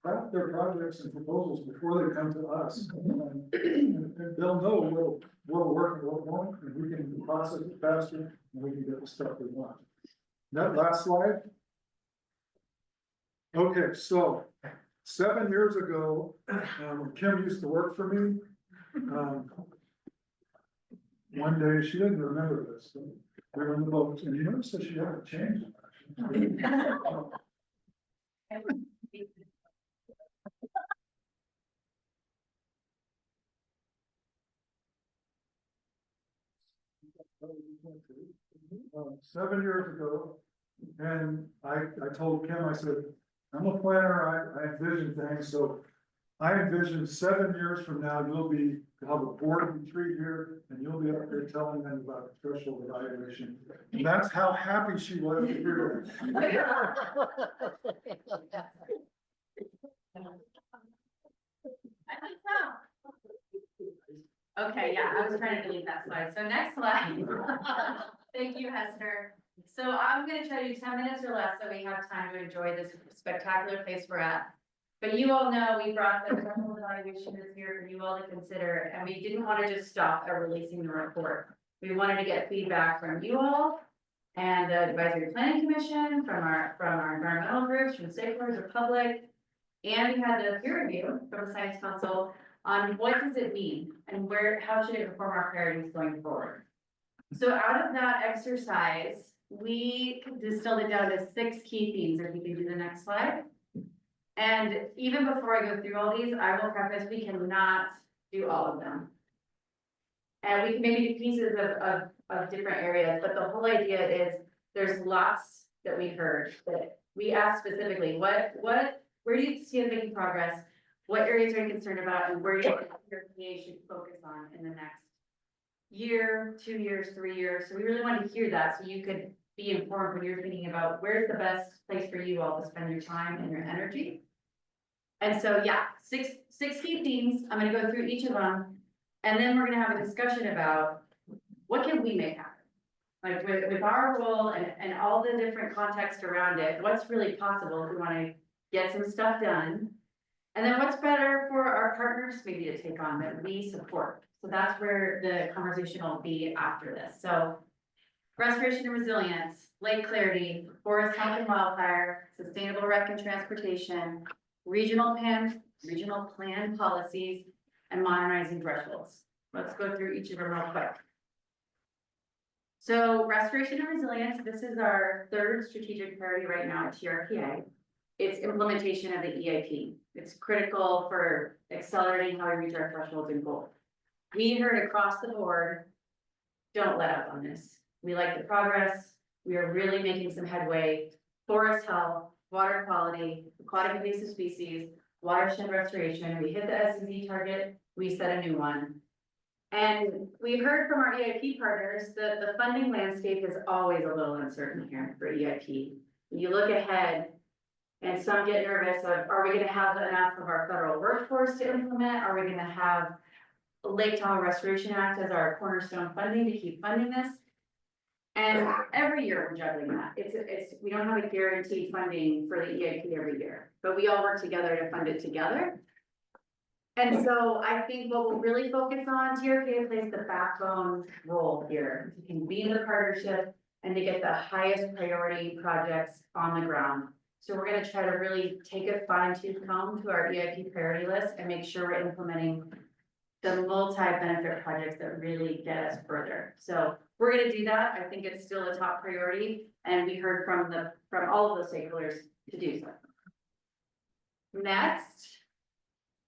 craft their projects and proposals before they come to us. And they'll know what we're working, what we want, and we can process it faster, and we can get the stuff we want. That last slide. Okay, so 7 years ago, when Kim used to work for me, one day, she didn't remember this, but we were in the boat, and you notice that she hadn't changed. Actually. 7 years ago, and I told Kim, I said, I'm a planner, I envision things, so I envision 7 years from now, you'll have a board retreat here, and you'll be up there telling them about the threshold evaluation. And that's how happy she was to hear I think so. Okay, yeah, I was trying to delete that slide. So next slide. Thank you, Hester. So I'm gonna try to do 10 minutes or less so we have time to enjoy this spectacular place we're at. But you all know we brought the threshold evaluation this year for you all to consider, and we didn't want to just stop at releasing the report. We wanted to get feedback from you all and the advisory planning commission, from our environmental groups, from stakeholders, the public. And we had the peer review from the Science Council on what does it mean and how should it inform our priorities going forward. So out of that exercise, we distilled it down to 6 key themes. If you can do the next slide. And even before I go through all these, I will preface, we cannot do all of them. And we can maybe do pieces of different areas, but the whole idea is there's lots that we heard that we asked specifically, where do you see us making progress? What areas are you concerned about, and where do you think your PA should focus on in the next year, 2 years, 3 years. So we really wanted to hear that so you could be informed when you're thinking about where's the best place for you all to spend your time and your energy. And so, yeah, six key themes. I'm gonna go through each of them. And then we're gonna have a discussion about what can we make happen? Like with our role and all the different context around it, what's really possible if we wanna get some stuff done? And then what's better for our partners maybe to take on that we support? So that's where the conversation will be after this. So restoration and resilience, lake clarity, forest health and wildfire, sustainable rec and transportation, regional plan policies, and modernizing thresholds. Let's go through each of them real quick. So restoration and resilience, this is our third strategic priority right now at TRPA. It's implementation of the EIP. It's critical for accelerating how we reach our thresholds and goals. We heard across the board, don't let up on this. We like the progress. We are really making some headway. Forest health, water quality, aquatic invasive species, watershed restoration. We hit the SDG target. We set a new one. And we heard from our EIP partners that the funding landscape is always a little uncertain here for EIP. You look ahead and some get nervous of, are we gonna have enough of our federal workforce to implement? Are we gonna have Lake Tahoe Restoration Act as our cornerstone funding to keep funding this? And every year we're juggling that. We don't have a guaranteed funding for the EIP every year, but we all work together to fund it together. And so I think what we'll really focus on, TRPA plays the backbone role here, to convene the partnership and to get the highest priority projects on the ground. So we're gonna try to really take a fine-tooth comb to our EIP priority list and make sure we're implementing the multi-benefit projects that really get us further. So we're gonna do that. I think it's still a top priority, and we heard from all of the stakeholders to do so. Next,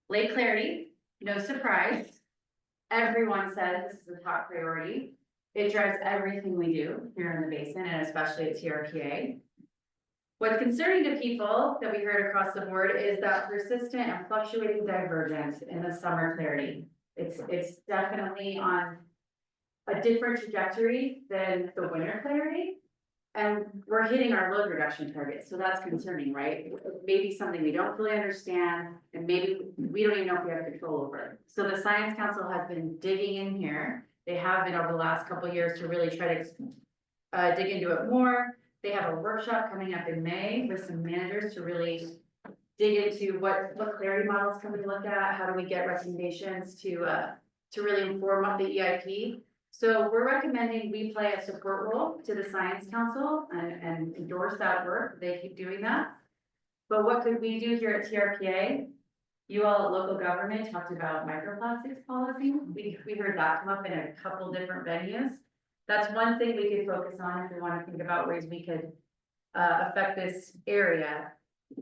lake clarity, no surprise. Everyone says this is a top priority. It drives everything we do here in the basin and especially at TRPA. What's concerning to people that we heard across the board is that persistent and fluctuating divergence in the summer clarity. It's definitely on a different trajectory than the winter clarity. And we're hitting our load reduction targets, so that's concerning, right? Maybe something we don't fully understand, and maybe we don't even know if we have control over it. So the Science Council has been digging in here. They have been over the last couple of years to really try to dig into it more. They have a workshop coming up in May with some managers to really dig into what clarity models can we look at, how do we get recommendations to really inform up the EIP. So we're recommending we play a support role to the Science Council and endorse that work. They keep doing that. But what could we do here at TRPA? You all at local government talked about microplastics policy. We heard that come up in a couple different venues. That's one thing we could focus on if we want to think about ways we could affect this area.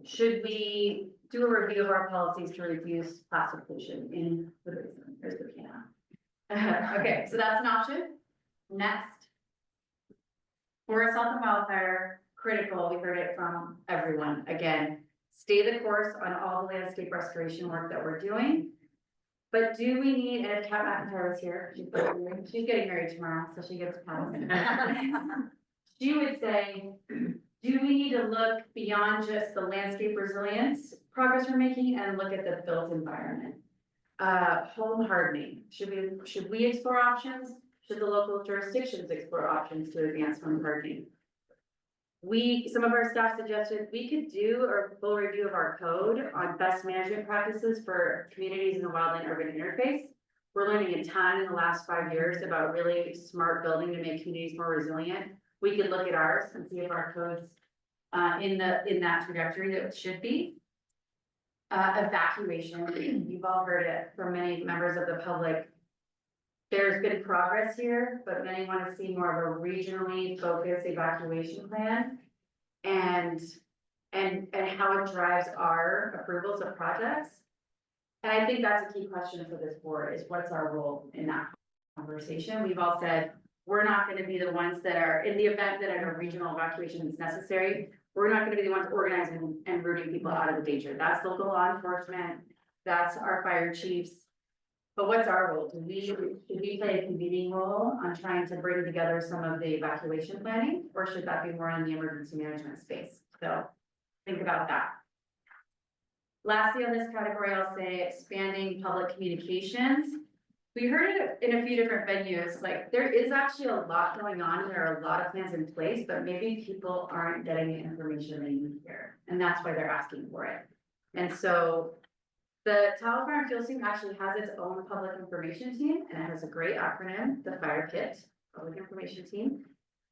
Should we do a review of our policies to reduce plastic pollution in the basin? There's the piano. Okay, so that's an option. Next. Forest health and wildfire, critical. We heard it from everyone. Again, stay the course on all the landscape restoration work that we're doing. But do we need, and if Kat McIntyre was here, she's getting married tomorrow, so she gets passed. She would say, do we need to look beyond just the landscape resilience progress we're making and look at the built environment? Home hardening, should we explore options? Should the local jurisdictions explore options to advance home hardening? Some of our staff suggested we could do a full review of our code on best management practices for communities in the wildland urban interface. We're learning a ton in the last 5 years about really smart building to make communities more resilient. We could look at ours and see if our code's in that trajectory that it should be. Evacuation, you've all heard it from many members of the public. There's been progress here, but many want to see more of a regionally focused evacuation plan and how it drives our approvals of projects. And I think that's a key question for this board is what's our role in that conversation? We've all said, we're not going to be the ones that are in the event that a regional evacuation is necessary. We're not going to be the ones organizing and rooting people out of the danger. That's local law enforcement. That's our fire chiefs. But what's our role? Should we play a convening role on trying to bring together some of the evacuation planning? Or should that be more in the emergency management space? So think about that. Lastly, on this category, I'll say expanding public communications. We heard it in a few different venues, like there is actually a lot going on, there are a lot of plans in place, but maybe people aren't getting the information they need here, and that's why they're asking for it. And so the Tahoe Fire and Fuel Team actually has its own public information team, and it has a great acronym, the Fire Kit, Public Information Team.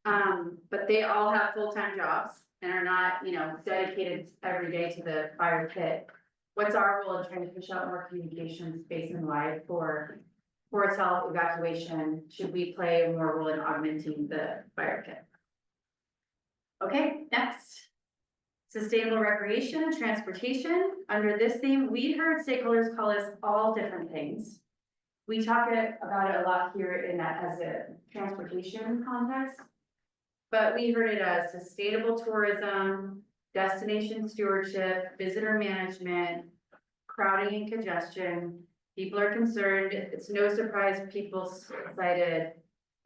But they all have full-time jobs and are not, dedicated every day to the Fire Kit. What's our role in trying to push out more communications space and wide for health evacuation? Should we play a more role in augmenting the Fire Kit? Okay, next. Sustainable recreation and transportation. Under this theme, we heard stakeholders call us all different things. We talk about it a lot here in that as a transportation context, but we heard it as sustainable tourism, destination stewardship, visitor management, crowding and congestion. People are concerned. It's no surprise people cited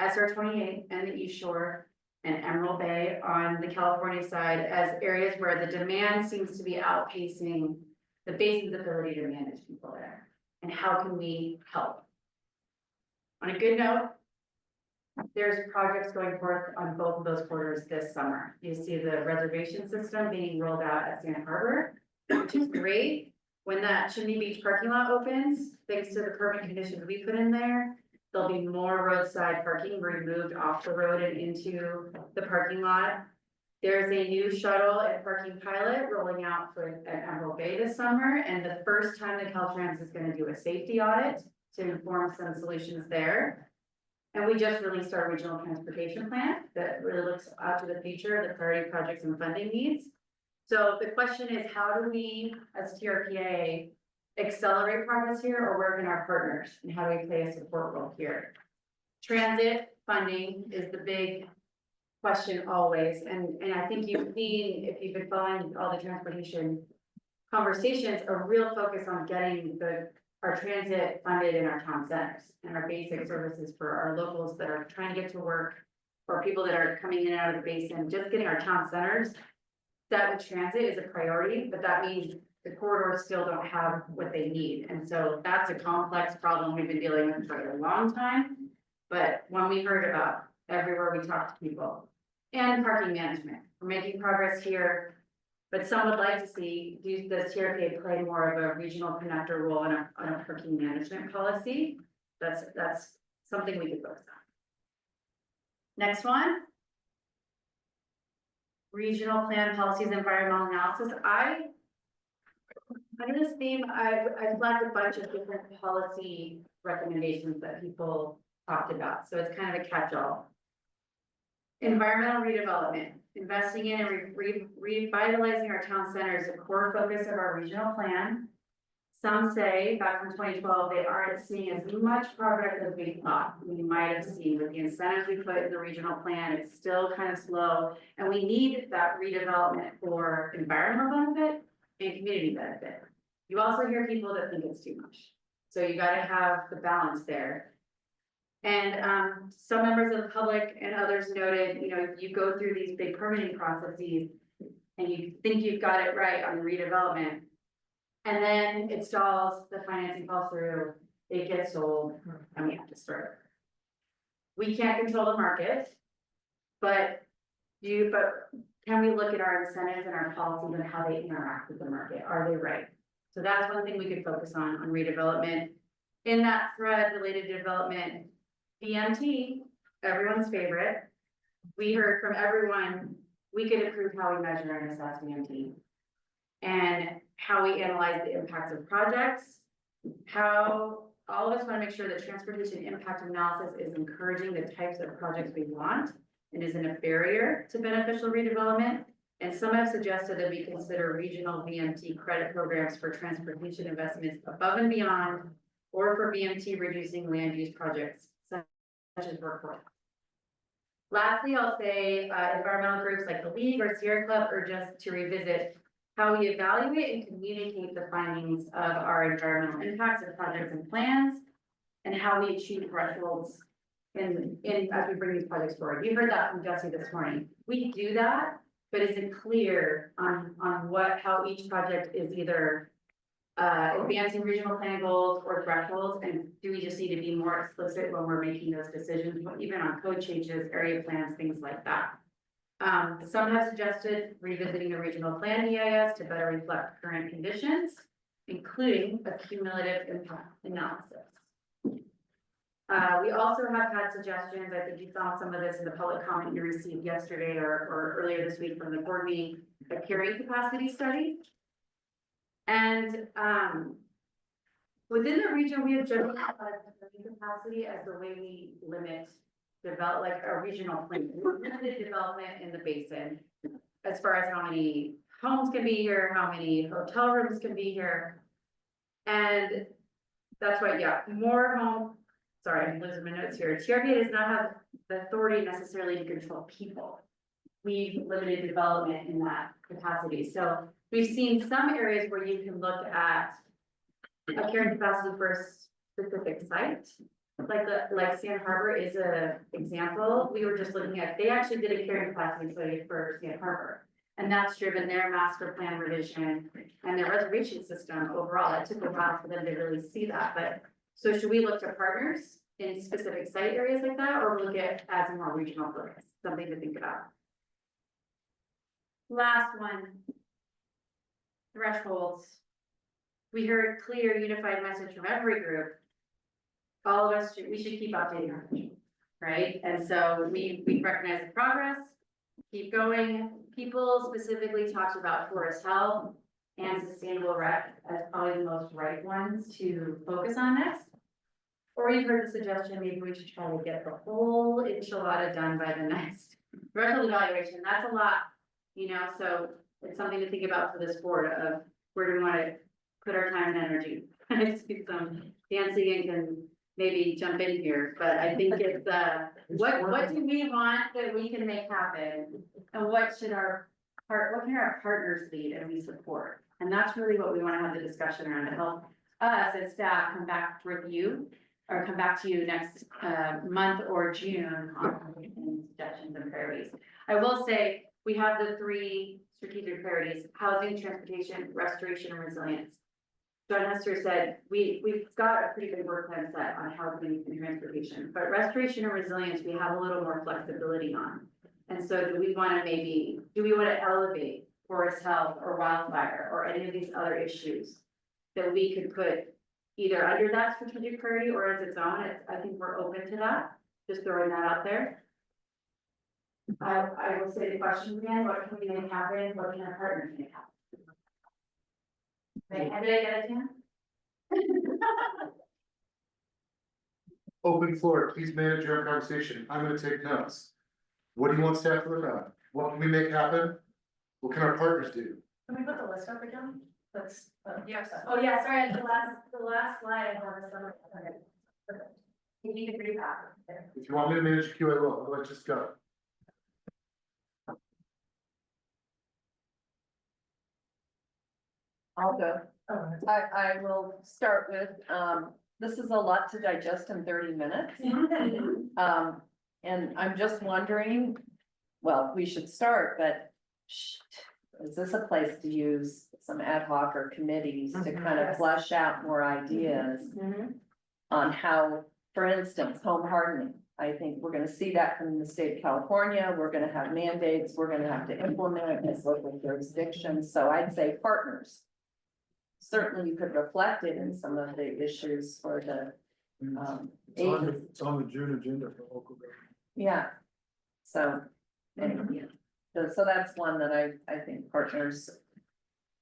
SR 28 and the East Shore and Emerald Bay on the California side as areas where the demand seems to be outpacing the basin's ability to manage people there. And how can we help? On a good note, there's projects going forth on both of those corridors this summer. You see the reservation system being rolled out at Santa Harbor, which is great. When that Chimney Beach parking lot opens, thanks to the permit conditions we put in there, there'll be more roadside parking removed off the road and into the parking lot. There's a new shuttle and parking pilot rolling out for Emerald Bay this summer, and the first time the Caltrans is going to do a safety audit to inform some solutions there. And we just released our regional transportation plan that really looks out to the future, the priority projects and funding needs. So the question is, how do we, as TRPA, accelerate progress here, or where can our partners, and how do we play a support role here? Transit funding is the big question always, and I think you've seen, if you've been following all the transportation conversations, a real focus on getting our transit funded in our town centers and our basic services for our locals that are trying to get to work, or people that are coming in and out of the basin. Just getting our town centers set with transit is a priority, but that means the corridors still don't have what they need. And so that's a complex problem we've been dealing with for a long time. But when we heard about everywhere we talk to people, and parking management, we're making progress here. But some would like to see, does TRPA play more of a regional connector role on a parking management policy? That's something we could focus on. Next one. Regional plan policies, environmental analysis. Under this theme, I flagged a bunch of different policy recommendations that people talked about. So it's kind of a catch-all. Environmental redevelopment, investing in and revitalizing our town centers, a core focus of our regional plan. Some say back from 2012, they aren't seeing as much progress as we thought we might have seen with the incentives we put in the regional plan. It's still kind of slow, and we need that redevelopment for environmental benefit and community benefit. You also hear people that think it's too much. So you got to have the balance there. And some members of the public and others noted, you go through these big permitting processes and you think you've got it right on the redevelopment. And then it stalls, the financing falls through, it gets sold, and we have to start. We can't control the market, but can we look at our incentives and our policies and how they interact with the market? Are they right? So that's one thing we could focus on redevelopment. In that thread related to development, BMT, everyone's favorite. We heard from everyone, we could improve how we measure and assess BMT and how we analyze the impacts of projects, how all of us want to make sure that transportation impact analysis is encouraging the types of projects we want and isn't a barrier to beneficial redevelopment. And some have suggested that we consider regional BMT credit programs for transportation investments above and beyond, or for BMT reducing land use projects, such as workforce. Lastly, I'll say environmental groups like the League or Sierra Club urge us to revisit how we evaluate and communicate the findings of our environmental impacts of projects and plans. and how we achieve thresholds as we bring these projects forward. You heard that from Jesse this morning. We do that, but is it clear on how each project is either advancing regional plan goals or thresholds, and do we just need to be more explicit when we're making those decisions, even on code changes, area plans, things like that? Some have suggested revisiting the regional plan EIS to better reflect current conditions, including a cumulative impact analysis. We also have had suggestions, I think you saw some of this in the public comment you received yesterday or earlier this week from the board meeting, a carrying capacity study. And within the region, we have generally had carrying capacity as the way we limit like a regional plan. Limited development in the basin as far as how many homes can be here, how many hotel rooms can be here. And that's why, yeah, sorry, I'm losing my notes here. TRPA does not have the authority necessarily to control people. We've limited development in that capacity. So we've seen some areas where you can look at a carrying capacity for a specific site. Like Sand Harbor is a example. We were just looking at, they actually did a carrying capacity study for Sand Harbor. And that's driven their master plan revision and their reservation system overall. It took a while for them to really see that, but so should we look to partners in specific site areas like that, or look at as a more regional focus? Something to think about. Last one, thresholds. We heard clear, unified message from every group. All of us, we should keep updating our vision, right? And so we recognize the progress, keep going. People specifically talked about forest health and sustainable rec as probably the most right ones to focus on next. Or you've heard the suggestion, maybe we should try to get the whole enchilada done by the next threshold evaluation. That's a lot, you know, so it's something to think about for this board of where do we want to put our time and energy. I see some dancing and can maybe jump in here, but I think it's what do we want that we can make happen, and what can our partners lead and we support, and that's really what we want to have the discussion around to help us as staff come back with you or come back to you next month or June on suggestions and priorities. I will say we have the 3 strategic priorities: housing, transportation, restoration, and resilience. John Hester said, we've got a pretty good work plan set on housing and transportation, but restoration and resilience, we have a little more flexibility on. And so do we want to elevate forest health or wildfire or any of these other issues that we could put either under that strategic priority or as its own? I think we're open to that, just throwing that out there. I will say the question again, what can we make happen? What can our partners make happen? Did I get it, Dan? Open floor, please manage your own conversation. I'm gonna take notes. What do you want staff to look at? What can we make happen? What can our partners do? Can we put the list up again? That's, Yes. oh yeah, sorry, the last slide I have is on. Okay. You need to read that. If you want me to manage a queue, I will. Otherwise, just go. I'll go. I will start with, this is a lot to digest in 30 minutes. And I'm just wondering, well, we should start, but is this a place to use some ad hoc or committees to kind of flesh out more ideas on how, for instance, home hardening? I think we're gonna see that from the state of California. We're gonna have mandates. We're gonna have to implement it as local jurisdictions. So I'd say partners. Certainly you could reflect it in some of the issues for the, It's on the June agenda for local government. yeah. So, anyway, so that's one that I think partners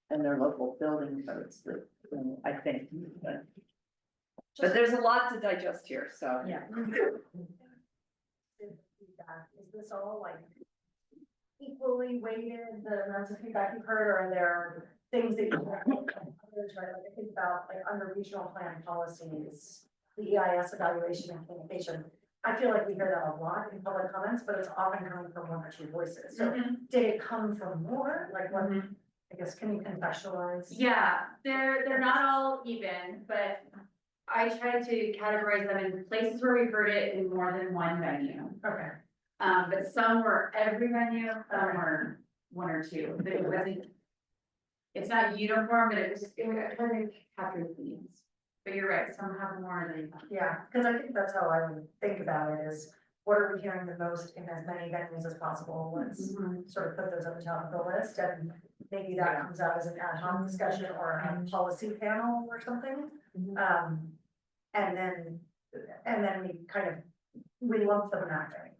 and their local building codes, that, I think. But there's a lot to digest here, so. Yeah. Is this all like equally weighted, the amounts of feedback you've heard, or are there things that you have others, right? Like I think about like under regional plan policies, the EIS evaluation and communication. I feel like we hear that a lot in public comments, but it's often coming from 1 or 2 voices. So did it come from more? Like what, I guess, can you contextualize? Yeah, they're not all even, but I tried to categorize them in places where we heard it in more than one venue. Okay. But some were every venue, some were one or two, but it wasn't. It's not uniform, but it kind of captured themes. But you're right, some have more than. Yeah, because I think that's how I would think about it is, what are we hearing the most in as many venues as possible? Let's sort of put those at the top of the list, and maybe that comes out as an ad hoc discussion or a policy panel or something. And then we kind of, we lump them that way.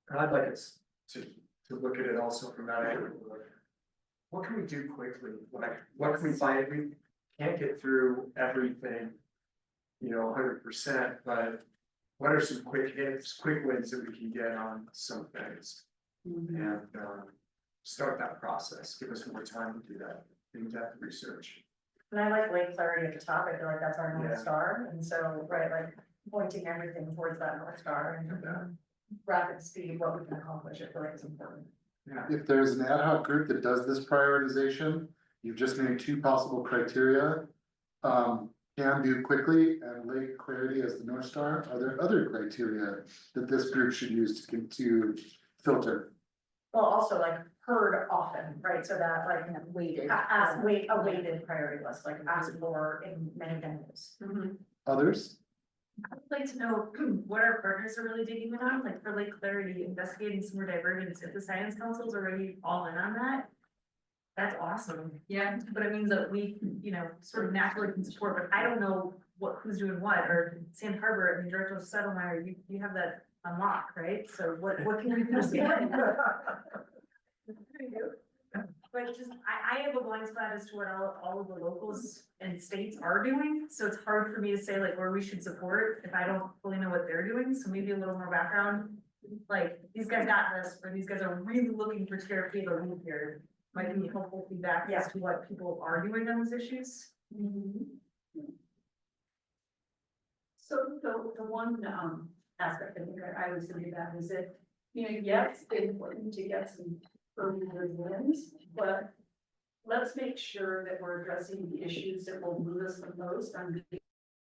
And I'd like us to look at it also from that angle. What can we do quickly? Like, what can we find? We can't get through everything, 100%, but what are some quick hits, quick wins that we can get on some things? And start that process, give us more time to do that, in-depth research. And I like Lake Clarity at the top, I feel like that's our Yeah. North Star, and so, right, like pointing everything towards that North Star and rapid speed, what we can accomplish, I feel like is important. If there's an ad hoc group that does this prioritization, you've just named two possible criteria. Can do quickly and Lake Clarity as the North Star. Are there other criteria that this group should use to filter? Well, also like heard often, right, so that like Weighted. a weighted priority list, like ask for in many venues. Others? I'd like to know what our partners are really digging in on, like for Lake Clarity, investigating some more divergence, if the science council's already all in on that. That's awesome. Yeah, but it means that we, sort of naturally can support, but I don't know who's doing what, or Sand Harbor, I mean, Director Settlemyer, you have that unlock, right? So what can we do? But just, I have a blind spot as to what all of the locals and states are doing, so it's hard for me to say like where we should support if I don't fully know what they're doing, so maybe a little more background. Like, these guys got this, or these guys are really looking for TRPA to leave here, might be helpful feedback as to what people are doing on these issues. So the one aspect I think I would say that is that, yes, it's important to get some early wins, but let's make sure that we're addressing the issues that will move us the most on the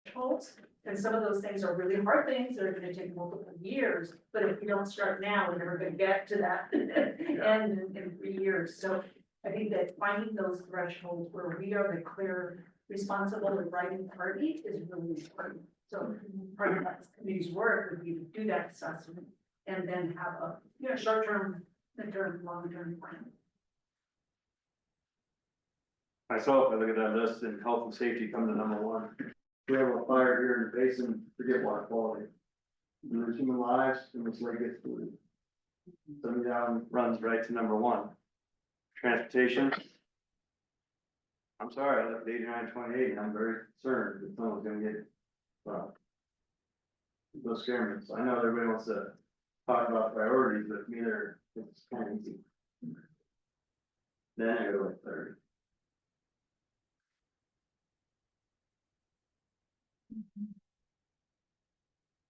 thresholds. And some of those things are really hard things that are gonna take multiple years, but if we don't start now, we're never gonna get to that end in 3 years. So I think that finding those thresholds where we are the clear, responsible and writing party is really important. So part of that committee's work would be to do that assessment and then have a, short-term, mid-term, long-term plan. Myself, I look at that list and health and safety come to number one. We have a fire here in the basin, forget water quality. There's human lives and this lake gets polluted. Something down runs right to number one. Transportation. I'm sorry, I left 8928 and I'm very concerned that someone's gonna get, those scare me. So I know everybody wants to talk about priorities, but to me, it's kind of easy. Then I go to like 30.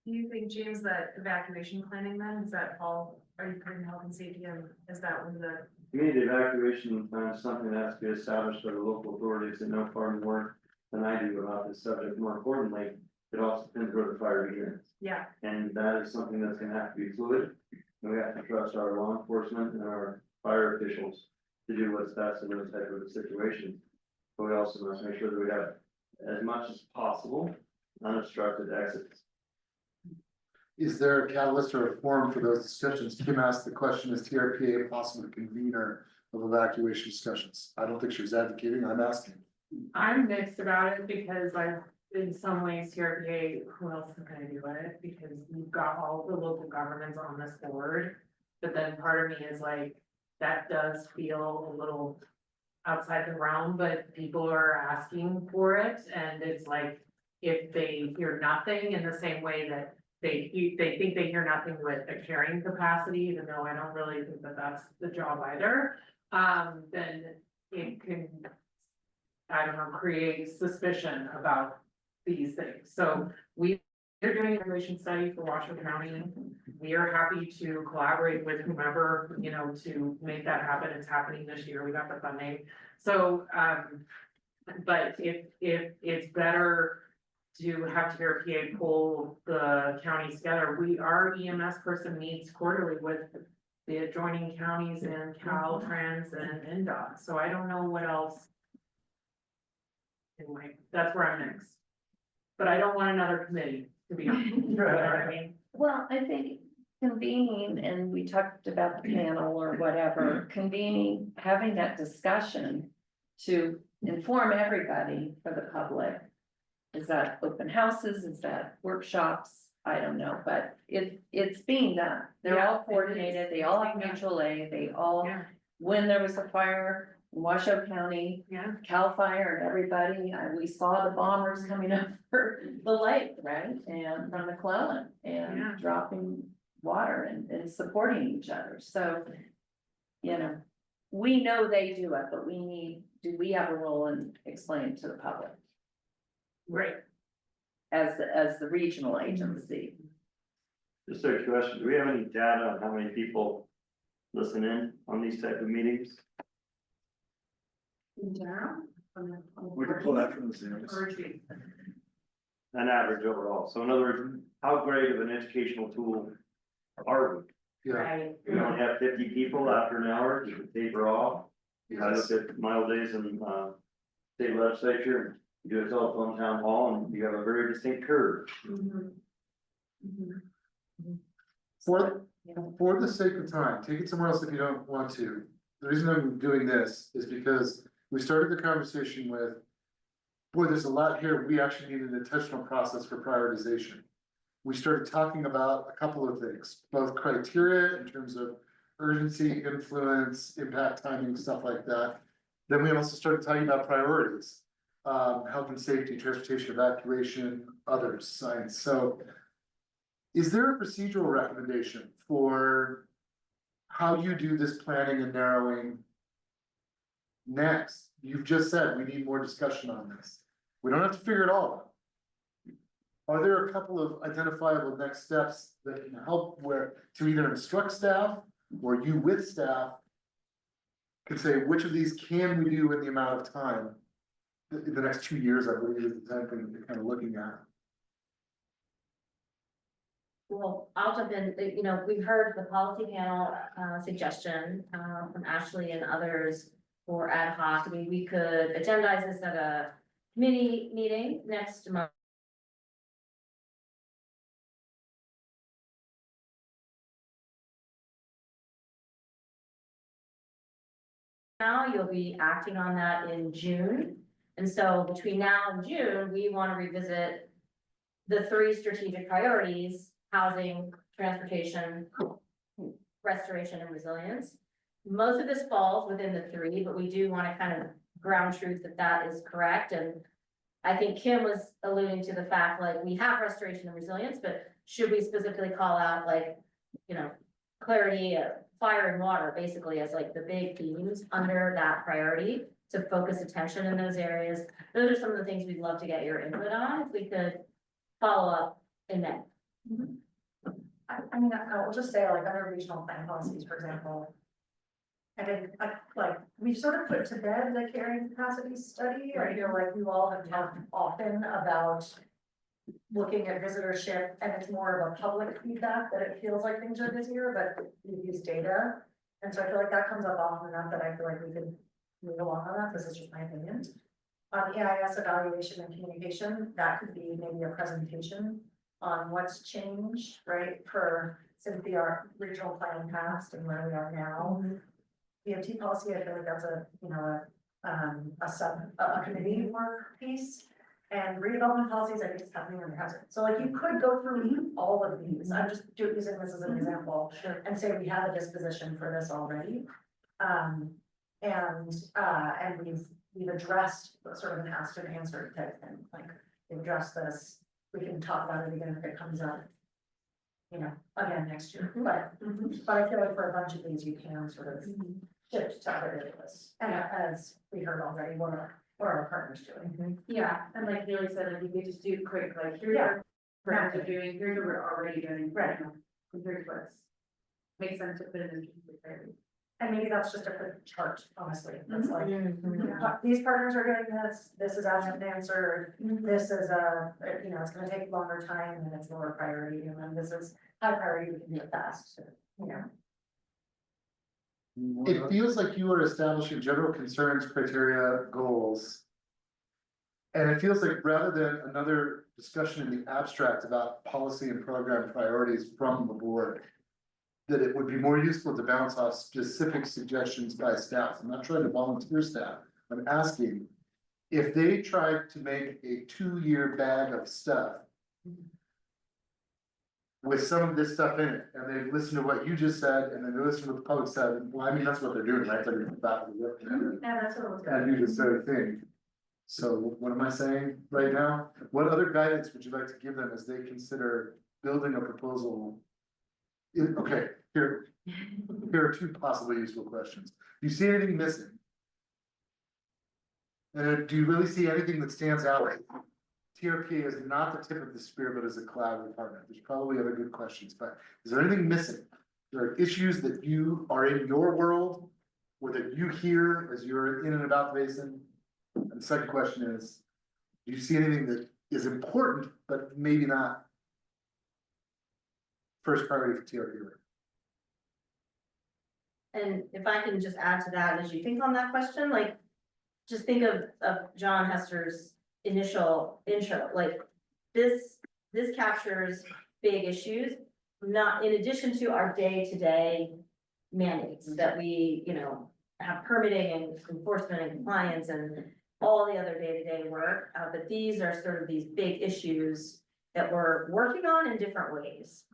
Do you think, James, that evacuation planning then, is that all, are you putting health and safety in, is that one of the? To me, the evacuation plan is something that has to be established by the local authorities that know far more than I do about this subject. More importantly, it also depends where the fire begins. Yeah. And that is something that's gonna have to be fluid. And we have to trust our law enforcement and our fire officials to do what's best in those type of situations. But we also must make sure that we have as much as possible unobstructed exits. Is there a catalyst or a forum for those discussions? Kim asked the question, is TRPA a possible convener of evacuation discussions? I don't think she was advocating, I'm asking. I'm mixed about it because in some ways, TRPA, who else is gonna do it? Because you've got all the local governments on this board. But then part of me is like, that does feel a little outside the realm, but people are asking for it. And it's like, if they hear nothing in the same way that they think they hear nothing with a carrying capacity, even though I don't really think that that's the job either. Then it can, I don't know, create suspicion about these things. So we are doing an evaluation study for Washington County. We are happy to collaborate with whomever, to make that happen. It's happening this year. We got the funding. So, But if it's better to have TRPA pull the counties together, our EMS person meets quarterly with the adjoining counties and Caltrans and NDOT, so I don't know what else. Anyway, that's where I'm next. But I don't want another committee, to be honest, you know what I mean? Well, I think convening, and we talked about the panel or whatever, convening, having that discussion to inform everybody for the public. Is that open houses? Is that workshops? I don't know, but it's being done. They're all coordinated, they all have mutual aid, they all, Yeah. when there was a fire in Washoe County, Yeah. Cal Fire and everybody, we saw the bombers coming over the lake, right? And from McClellan Yeah. and dropping water and supporting each other, so. You know, we know they do it, but do we have a role in explaining to the public Right. as the regional agency? Just a question, do we have any data on how many people listen in on these type of meetings? In general? We can pull that from the Zooms. An average overall, so in other words, how great of an educational tool are we? Yeah, Right. We only have 50 people after an hour, you can taper off. I yes, looked at my old days in, state legislature, you do a telephone town hall and you have a very distinct curve. for the sake of time, take it somewhere else if you don't want to. The reason I'm doing this is because we started the conversation with, boy, there's a lot here, we actually need an intentional process for prioritization. We started talking about a couple of things, both criteria in terms of urgency, influence, impact, timing, stuff like that. Then we also started talking about priorities, health and safety, transportation, evacuation, others, science. So is there a procedural recommendation for how you do this planning and narrowing next? You've just said we need more discussion on this. We don't have to figure it all out. Are there a couple of identifiable next steps that can help to either instruct staff or you with staff can say, which of these can we do in the amount of time? In the next 2 years, I believe is the time frame that you're kind of looking at. Well, I'll jump in, we've heard the policy panel, suggestion, from Ashley and others for ad hoc. I mean, we could agendize this at a committee meeting next month. Now you'll be acting on that in June. And so between now and June, we want to revisit the 3 strategic priorities: housing, transportation, restoration, and resilience. Most of this falls within the 3, but we do want to kind of ground truth that is correct. And I think Kim was alluding to the fact, like, we have restoration and resilience, but should we specifically call out, like, clarity, fire and water, basically, as like the big themes under that priority to focus attention in those areas? Those are some of the things we'd love to get your input on, if we could follow up in May. I mean, I'll just say, like, under regional plan policies, for example. I think, we've sort of put to bed the carrying capacity study. I feel like you all have talked often about looking at visitorship, and it's more of a public feedback that it feels like things are busier, but we use data. And so I feel like that comes up often enough that I feel like we could move along on that. This is just my opinion. EIS evaluation and communication, that could be maybe a presentation on what's changed, right, since the regional plan passed and where we are now. DOT policy, I feel like that's a committee work piece. And redevelopment policies, I think it's happening in the housing. So like you could go through all of these. I'm just using this as an example and say we have a disposition for this already. And we've addressed sort of an asked and answered type thing, like we've addressed this, we can talk about it again if it comes up, again next year. But I feel like for a bunch of these, you can sort of shift to other areas. And as we heard already, what are our partners doing? Yeah, and like Neely said, I think we just do quick, like, here's Yeah. what our partners are doing, here's what we're already doing. Right. Compared to what's makes sense to put in the priority. And maybe that's just a quick chart, honestly, that's like, these partners are doing this is as an answer, this is it's gonna take longer time and it's lower priority, and then this is high priority, we can do it fast, It feels like you are establishing general concerns, criteria, goals. And it feels like rather than another discussion in the abstract about policy and program priorities from the board, that it would be more useful to bounce off specific suggestions by staff. I'm not trying to volunteer staff. I'm asking if they tried to make a 2-year bag of stuff with some of this stuff in it, and they listen to what you just said, and then they listen to what the public said, well, I mean, that's what they're doing, right? They're about to look yeah, that's what it was. and do this sort of thing. So what am I saying right now? What other guidance would you like to give them as they consider building a proposal? Okay, here are 2 possibly useful questions. Do you see anything missing? And do you really see anything that stands out? TRPA is not the tip of the spear, but is a cloud department. There's probably other good questions, but is there anything missing? There are issues that you are in your world, or that you hear as you're in and about the basin? And the second question is, do you see anything that is important, but maybe not first priority for TRPA? And if I can just add to that, as you think on that question, like, just think of John Hester's initial intro, like, this captures big issues, not in addition to our day-to-day mandates that we, have permitting and enforcement and compliance and all the other day-to-day work, but these are sort of these big issues that we're working on in different ways.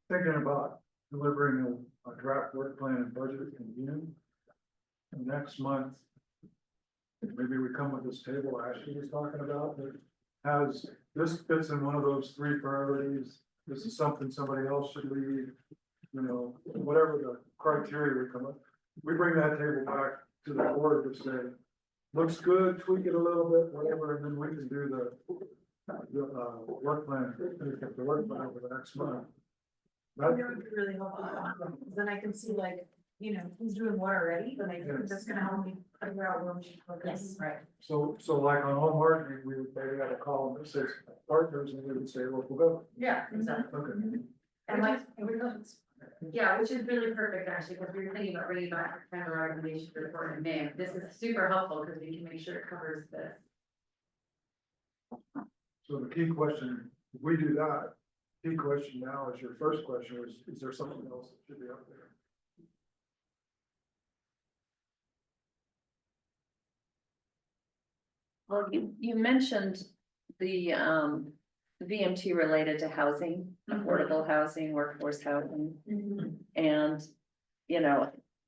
Thinking about delivering a draft work plan and budget in June. And next month, maybe we come with this table Ashley was talking about, that has, this fits in one of those 3 priorities. This is something somebody else should lead, whatever the criteria we come up. We bring that table back to the board to say, looks good, tweak it a little bit, whatever, and then we can do the work plan, the work plan over the next month. That would be really helpful, because then I can see who's doing what already, then I think that's gonna help me figure out where we should focus. Right. So like on home marketing, we would maybe have a column that says partners, and we would say local government. Yeah, exactly. Okay. And Yeah, which is really perfect, actually, because we were thinking about bringing back kind of our recommendation report in May. This is super helpful because we can make sure it covers this. So the key question, if we do that, key question now is your first question was, is there something else that should be up there? Well, you mentioned the VMT related to housing, affordable housing, workforce housing. And,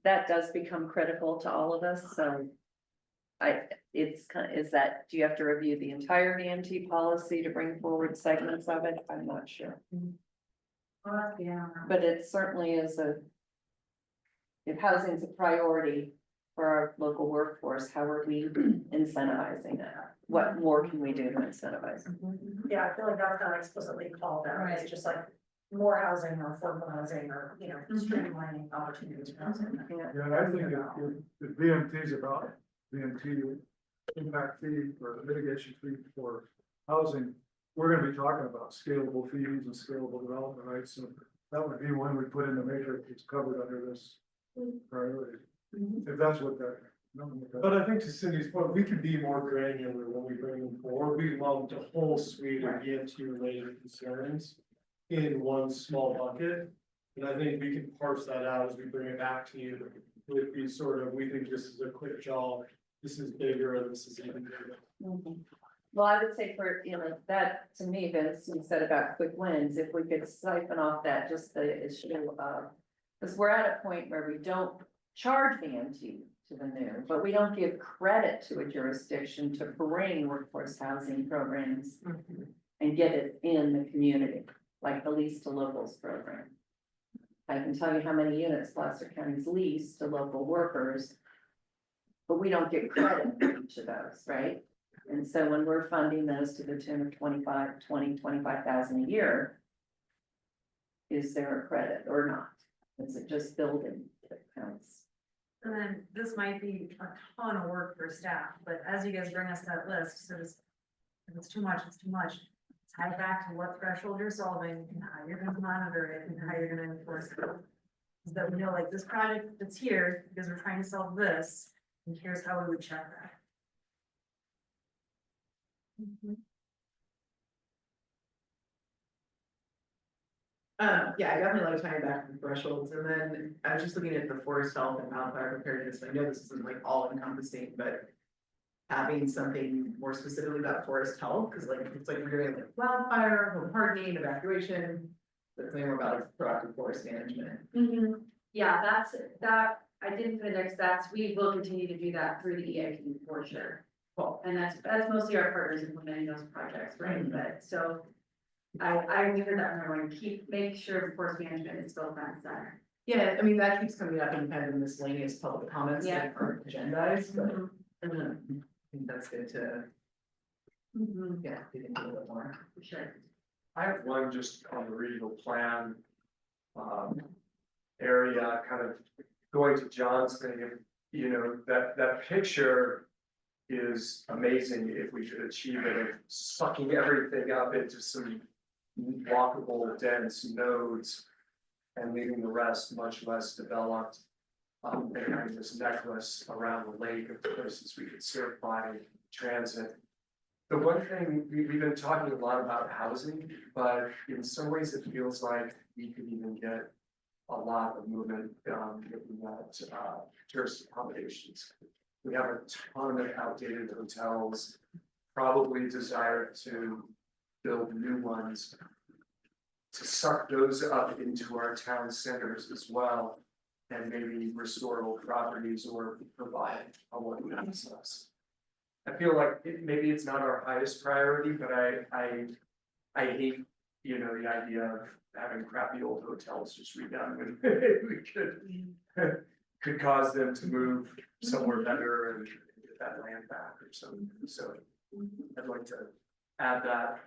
that does become critical to all of us, so. Do you have to review the entire VMT policy to bring forward segments of it? I'm not sure. But it certainly is if housing is a priority for our local workforce, how are we incentivizing that? What more can we do to incentivize? yeah, I feel like that's not explicitly called out, it's just like more housing or affordable housing or, streamlining opportunities for housing. Yeah, and I think if VMT is about VMT impact fee or mitigation fee for housing, we're gonna be talking about scalable fees and scalable development, right? So that would be one we put in the matrix that's covered under this priority. If that's what that. But I think to Cindy's point, we can be more granular when we bring them forward. We lumped a whole suite of EMT related concerns in one small bucket. And I think we can parse that out as we bring it back to you with these sort of, we think this is a quick job, this is bigger, and this is even bigger. Well, I would say for, that to me, Vince, you said about quick wins, if we could siphon off that, just the issue of, because we're at a point where we don't charge VMT to the new, but we don't give credit to a jurisdiction to bring workforce housing programs and get it in the community, like the lease to locals program. I can tell you how many units Placer County's leased to local workers, but we don't get credit for each of those, right? And so when we're funding those to the tune of 25,000 a year. Is there a credit or not? Is it just building that counts? And then this might be a ton of work for staff, but as you guys bring us that list, so if it's too much, it's too much. Tie it back to what threshold you're solving and how you're gonna monitor it and how you're gonna enforce it. Is that we know like this project that's here because we're trying to solve this, and here's how we would check that. Yeah, I definitely like tying back to the thresholds, and then I was just looking at the forest health and wildfire preparedness, and I know this isn't like all encompassing, but. Having something more specifically about forest health, because like, it's like we're doing like wildfire, home hardening, evacuation. But it's more about like proactive forest management. Yeah, that, I didn't put index, we will continue to do that through the EIP for sure. Cool. And that's mostly our partners implementing those projects, right? But so I heard that from everyone, make sure forest management is still front and center. Yeah, I mean, that keeps coming up in kind of miscellaneous public comments Yeah. that aren't agendized, but. I think that's good to, yeah, dig into a little bit more. For sure. I have one just on the regional plan. Area, kind of going to John's thing, if, you know, that picture. Is amazing if we could achieve it of sucking everything up into some walkable dense nodes. And leaving the rest much less developed. And having this necklace around the lake of places we could serve by transit. The one thing, we've been talking a lot about housing, but in some ways it feels like we could even get a lot of movement, looking at, tourist accommodations. We have a ton of outdated hotels, probably desire to build new ones. To suck those up into our town centers as well. And maybe restore old properties or provide a what access. I feel like maybe it's not our highest priority, but I hate, you know, the idea of having crappy old hotels just redone when we could cause them to move somewhere better and get that land back or something. So I'd like to add that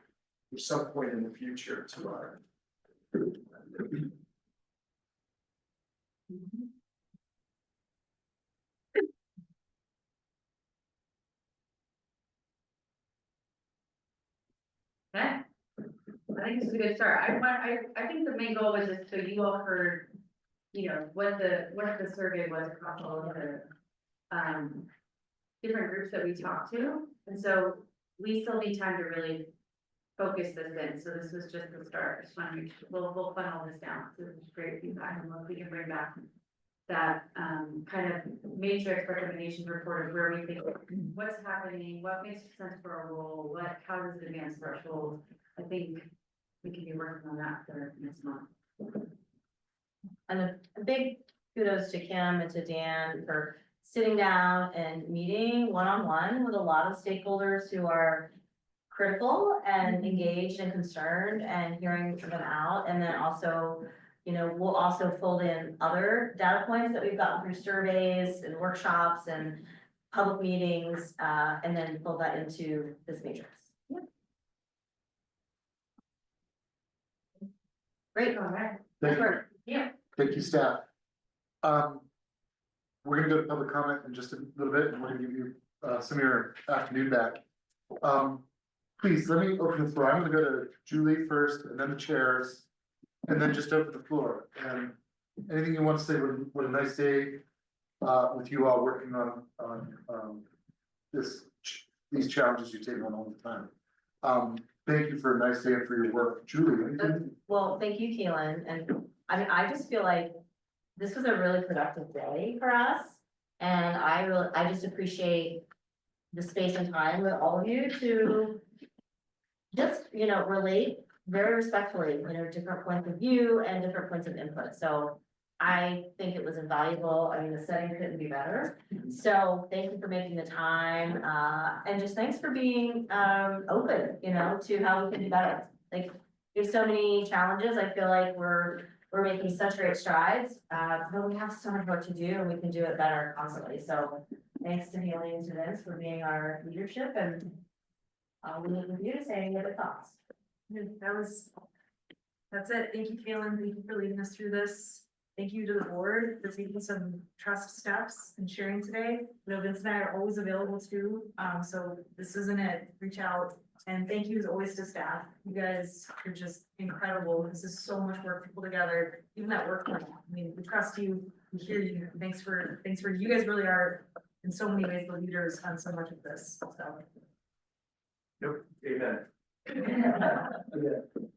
at some point in the future to our. Okay. I think this is a good start. I think the main goal was just so you all heard, you know, what the survey was across all of the different groups that we talked to. And so we still need time to really focus this in. So this was just the start. I just want to make sure we'll funnel this down. So this is great feedback, and we can bring back that kind of matrix recommendation report of where we think what's happening, what makes sense for our role, how does it advance threshold. I think we can be working on that for next month. And a big kudos to Kim and to Dan for sitting down and meeting one-on-one with a lot of stakeholders who are critical and engaged and concerned, and hearing them out. And then also, you know, we'll also fold in other data points that we've gotten through surveys and workshops and public meetings, and then fold that into this matrix. Great, all right. Thank you. Yeah. Thank you, staff. We're gonna go to public comment in just a little bit, and we're gonna give you some of your afternoon back. Please, let me open the floor. I'm gonna go to Julie first, and then the chairs, and then just open the floor. And anything you want to say, what a nice day with you all working on these challenges you take on all the time. Thank you for a nice day and for your work. Julie, anything? Well, thank you, Keelan, and I just feel like this was a really productive day for us. And I just appreciate the space and time with all of you to just, you know, relate very respectfully, you know, different points of view and different points of input. So I think it was invaluable. I mean, the setting couldn't be better. So thank you for making the time, and just thanks for being open, you know, to how we can do better. Like, there's so many challenges. I feel like we're making such great strides, but we have so much work to do, and we can do it better constantly. So thanks to Haley and to this for being our leadership, and we need you to say any other thoughts. That's it. Thank you, Kaylin. Thank you for leading us through this. Thank you to the board for taking some trust steps and sharing today. I know Vince and I are always available too. So this isn't it. Reach out. And thank you as always to staff. You guys are just incredible. This is so much work to pull together, even that work plan. I mean, we trust you, we hear you. Thanks for, you guys really are in so many ways the leaders on so much of this, so. Nope, amen.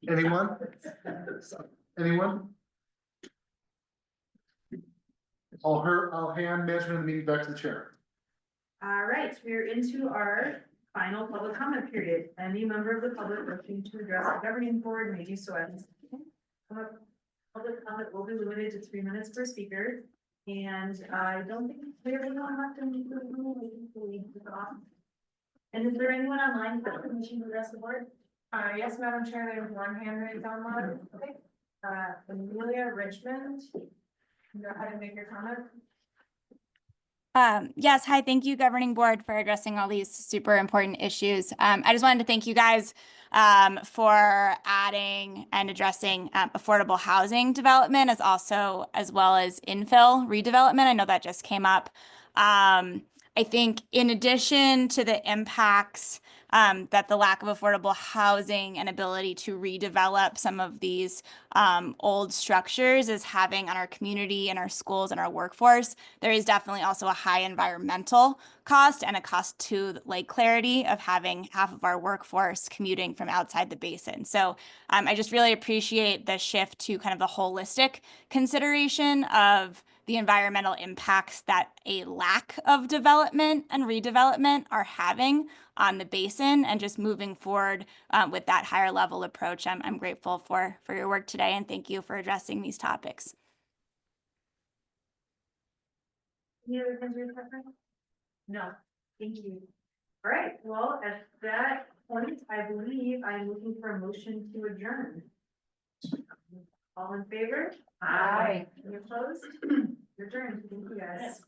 Anyone? Anyone? I'll hand management of the meeting back to the chair. All right, we're into our final public comment period. Any member of the public wishing to address the governing board may do so at this time. Public comment will be limited to 3 minutes per speaker. And I don't think we have anyone left in the room. And is there anyone online wishing to address the board? Yes, Madam Chair, there's one hand raised online. Okay. Amelia Richmond. Go ahead and make your comment. Yes, hi, thank you, Governing Board, for addressing all these super important issues. I just wanted to thank you guys for adding and addressing affordable housing development as well as infill redevelopment. I know that just came up. I think in addition to the impacts that the lack of affordable housing and ability to redevelop some of these old structures is having on our community and our schools and our workforce, there is definitely also a high environmental cost and a cost to Lake Clarity of having half of our workforce commuting from outside the basin. So I just really appreciate the shift to kind of the holistic consideration of the environmental impacts that a lack of development and redevelopment are having on the basin, and just moving forward with that higher level approach. I'm grateful for your work today, and thank you for addressing these topics. Any other things you're preferring? No, thank you. All right, well, at that point, I believe I'm looking for a motion to adjourn. All in favor? Aye. Any opposed? You're adjourned. Thank you guys.